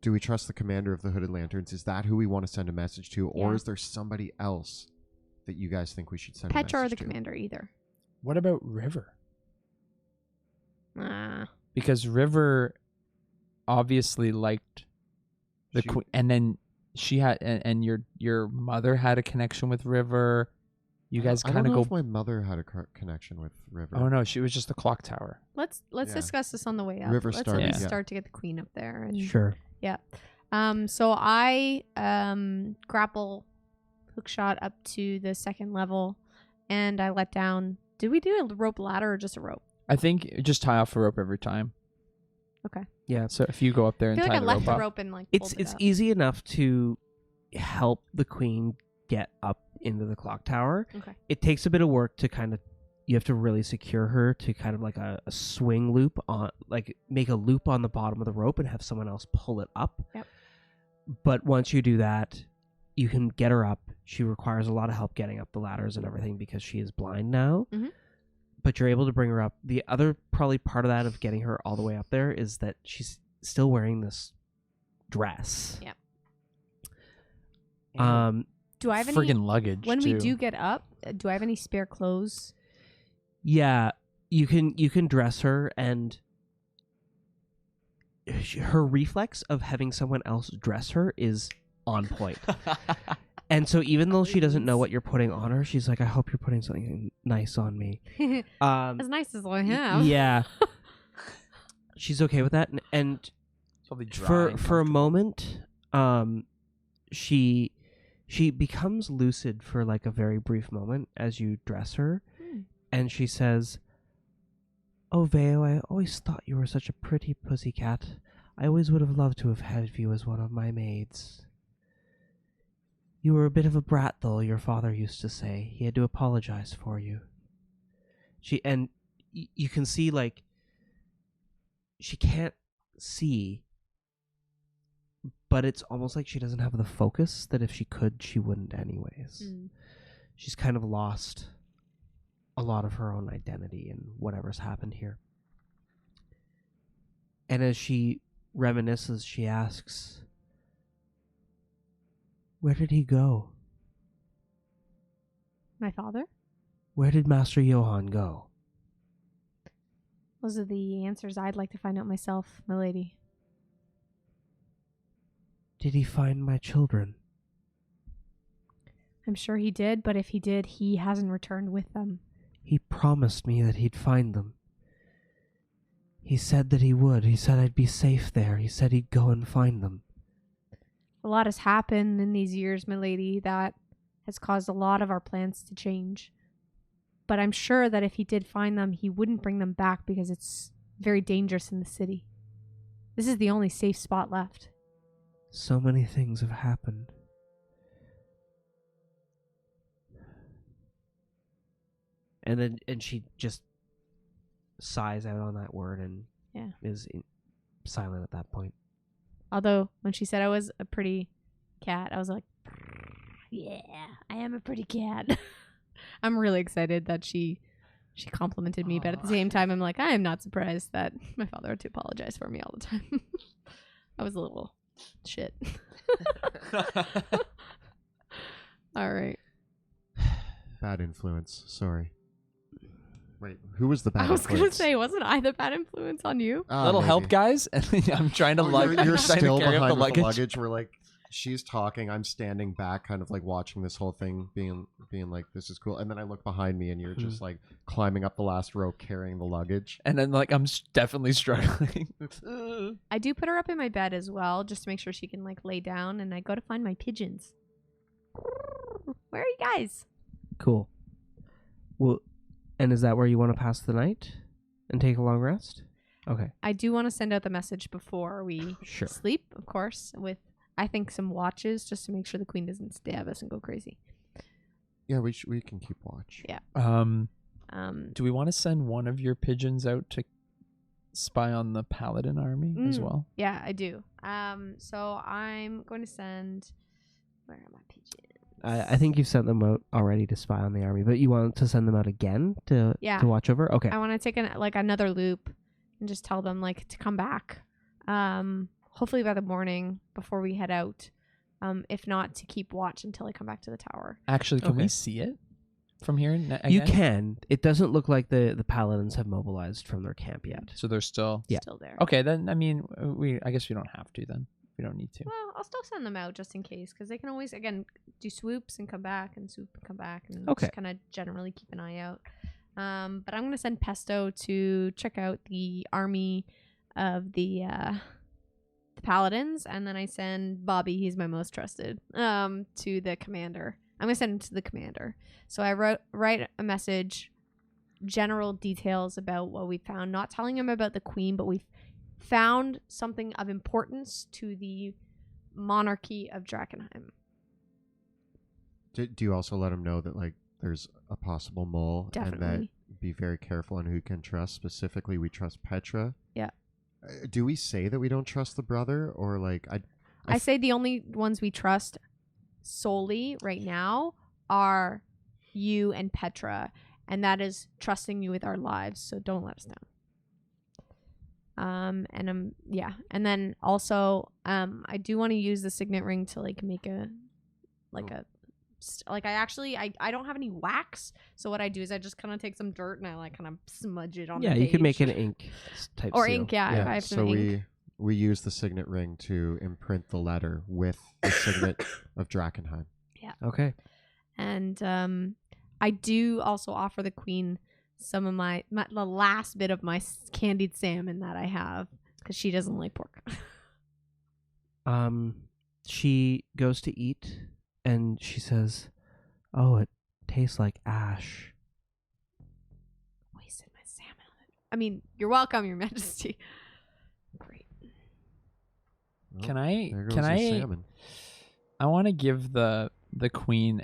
do we trust the commander of the Hooded Lanterns? Is that who we want to send a message to, or Yeah. is there somebody else that you guys think we should send a Petra or message the to? commander, either. what about River? Ah. Because River obviously liked the She- Queen, and then she had, and your mother had a connection with River. You guys I kind don't of know go. if my mother had a connection with River. Oh no, she was just the clock tower. Let's Yeah. discuss this on the way up. River Let's started, at least yeah. start to get the queen up there. And Sure. So I grapple hookshot up to the second level, and I let down. Did we do a rope ladder or just a rope? I think just tie off a rope every time. Okay. Yeah. So if you go up there I and feel like tie I the left rope the off, rope and like It's pulled it up. easy enough to help the queen get up into the clock tower. Okay. It takes a bit of work to kind of, you have to really secure her to kind of like a swing loop on, like make a loop on the bottom of the rope and have someone else pull it up. Yep. But once you do that, you can get her up. She requires a lot of help getting up the ladders and everything because she is blind now. Mhm. But you're able to bring her up. The other probably part of that of getting her all the way up there is that she's still wearing this dress. Yep. Do I have any? friggin' luggage. When we too. do get up, do I have any spare clothes? Yeah, you can dress her, and her reflex of having someone else dress her is on point. And so even though she doesn't know what you're putting on her, she's like, I hope you're putting something nice on me. As nice as I have. Yeah. She's okay with that. And Probably dry for and a comfortable. moment, she becomes lucid for like a very brief moment as you dress her. Hmm. And she says, Oh, Veo, I always thought you were such a pretty pussycat. I always would have loved to have had you as one of my maids. You were a bit of a brat, though, your father used to say. He had to apologize for you. You can see, like, she can't see, but it's almost like she doesn't have the focus that if she could, she wouldn't anyways. Mm. She's kind of lost a lot of her own identity in whatever's happened here. And as she reminisces, she asks, Where did he go? My father? Where did Master Johann go? Those are the answers I'd like to find out myself, my lady. Did he find my children? I'm sure he did, but if he did, he hasn't returned with them. He promised me that he'd find them. He said that he would. He said I'd be safe there. He said he'd go and find them. A lot has happened in these years, my lady, that has caused a lot of our plans to change. But I'm sure that if he did find them, he wouldn't bring them back because it's very dangerous in the city. This is the only safe spot left. So many things have happened. And she just sighs out on that word and is silent at that point. Although, when she said I was a pretty cat, I was like, yeah, I am a pretty cat. I'm really excited that she complimented me, but at the same time, I'm like, I am not surprised that my father had to apologize for me all the time. I was a little shit. All right. Bad influence. Sorry. Wait, who was the bad I was influence? going to say, wasn't I the bad influence on you? Little help, guys. And I'm trying to You're I'm trying still to carry behind up the with the luggage. luggage. We're like, she's talking. I'm standing back, kind of like watching this whole thing, being like, this is cool. And then I look behind me, and you're just like climbing up the last row, carrying the luggage. And then like I'm definitely struggling. I do put her up in my bed as well, just to make sure she can like lay down, and I go to find my pigeons. Where are you guys? Cool. Well, and is that where you want to pass the night and take a long rest? Okay. I do want to send out the message before we Sure. sleep, of course, with, I think, some watches just to make sure the queen doesn't stab us and go crazy. Yeah, we can keep watch. Yeah. Do we want to send one of your pigeons out to spy on the paladin army as well? Yeah, I do. So I'm going to send, where are my pigeons? I think you've sent them out already to spy on the army, but you want to send them out again to watch over? Okay. I want to take another loop and just tell them like to come back. Hopefully by the morning before we head out. If not, to keep watch until I come back to the tower. Actually, can Okay. we see it from here? You can. It doesn't look like the paladins have mobilized from their camp yet. So they're still. Yeah. Still there. Okay, then I mean, I guess we don't have to then. We don't need to. Well, I'll still send them out just in case, because they can always, again, do swoops and come back and swoop and come back and Okay. just kind of generally keep an eye out. But I'm going to send Pesto to check out the army of the paladins, and then I send Bobby, he's my most trusted, to the commander. I'm going to send him to the commander. So I write a message, general details about what we found, not telling him about the queen, but we've found something of importance to the monarchy of Drakkenheim. Do you also let him know that like there's a possible mole and Definitely. that be very careful on who you can trust? Specifically, we trust Petra. Yeah. Do we say that we don't trust the brother, or like I say the only ones we trust solely right now are you and Petra, and that is trusting you with our lives, so don't let us down. And then also I do want to use the signet ring to like make I don't have any wax, so what I do is I just kind of take some dirt and I like kind of smudge it on the Yeah, page. you could make an ink type or seal. ink, yeah, if I have so some ink. we use the signet ring to imprint the letter with the signet of Drakkenheim. Okay. And I do also offer the queen some of the last bit of my candied salmon that I have, because she doesn't like pork. She goes to eat and she says, "Oh, it tastes like ash." Wasted my salmon on it. I mean, you're welcome, Your Majesty. Great. Well, Can there goes I? your salmon. I want to give the queen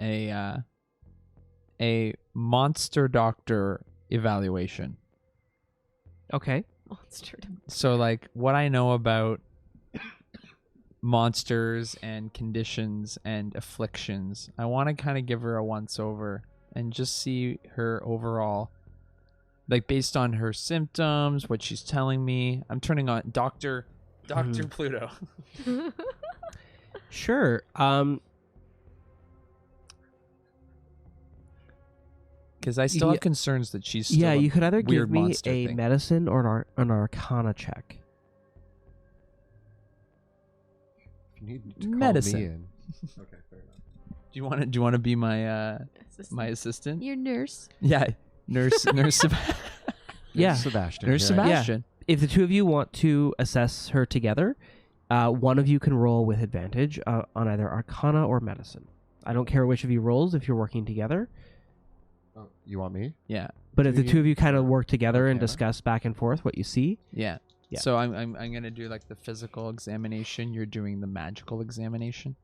a monster doctor evaluation. Okay. Monster. So like what I know about monsters and conditions and afflictions, I want to kind of give her a once over and just see her overall, like based on her symptoms, what she's telling me. I'm turning on Dr. Pluto. Sure. Because I still Yeah. have concerns that she's still Yeah, a you could either give weird me monster a thing. medicine or an arcana check. If you need to call Medicine. me in. Okay, fair enough. Do you want to be my my assistant? Your nurse. Yeah. Nurse Yeah. Sebastian. Nurse here. Sebastian. If the two of you want to assess her together, one of you can roll with advantage on either Arcana or Medicine. I don't care which of you rolls if you're working together. Oh, you want me? Yeah. But if Do the two of you kind of work together and Arcana? discuss back and forth what you see, Yeah. Yeah. So I'm gonna do like the physical examination. You're doing the magical examination.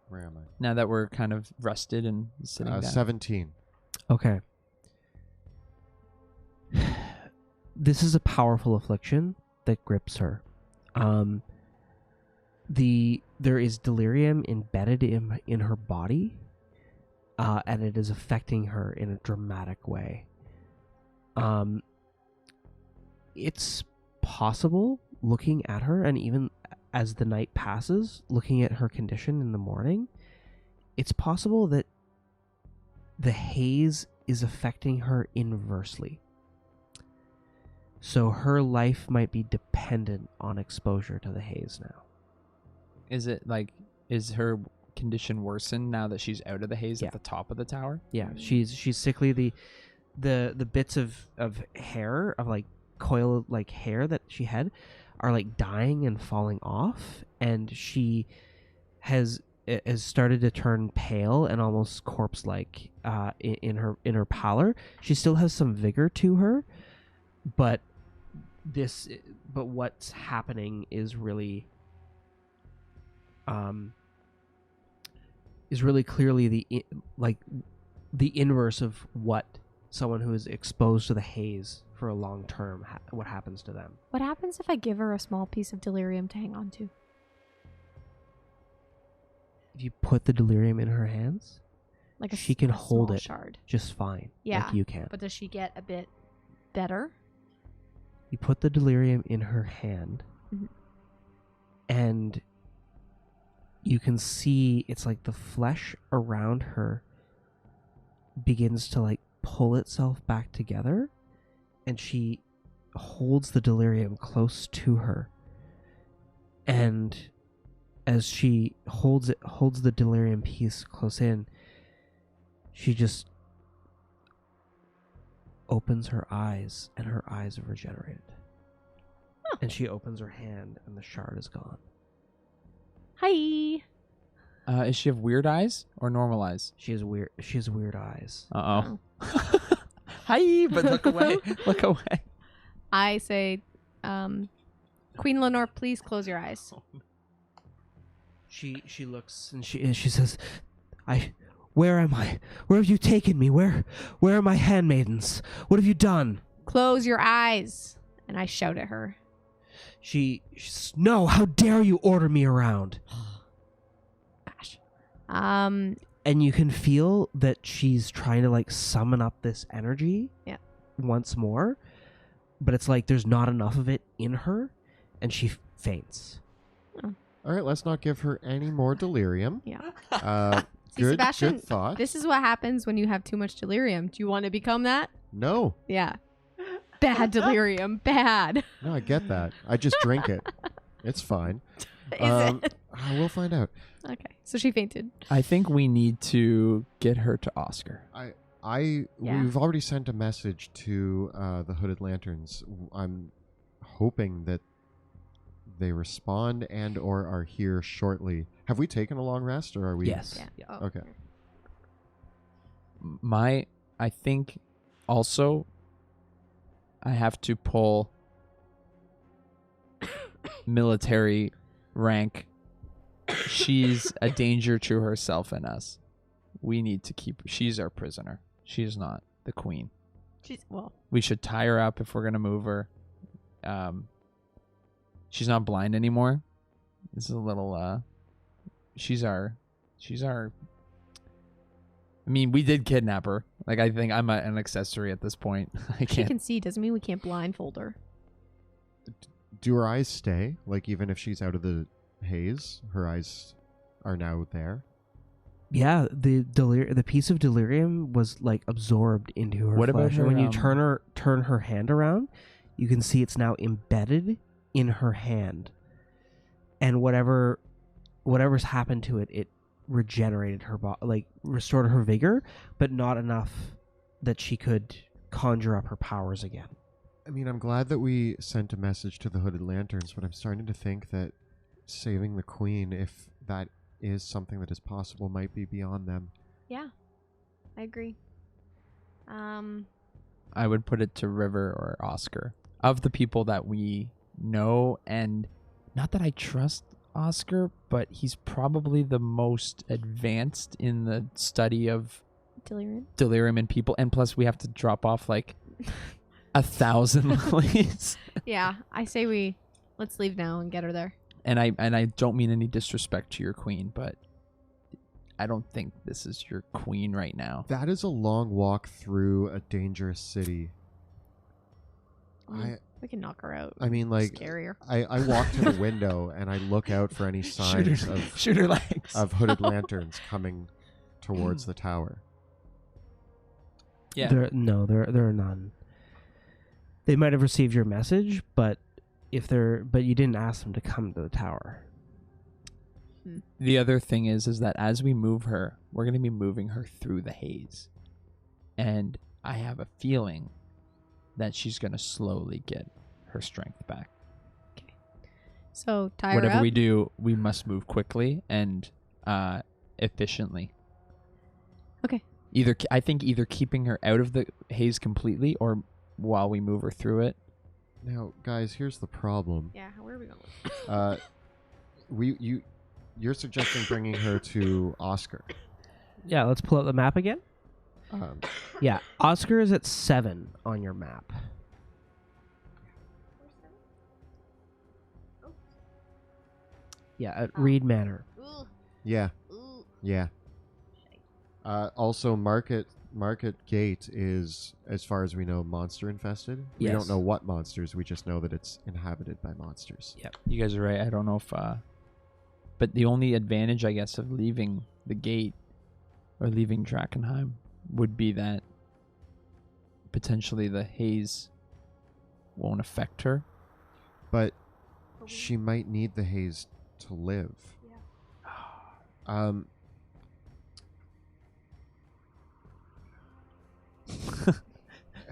Where am I? Now that we're kind of rested and sitting down. 17. okay. This is a powerful affliction that grips her. There is delirium embedded in her body, and it is affecting her in a dramatic way. It's possible, looking at her, and even as the night passes, looking at her condition in the morning, it's possible that the haze is affecting her inversely. So her life might be dependent on exposure to the haze now. Is her condition worsened now that she's out of the haze Yeah. at the top of the tower? Yeah, she's sickly. The bits of hair, of like coil like hair that she had, are like dying and falling off, and she has started to turn pale and almost corpse like in her pallor. She still has some vigor to her, but what's happening is really clearly the inverse of what someone who is exposed to the haze for a long term what happens to them. What happens if I give her a small piece of delirium to hang on to? If you put the delirium in her hands, Like a she can a hold small it shard. just fine. Yeah, like you can. But does she get a bit better? You put the delirium in her hand, Mhm. and you can see it's like the flesh around her begins to like pull itself back together, and she holds the delirium close to her. And as she holds the delirium piece close in, she just opens her eyes, and her eyes have regenerated. Huh. And she opens her hand, and the shard is gone. Hi. Is she have weird eyes or normal eyes? She has weird eyes. Uh oh. Hi, but look away. Look away. I say, Queen Lenore, please close your eyes. She looks and she says, where am I? Where have you taken me? Where are my handmaidens? What have you done? Close your eyes. And I shout at her. She's, no, how dare you order me around? Gosh. And you can feel that she's trying to like summon up this energy once more, but it's like there's not enough of it in her, and she faints. All right, let's not give her any more delirium. Yeah. See, Good Sebastian, thought. this is what happens when you have too much delirium. Do you want to become that? No, Yeah. Bad delirium. Bad. no, I get that. I just drink it. It's fine. Is it? We'll find out. Okay. So she fainted. I think we need to get her to Oscar. Yeah. We've already sent a message to the Hooded Lanterns. I'm hoping that they respond and or are here shortly. Have we taken a long rest, or are we? Yes. Yeah. Oh. Okay. I think also I have to pull military rank. She's a danger to herself and us. We need to keep she's our prisoner. She's not the queen. Well. We should tie her up if we're gonna move her. She's not blind anymore. This is a little she's our I mean, we did kidnap her. Like, I think I'm an accessory at this point. I She can't. can see. Doesn't mean we can't blindfold her. Do her eyes stay? Like, even if she's out of the haze, her eyes are now there? Yeah, the piece of delirium was like absorbed into her What about flesh. her, And when you turn her hand around, you can see it's now embedded in her hand. And whatever's happened to it, regenerated her restored her vigor, but not enough that she could conjure up her powers again. I mean, I'm glad that we sent a message to the Hooded Lanterns, but I'm starting to think that saving the Queen, if that is something that is possible, might be beyond them. Yeah, I agree. I would put it to River or Oscar. Of the people that we know, and not that I trust Oscar, but he's probably the most advanced in the study of delirium in people. And plus, we have to drop off like 1,000 lilies. Yeah, I say let's leave now and get her there. And I don't mean any disrespect to your queen, but I don't think this is your queen right now. That is a long walk through a dangerous city. We can knock her out. I mean, like, scarier. I walk to the window and I look out for any signs shoot her legs of Hooded Lanterns coming towards the tower. Yeah. There are none. They might have received your message, but you didn't ask them to come to the tower. The other thing is that as we move her, we're going to be moving her through the haze. And I have a feeling that she's going to slowly get her strength back. Okay. So tie her Whatever up. we do, we must move quickly and efficiently. Okay. I think either keeping her out of the haze completely or while we move her through it. Now, guys, here's the problem. Yeah, where are we going? You're suggesting bringing her to Oscar. Yeah, let's pull up the map again. Yeah, Oscar is at 7 on your map. Yeah, at Reed Manor. Yeah. Yeah. Also, Market Gate is, as far as we know, monster infested. We Yes. don't know what monsters. We just know that it's inhabited by monsters. Yep. You guys are right. I don't know if... but the only advantage, I guess, of leaving the gate or leaving Drakkenheim would be that potentially the haze won't affect her. But she might need the haze to live. Yeah.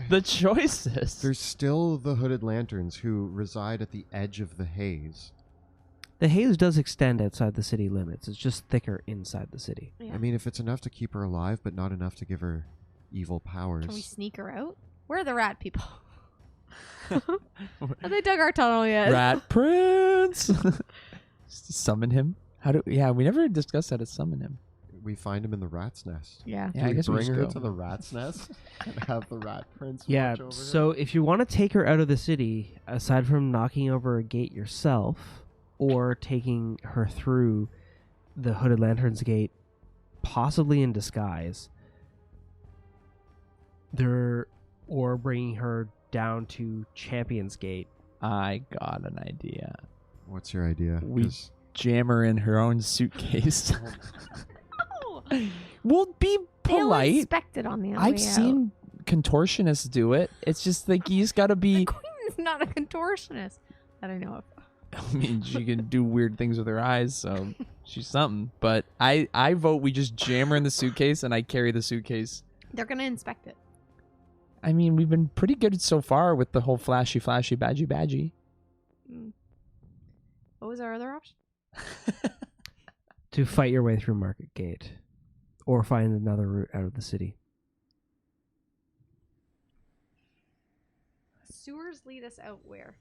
The choices. There's still the Hooded Lanterns who reside at the edge of the haze. The haze does extend outside the city limits. It's just thicker inside the city. Yeah. I mean, if it's enough to keep her alive, but not enough to give her evil powers. Can we sneak her out? Where are the rat people? Have they dug our tunnel yet? Rat Prince. Summon him. We never discussed how to summon him. We find him in the rat's nest. Yeah. Yeah, I we guess we bring just her go. to the rat's nest and have the Rat Prince Yeah, watch over so if you want to take her out of the city, aside from knocking over a gate yourself or taking her through the Hooded Lanterns gate, possibly in disguise, or bringing her down to Champion's Gate. I got an idea. What's your idea? We 'Cause jam her in her own suitcase. Oh, We'll be they'll polite. inspect it on the way I've out. seen contortionists do it. It's just like you just gotta be. The queen is not a contortionist that I know of. I mean, she can do weird things with her eyes, so she's something. But I vote we just jam her in the suitcase and I carry the suitcase. They're gonna inspect it. I mean, we've been pretty good so far with the whole flashy, badgy. What was our other option? To fight your way through Market Gate, or find another route out of the city. Sewers lead us out where?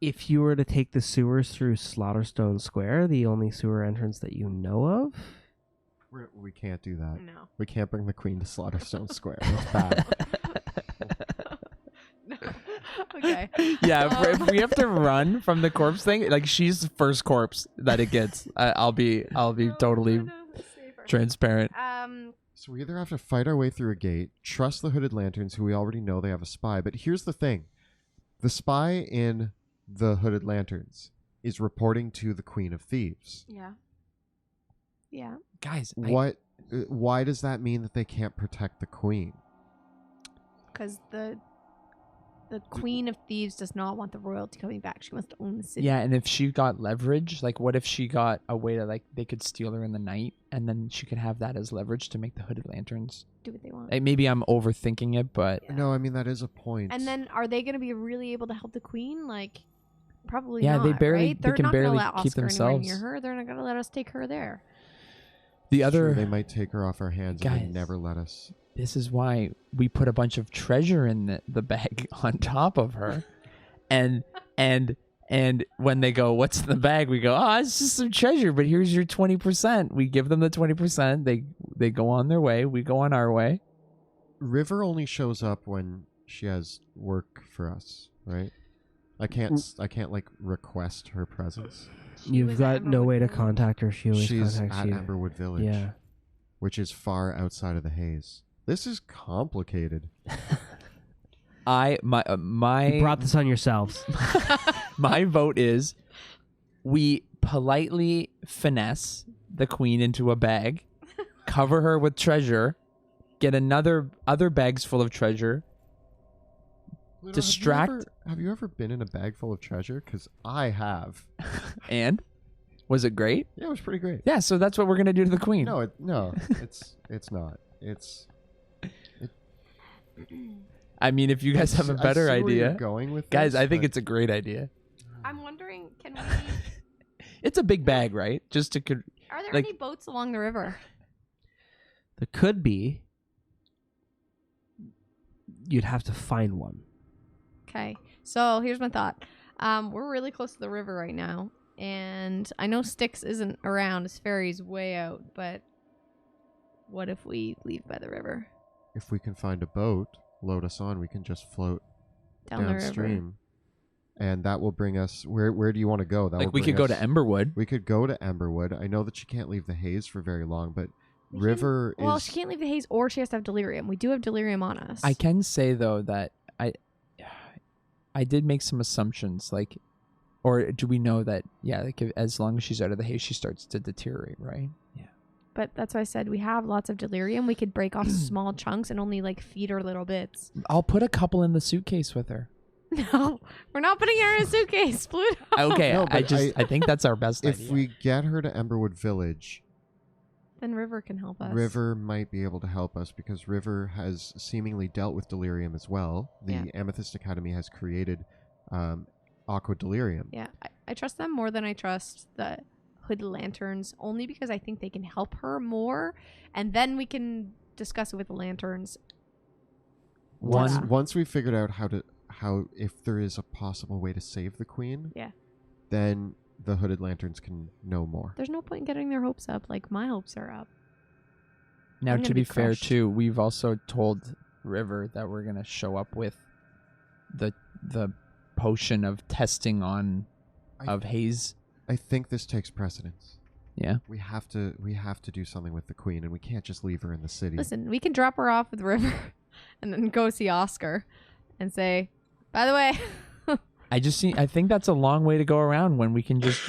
If you were to take the sewers through Slaughterstone Square, the only sewer entrance that you know of, we can't do that. No. We can't bring the queen to Slaughterstone Square. That's bad. No. Okay. Yeah, if we have to run from the corpse thing, like she's the first corpse that it gets. I'll be totally No, it's safer. transparent. So we either have to fight our way through a gate, trust the Hooded Lanterns, who we already know they have a spy. But here's the thing. The spy in the Hooded Lanterns is reporting to the Queen of Thieves. Yeah. Yeah. Guys, Why does that mean that they can't protect the queen? Because the The Queen of Thieves does not want the royalty coming back. She wants to own the city. Yeah, and if she got leverage, like what if she got a way to like they could steal her in the night, and then she could have that as leverage to make the hooded lanterns. Do what they want. Like, maybe I'm overthinking it, but No, I mean that is a point. And then are they going to be really able to help the Queen? Like, probably Yeah, not. they barely- Right? they They're can not gonna barely let keep Oscar anywhere themselves. near her. They're not going to let us take her there. the It's other true, they might take her off our hands and Guys. then never let us. this is why we put a bunch of treasure in the bag on top of her, and when they go, "What's in the bag?" We go, "Oh, it's just some treasure, but here's your 20%." We give them the 20%. They go on their way. We go on our way. River only shows up when she has work for us, right? I can't like request her presence. You've was got at no way to Amberwood Village. contact her. She always She's contacts at you. Amberwood Village, Yeah. which is far outside of the haze. This is complicated. My You brought this on yourselves. my vote is we politely finesse the queen into a bag, cover her with treasure, get other bags full of treasure, Lenore, distract. Have you ever been in a bag full of treasure? Because I have. And was it great? Yeah, it was pretty great. Yeah, so that's what we're gonna do to the queen. No, it's not. I mean, if you guys have a I better see where you're idea, going with guys, this, I think but it's a great idea. I'm wondering, can we... It's a big bag, right? Just to Are there Like- any boats along the river? There could be. You'd have to find one. Okay. So here's my thought. We're really close to the river right now. And I know Styx isn't around. His ferry's way out. But what if we leave by the river? if we can find a boat, load us on, we can just float Down the river. downstream, and that will bring us. Where do you want to go? That like will we bring could go us- to Emberwood. We could go to Emberwood. I know that she can't leave the haze for very long, but We can- River Well, is. she can't leave the haze or she has to have delirium. We do have delirium on us. I can say though that I did make some assumptions, like, or do we know that like as long as she's out of the haze, she starts to deteriorate, right? Yeah. But that's why I said we have lots of delirium. We could break off small chunks and only like feed her little bits. I'll put a couple in the suitcase with her. No, we're not putting her in a suitcase, Pluto. Okay, No, but I think that's our best if idea. we get her to Emberwood Village, Then River can help us. River might be able to help us because River has seemingly dealt with delirium as well. The Yeah. Amethyst Academy has created aqua delirium. Yeah, I trust them more than I trust the hooded lanterns, only because I think they can help her more, and then we can discuss it with the lanterns. Once Yeah. once we figured out how if there is a possible way to save the queen, Yeah. then the hooded lanterns can know more. There's no point in getting their hopes up. Like my hopes are up. Now, I'm to gonna be be fair, crushed. too, we've also told River that we're gonna show up with the potion of testing on I- of haze. I think this takes precedence. Yeah. We have to do something with the queen, and we can't just leave her in the city. Listen, we can drop her off with River, and then go see Oscar, and say, by the way. I think that's a long way to go around when we can just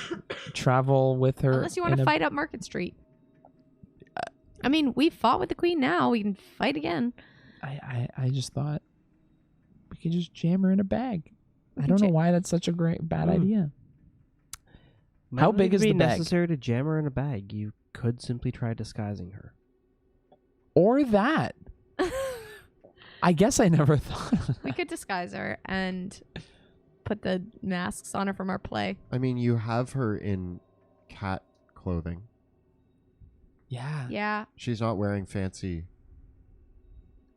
travel with her. Unless you want in to a- fight up Market Street. I mean, we fought with the Queen now. We can fight again. I just thought we could just jam her in a bag. We I can don't know ja- why that's such a bad Hmm. idea. Might How not big even is be the bag? necessary to jam her in a bag. You could simply try disguising her. Or that. I guess I never thought of We could disguise her and put the masks on her from our play. I mean, you have her in cat clothing. Yeah. Yeah. She's not wearing fancy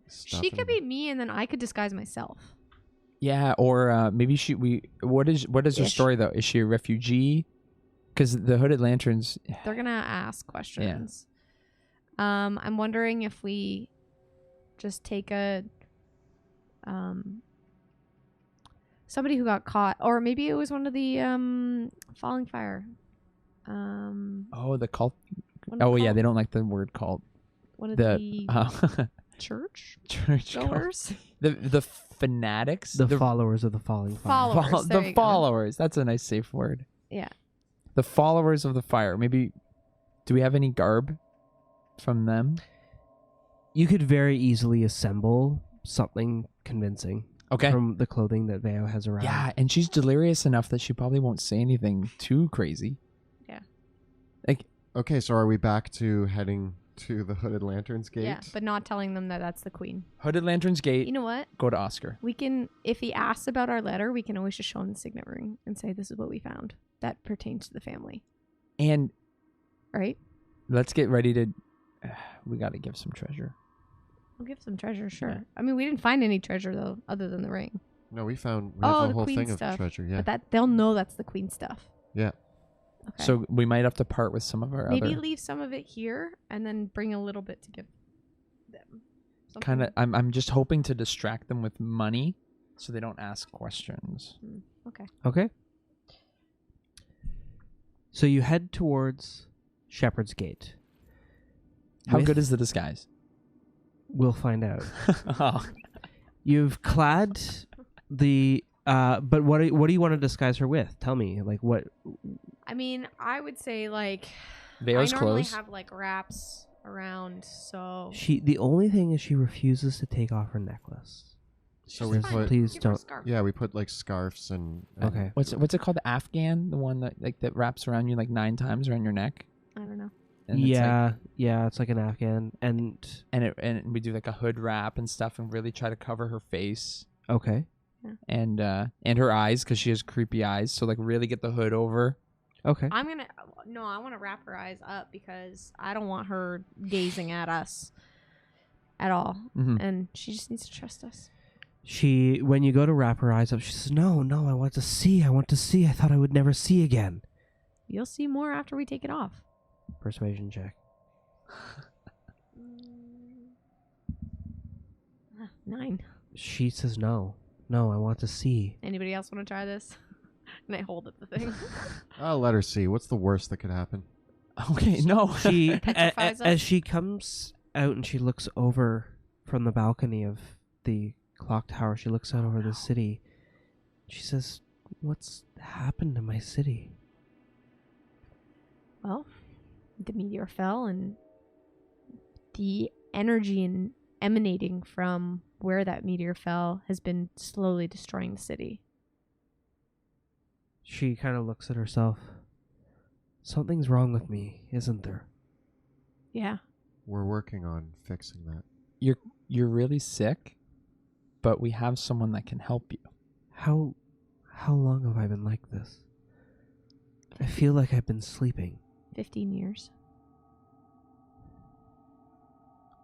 stuff. She could be me, and then I could disguise myself. Yeah, or maybe what is her Ish. story though? Is she a refugee? Because the hooded lanterns. They're going to ask questions. I'm wondering if we just take somebody who got caught, or maybe it was one of the falling fire. Oh, the cult. What are Oh yeah, called? they don't like the word cult. One of The the church church goers. the fanatics. The followers of the falling fire. Followers. there the you go. followers. That's a nice safe word. Yeah. The followers of the fire. Maybe. Do we have any garb from them? You could very easily assemble something convincing. Okay. from the clothing that Veo has around. Yeah, and she's delirious enough that she probably won't say anything too crazy. Yeah. Like, Okay, so are we back to heading to the Hooded Lanterns gate? Yeah, but not telling them that that's the queen. Hooded Lantern's gate, You know what? go to Oscar. We can, if he asks about our letter, we can always just show him the signet ring and say this is what we found that pertains to the family, And right? let's get ready to... we got to give some treasure. We'll give some treasure, sure. Yeah. I mean, we didn't find any treasure though, other than the ring. No, we have Oh, a the whole queen thing of stuff. treasure. Yeah. But that they'll know that's the queen stuff. Yeah. Okay. So we might have to part with some of our maybe other... leave some of it here and then bring a little bit to give them. kind of... Something- I'm just hoping to distract them with money so they don't ask questions. Okay. Okay. So you head towards Shepherd's Gate. How With- good is the disguise? We'll find out. Oh. You've clad the but what do you want to disguise her with? Tell me, like what? I mean, I would say like Veo's I normally clothes. have like wraps around, so The only thing is she refuses to take off her necklace. So She we says, put please Give her a don't. scarf. yeah, we put like scarves and Okay. What's it called? The Afghan, the one that that wraps around you like 9 times around your neck. I don't know. And it's like- Yeah, it's like an Afghan, and and we do like a hood wrap and stuff, and really try to cover her face okay, and her eyes because she has creepy eyes. So like really get the hood over. okay. I want to wrap her eyes up because I don't want her gazing at us at all, Mhm. and she just needs to trust us. When you go to wrap her eyes up, she says, "No, I want to see. I thought I would never see again." You'll see more after we take it off. Persuasion check. 9. She says, "No, I want to see." Anybody else want to try this? And I hold up the thing. I'll let her see. What's the worst that could happen? Okay, no. She Petrifies us. as she comes out and she looks over from the balcony of the clock tower. She looks out over the city. She says, "What's happened to my city?" Well, the meteor fell, and the energy emanating from where that meteor fell has been slowly destroying the city. She kind of looks at herself. Something's wrong with me, isn't there? Yeah. We're working on fixing that. You're really sick, but we have someone that can help you. How long have I been like this? I feel like I've been sleeping. 15 years.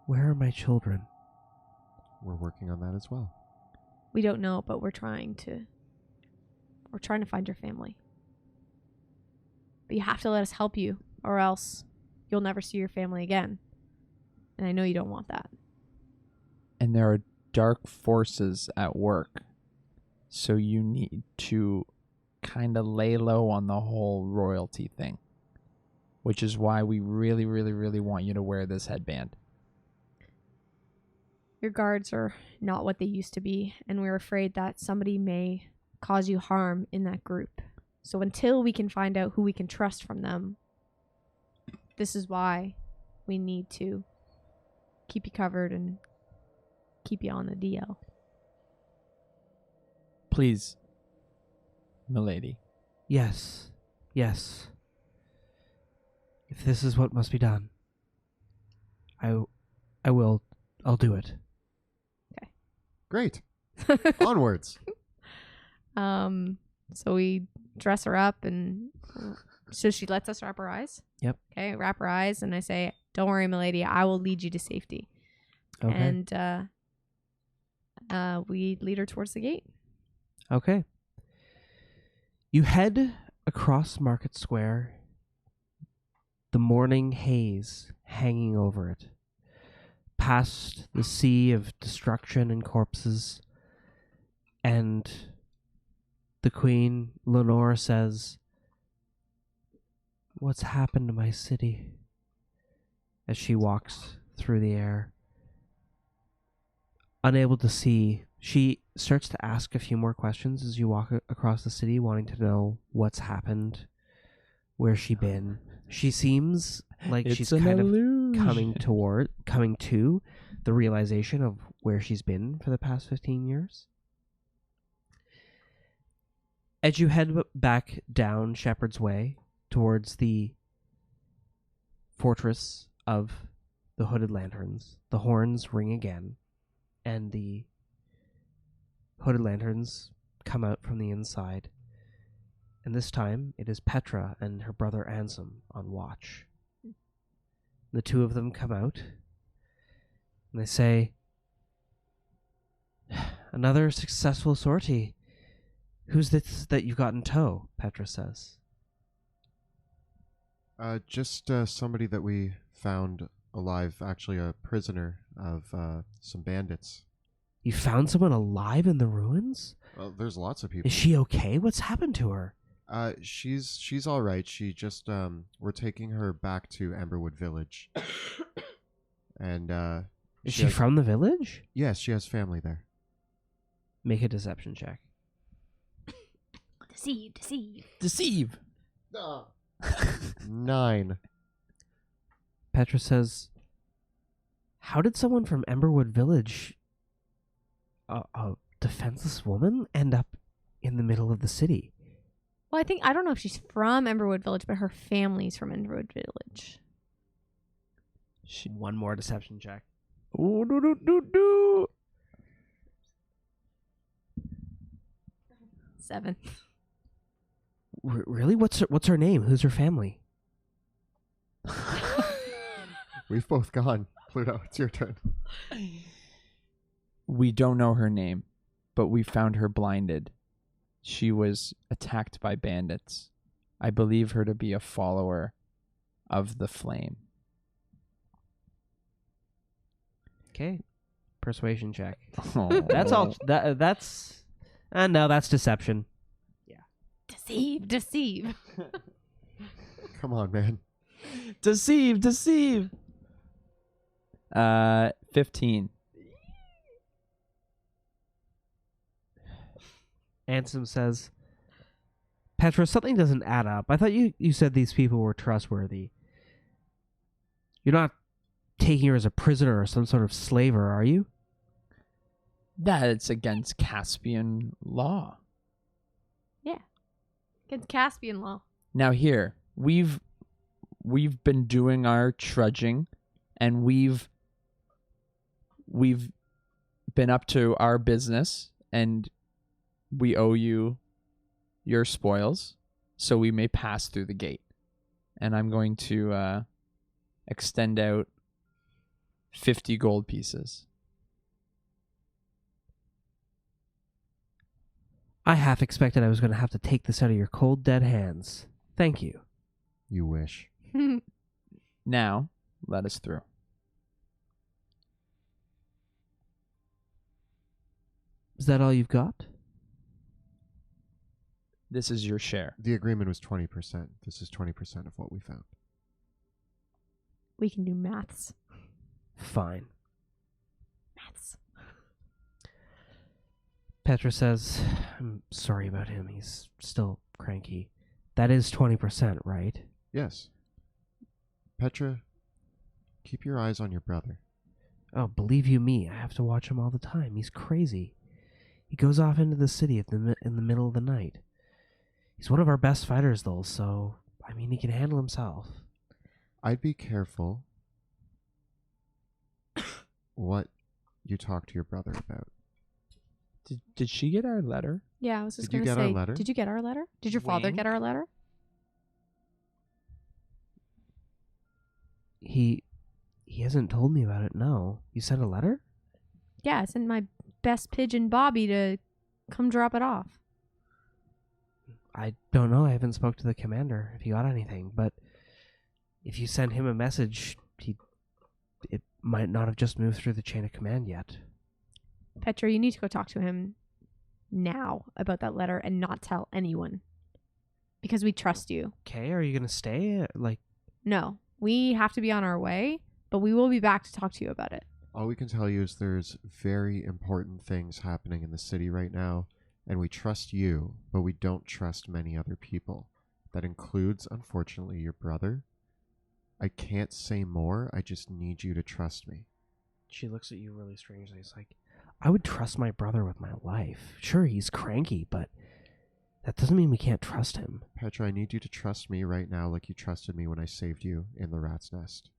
Where are my children? We're working on that as well. We don't know, but we're trying to find your family. But you have to let us help you, or else you'll never see your family again. And I know you don't want that. And there are dark forces at work. So you need to kind of lay low on the whole royalty thing. Which is why we really, really, really want you to wear this headband. Your guards are not what they used to be, and we're afraid that somebody may cause you harm in that group. So until we can find out who we can trust from them, this is why we need to keep you covered and keep you on the DL. Please, milady. Yes. If this is what must be done, I'll do it. Great. Onwards. So we dress her up, and so she lets us wrap her eyes. Yep. Okay, wrap her eyes, and I say, "Don't worry, milady, I will lead you to safety." Okay. And we lead her towards the gate. Okay. You head across Market Square, the morning haze hanging over it, past the sea of destruction and corpses, and the Queen, Lenore, says, "What's happened to my city?" as she walks through the air. Unable to see, she starts to ask a few more questions as you walk across the city, wanting to know what's happened, where's she been. She seems like It's she's an kind of illusion. coming to the realization of where she's been for the past 15 years. As you head back down Shepherd's Way towards the fortress of the Hooded Lanterns, the horns ring again, and the Hooded Lanterns come out from the inside. And this time, it is Petra and her brother Ansem on watch. The two of them come out, and they say, "Another successful sortie. Who's this that you've got in tow?" Petra says. Just somebody that we found alive, actually a prisoner of some bandits. You found someone alive in the ruins? Well, there's lots of people. Is she okay? What's happened to her? She's all right. She just we're taking her back to Amberwood Village. And Is she from the village? Yes, she has family there. Make a deception check. Deceive. 9. Petra says, "How did someone from Emberwood Village, a defenseless woman, end up in the middle of the city?" Well, I don't know if she's from Emberwood Village, but her family's from Emberwood Village. One more deception check. Ooh, do. 7. Really? What's her name? Who's her family? We've both gone. Pluto, it's your turn. We don't know her name, but we found her blinded. She was attacked by bandits. I believe her to be a follower of the flame. Okay. Persuasion check. Oh. That's all. That's. No, that's deception. Deceive. Come on, man. Deceive. 15. Ansem says, "Petra, something doesn't add up. I thought you said these people were trustworthy. You're not taking her as a prisoner or some sort of slaver, are you?" That's against Caspian law. It's Caspian law. Now here, we've been doing our trudging, and we've been up to our business, and we owe you your spoils, so we may pass through the gate. And I'm going to extend out 50 gold pieces. I half expected I was going to have to take this out of your cold, dead hands. Thank you. You wish. Now, let us through. Is that all you've got? This is your share. The agreement was 20%. This is 20% of what we found. We can do maths. Fine. Maths. Petra says, "I'm sorry about him. He's still cranky. That is 20%, right?" Yes. Petra, keep your eyes on your brother. "Oh, believe you me, I have to watch him all the time. He's crazy. He goes off into the city in the middle of the night. He's one of our best fighters, though, so, I mean, he can handle himself." I'd be careful what you talk to your brother about. Did she get our letter? Yeah, I was just Did you going to get our say, letter? did you get our letter? Did your father Wink. get our letter? He hasn't told me about it, no. You sent a letter? Yeah, I sent my best pigeon Bobby to come drop it off. I don't know. I haven't spoke to the commander if he got anything, but if you send him a message, it might not have just moved through the chain of command yet. Petra, you need to go talk to him now about that letter and not tell anyone. Because we trust you. Okay, are you going to stay? No, we have to be on our way, but we will be back to talk to you about it. All we can tell you is there's very important things happening in the city right now, and we trust you, but we don't trust many other people. That includes, unfortunately, your brother. I can't say more. I just need you to trust me. She looks at you really strangely. It's like, I would trust my brother with my life. Sure, he's cranky, but That doesn't mean we can't trust him. Petra, I need you to trust me right now like you trusted me when I saved you in the rat's nest.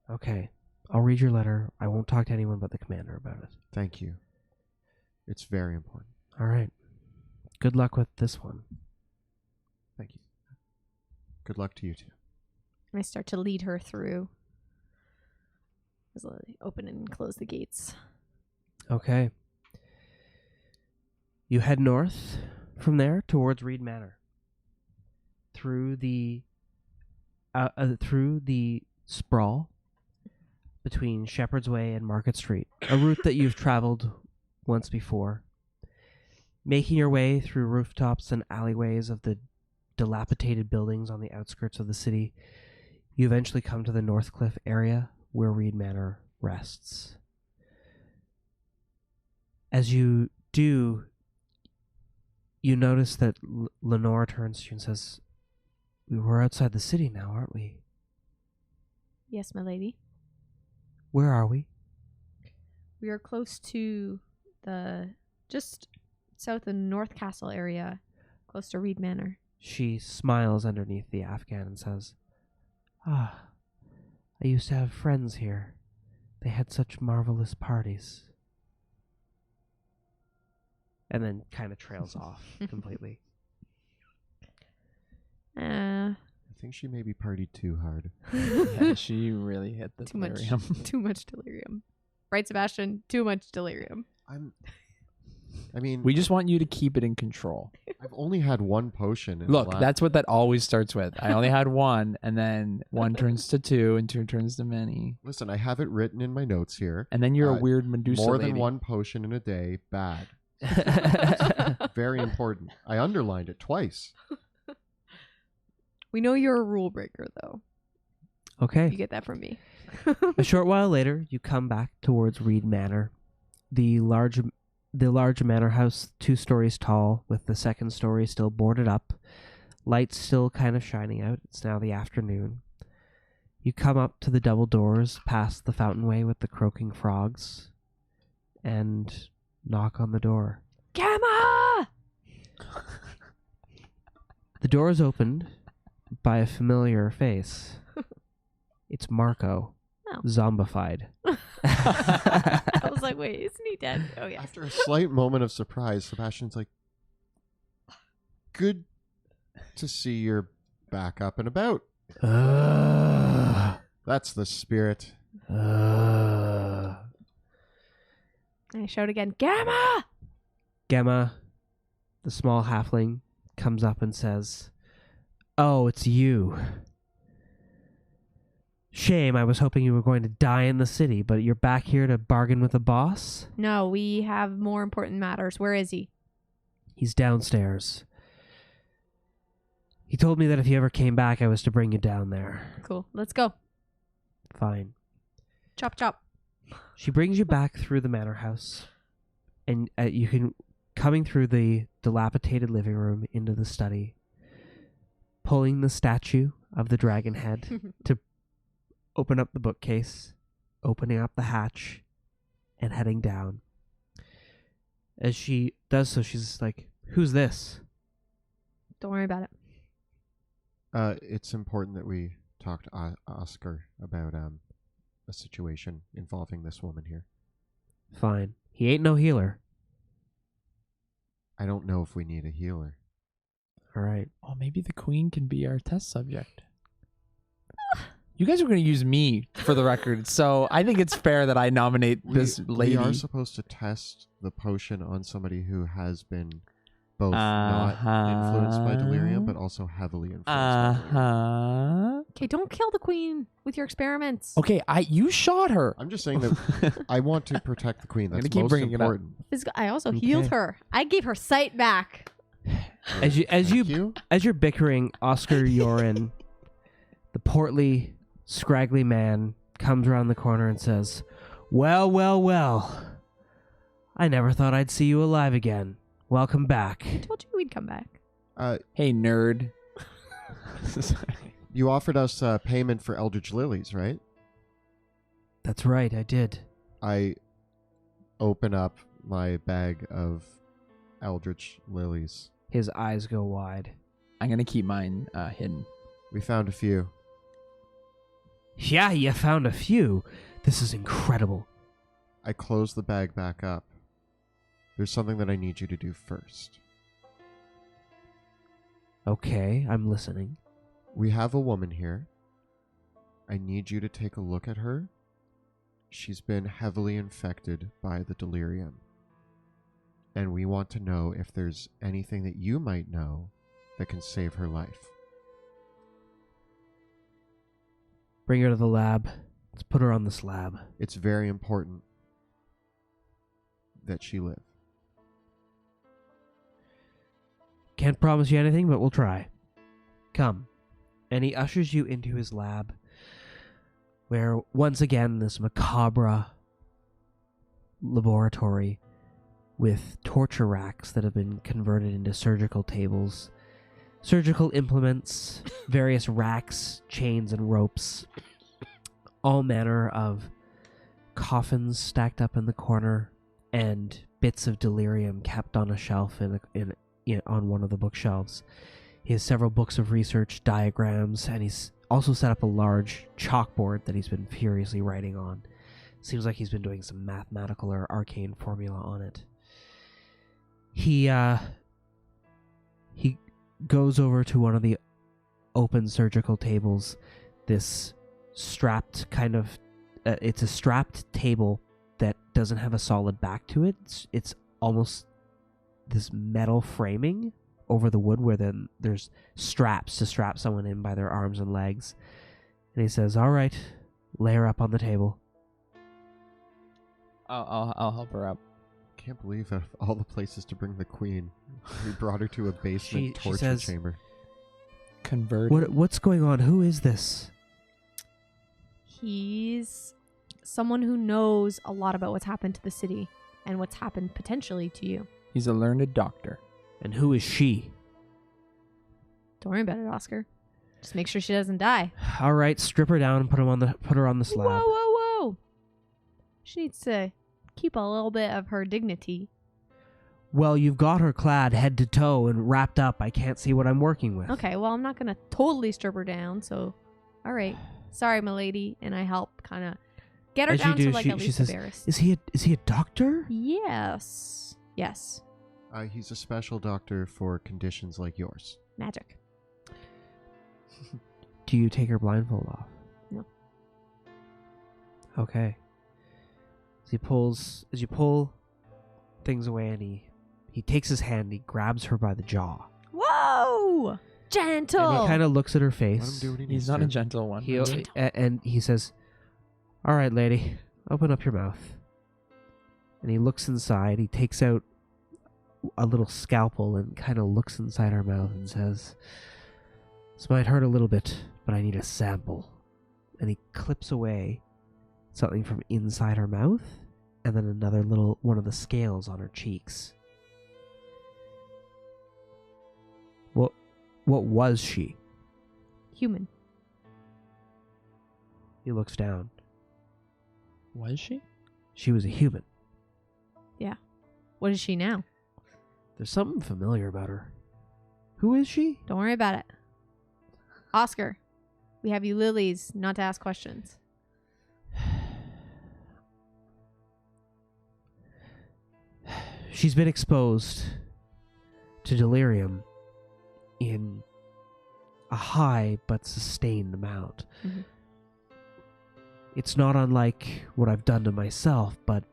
Okay. I'll read your letter. I won't talk to anyone but the commander about it. Thank you. It's very important. All right. Good luck with this one. Thank you. Good luck to you too. I start to lead her through. As I open and close the gates. Okay. You head north from there towards Reed Manor. Through the sprawl between Shepherd's Way and Market Street, a route that you've traveled once before. Making your way through rooftops and alleyways of the dilapidated buildings on the outskirts of the city, you eventually come to the Northcliffe area where Reed Manor rests. As you do, you notice that Lenore turns to you and says, "We're outside the city now, aren't we? Yes, my lady. Where are we?" We are close to the just south of North Castle area, close to Reed Manor. She smiles underneath the Afghan and says, "Ah, I used to have friends here. They had such marvelous parties." And then kind of trails off completely. I think she maybe partied too hard. Yeah, she really hit the Too much. delirium. Too much delirium. Right, Sebastian? Too much delirium. I mean, We just want you to keep it in control. I've only had one potion. Look, that's what that always starts with. I only had one, and then one turns to two, and two turns to many. Listen, I have it written in my notes here. And then you're a weird Medusa More lady. than one potion in a day, bad. Very important. I underlined it twice. We know you're a rule breaker, though. Okay. You get that from me. A short while later, you come back towards Reed Manor. The large manor house, 2 stories tall, with the second story still boarded up. Lights still kind of shining out. It's now the afternoon. You come up to the double doors, past the fountainway with the croaking frogs, and knock on the door. Gamma! The door is opened by a familiar face. It's Marco, Oh. zombified. I was like, wait, isn't he dead? Oh, yeah. After a slight moment of surprise, Sebastian's like, "Good to see you're back up and about. That's the spirit." And I shout again, Gamma! Gemma, the small halfling, comes up and says, "Oh, it's you. Shame, I was hoping you were going to die in the city, but you're back here to bargain with the boss?" No, we have more important matters. Where is he? "He's downstairs. He told me that if you ever came back, I was to bring you down there." Cool. Let's go. "Fine." Chop, chop. She brings you back through the manor house, and you can, coming through the dilapidated living room into the study, pulling the statue of the dragon head to open up the bookcase, opening up the hatch, and heading down. As she does so, she's like, "Who's this?" Don't worry about it. It's important that we talk to Oscar about a situation involving this woman here. "Fine. He ain't no healer." I don't know if we need a healer. "All right." Oh, maybe the queen can be our test subject. You guys are going to use me for the record, so I think it's fair that I nominate this lady. We are supposed to test the potion on somebody who has been both not influenced by delirium, but also heavily influenced by delirium. Okay, don't kill the queen with your experiments. Okay, you shot her. I'm just saying that I want to protect the queen. I'm That's gonna keep most bringing it up. important. I also healed Okay. her. I gave her sight back. As Thank you you. As you're bickering, Oscar Yorin, the portly, scraggly man, comes around the corner and says, "Well, well, well. I never thought I'd see you alive again. Welcome back." I told you we'd come back. Hey, nerd. You offered us payment for Eldritch Lilies, right? "That's right, I did." I open up my bag of eldritch lilies? His eyes go wide. I'm going to keep mine hidden. We found a few. Yeah, you found a few. This is incredible. I close the bag back up. There's something that I need you to do first. Okay, I'm listening. We have a woman here. I need you to take a look at her. She's been heavily infected by the delirium. And we want to know if there's anything that you might know that can save her life. Bring her to the lab. Let's put her on the slab. It's very important that she live. Can't promise you anything, but we'll try. Come. And he ushers you into his lab, where once again this macabre laboratory with torture racks that have been converted into surgical tables, surgical implements, various racks, chains, and ropes, all manner of coffins stacked up in the corner, and bits of delirium kept on a shelf on one of the bookshelves. He has several books of research, diagrams, and he's also set up a large chalkboard that he's been furiously writing on. Seems like he's been doing some mathematical or arcane formula on it. He goes over to one of the open surgical tables. This strapped kind of... it's a strapped table that doesn't have a solid back to it. It's almost this metal framing over the wood where then there's straps to strap someone in by their arms and legs. And he says, "All right, lay her up on the table." I'll help her up. Can't believe out of all the places to bring the queen, we brought her to a basement She torture says, chamber. Convert. What's going on? Who is this? He's someone who knows a lot about what's happened to the city and what's happened potentially to you. He's a learned doctor. And who is she? Don't worry about it, Oscar. Just make sure she doesn't die. All right, strip her down and put her on the slab. Whoa, whoa, whoa! She needs to keep a little bit of her dignity. Well, you've got her clad head to toe and wrapped up. I can't see what I'm working with. Okay, well, I'm not gonna totally strip her down, so... Alright. Sorry, milady. And I help kind of get her As you down do, to, like, at she least says, embarrassed. Is he a doctor? Yes. Yes. He's a special doctor for conditions like yours. Magic. Do you take her blindfold off? No. Okay. As you pull things away, and he takes his hand, he grabs her by the jaw. Whoa! Gentle! And he kind of looks at her Let him face. do what he needs He's not to. a gentle one. And he says, "All right, lady, open up your mouth." And he looks inside. He takes out a little scalpel and kind of looks inside her mouth and says, "This might hurt a little bit, but I need a sample." And he clips away something from inside her mouth, and then another little one of the scales on her cheeks. What was she? Human. He looks down. Was she? She was a human. What is she now? There's something familiar about her. Who is she? Don't worry about it. Oscar, we have you lilies not to ask questions. She's been exposed to delirium in a high but sustained amount. Mhm. It's not unlike what I've done to myself, but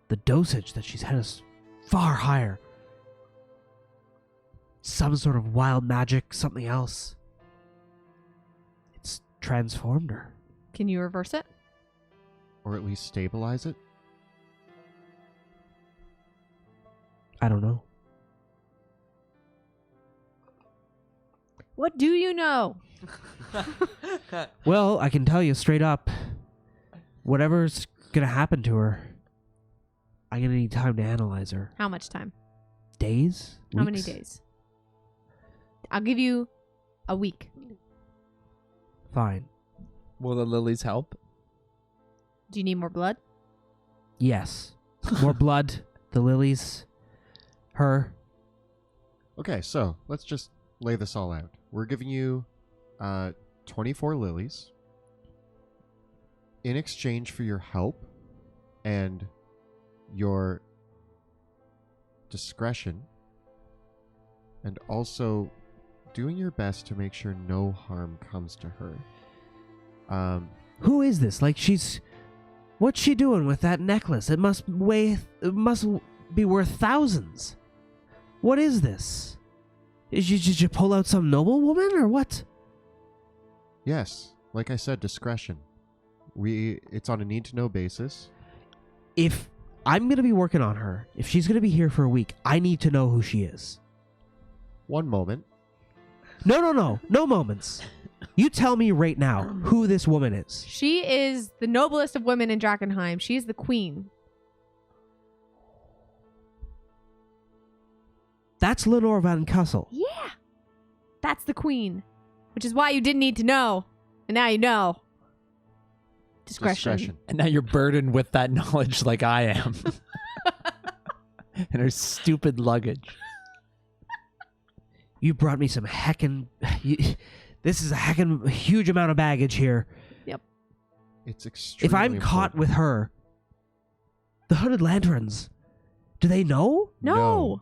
the dosage that she's had is far higher. Some sort of wild magic, something else. It's transformed her. Can you reverse it? Or at least stabilize it? I don't know. What do you know? Well, I can tell you straight up, whatever's gonna happen to her, I'm gonna need time to analyze her. How much time? Days? How many Weeks? days? I'll give you a week. Fine. Will the lilies help? Do you need more blood? Yes. More blood, the lilies, her. Okay, so let's just lay this all out. We're giving you 24 lilies in exchange for your help and your discretion, and also doing your best to make sure no harm comes to her. Who is this? Like, what's she doing with that necklace? It must be worth thousands. What is this? Did you pull out some noblewoman or what? Yes, like I said, discretion. It's on a need-to-know basis. If I'm going to be working on her, if she's going to be here for a week, I need to know who she is. One moment. No moments. You tell me right now who this woman is. She is the noblest of women in Drakkenheim. She is the queen. That's Lenore Van Kussel. Yeah. That's the queen. Which is why you didn't need to know. And now you know. Discretion. And now you're burdened with that knowledge like I am. And her stupid luggage. You brought me some this is a heckin' huge amount of baggage here. Yep. It's extremely If I'm caught with her, the Hooded Lanterns, do they know? No.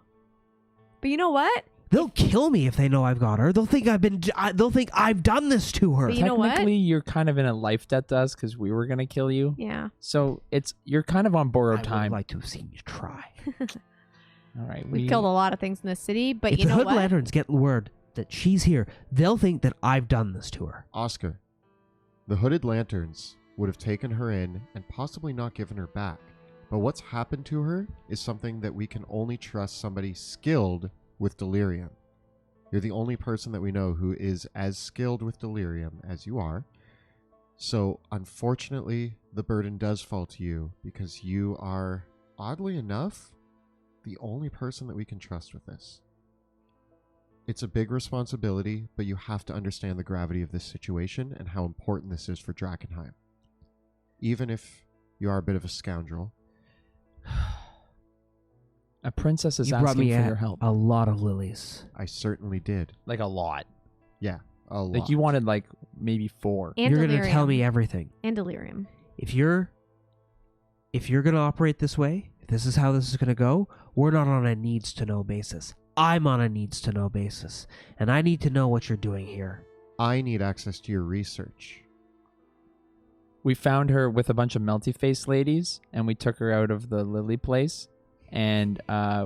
But you know what? They'll kill me if they know I've got her. They'll think I've done this to her. But you know what? Technically, you're kind of in a life debt to us because we were going to kill you. Yeah. So you're kind of on borrowed I time. would like to have seen you try. All right. We've killed a lot of things in this city, but If you the know Hooded what? Lanterns get word that she's here, they'll think that I've done this to her. Oscar, the Hooded Lanterns would have taken her in and possibly not given her back. But what's happened to her is something that we can only trust somebody skilled with delirium. You're the only person that we know who is as skilled with delirium as you are. So, unfortunately, the burden does fall to you because you are, oddly enough, the only person that we can trust with this. It's a big responsibility, but you have to understand the gravity of this situation and how important this is for Drakkenheim. Even if you are a bit of a scoundrel. A princess is You brought asking me for your help. a lot of lilies. I certainly did. Like a lot. Yeah, a lot. Like you wanted like maybe 4. And You're going to delirium. tell me everything. And delirium. If you're going to operate this way, if this is how this is going to go, we're not on a needs-to-know basis. I'm on a needs-to-know basis, and I need to know what you're doing here. I need access to your research. We found her with a bunch of melty-faced ladies, and we took her out of the lily place, and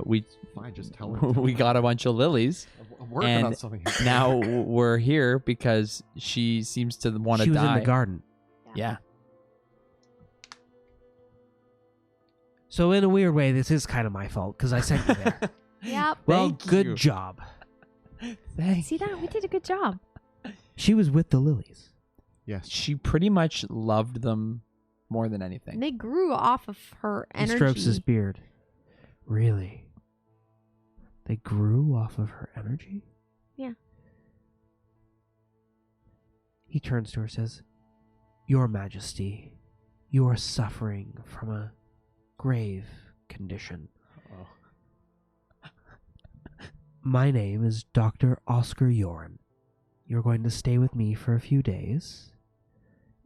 we Fine, just tell her. we got a bunch of lilies. I'm working and on something here. Now we're here because she seems to want to She was die. in the garden. Yeah. So in a weird way, this is kind of my fault, because I sent you there. Yep. Well, Thank good you. job. Thanks. See that? We did a good job. She was with the lilies. Yes. She pretty much loved them more than anything. And they grew off of her He energy. strokes his beard. Really? They grew off of her energy? Yeah. He turns to her and says, Your Majesty, you are suffering from a grave condition. My name is Dr. Oscar Yoren. You're going to stay with me for a few days,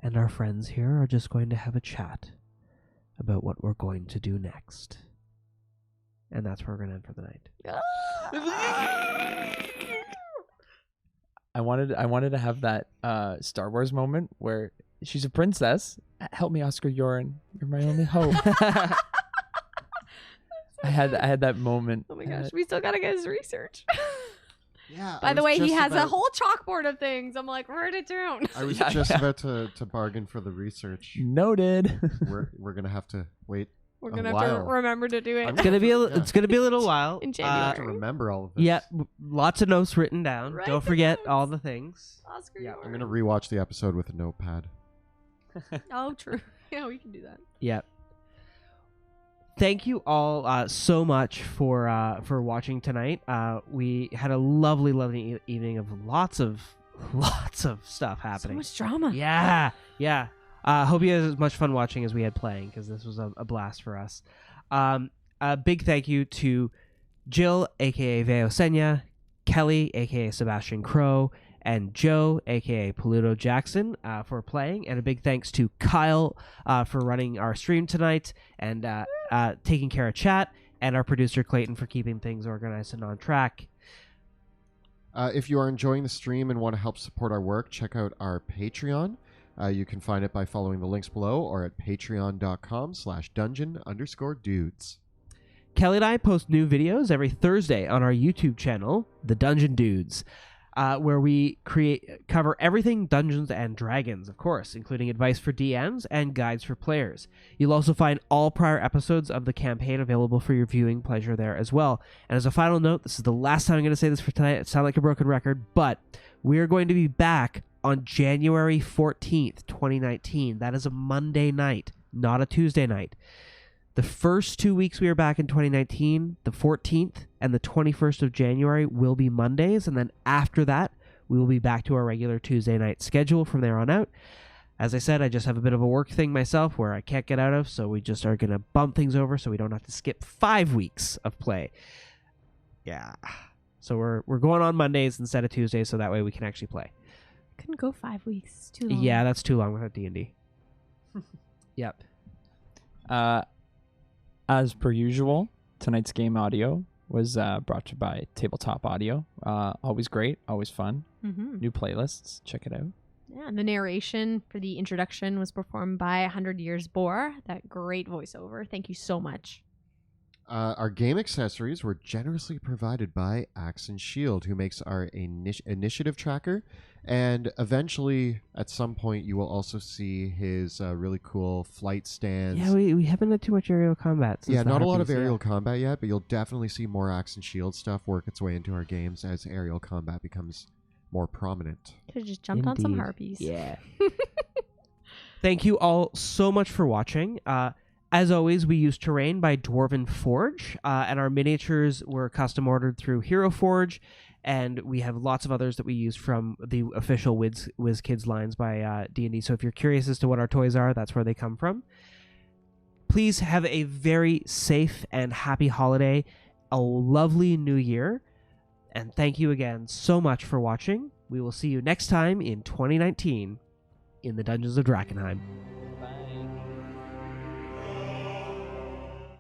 and our friends here are just going to have a chat about what we're going to do next. And that's where we're going to end for the night. I wanted to have that Star Wars moment where she's a princess. Help me, Oscar Yoren. You're my only hope. I had that moment. Oh my gosh, we still gotta get his research. Yeah. By the way, he has a whole chalkboard of things. I'm like, write it down. I was Yeah, just yeah. about to bargain for the research. Noted. We're gonna have to wait. We're A gonna have to while. remember to do it. I'm It's gonna be Yeah. it's gonna be a little while. In I have to January. remember all of this. Yeah, lots of notes written down. Write Don't the forget notes. all the things. Oscar Yeah, I'm gonna rewatch the episode with a notepad. Oh, true. Yeah, we can do that. Yeah. Thank you all so much for watching tonight. We had a lovely evening of lots of stuff So happening. much drama. Yeah. Hope you had as much fun watching as we had playing, because this was a blast for us. A big thank you to Jill, aka Veosenya, Kelly, aka Sebastian Crow, and Joe, aka Paluto Jackson, for playing. And a big thanks to Kyle for running our stream tonight and taking care of chat, and our producer Clayton for keeping things organized and on track. If you are enjoying the stream and want to help support our work, check out our Patreon. You can find it by following the links below or at patreon.com/dungeon_dudes. Kelly and I post new videos every Thursday on our YouTube channel, The Dungeon Dudes, where we cover everything Dungeons and Dragons, of course, including advice for DMs and guides for players. You'll also find all prior episodes of the campaign available for your viewing pleasure there as well. And as a final note, this is the last time I'm going to say this for tonight. It sounds like a broken record, but we're going to be back on January 14th, 2019. That is a Monday night, not a Tuesday night. The first 2 weeks we are back in 2019, the 14th and the 21st of January will be Mondays, and then after that, we will be back to our regular Tuesday night schedule from there on out. As I said, I just have a bit of a work thing myself where I can't get out of, so we just are going to bump things over so we don't have to skip 5 weeks of play. Yeah. So we're going on Mondays instead of Tuesdays, so that way we can actually play. Couldn't go 5 weeks. It's too long. Yeah, that's too long without D&D. Yep. As per usual, tonight's game audio was brought to you by Tabletop Audio. Always great, always fun. Mm-hmm. New playlists, check it out. Yeah, and the narration for the introduction was performed by 100 Years Boar. That great voiceover. Thank you so much. Our game accessories were generously provided by Axe and Shield, who makes our initiative tracker. And eventually, at some point, you will also see his really cool flight stands. Yeah, we haven't had too much aerial combat. Since Yeah, the not a lot of Harpies, aerial combat yet, but you'll definitely see more Axe and Shield stuff work its way into our games as aerial combat becomes more prominent. Could have just jumped on some Indeed. harpies. Yeah. Thank you all so much for watching. As always, we use terrain by Dwarven Forge, and our miniatures were custom ordered through Hero Forge, and we have lots of others that we use from the official WizKids lines by D&D. So if you're curious as to what our toys are, that's where they come from. Please have a very safe and happy holiday, a lovely new year, and thank you again so much for watching. We will see you next time in 2019 in the Dungeons of Drakkenheim. Bye.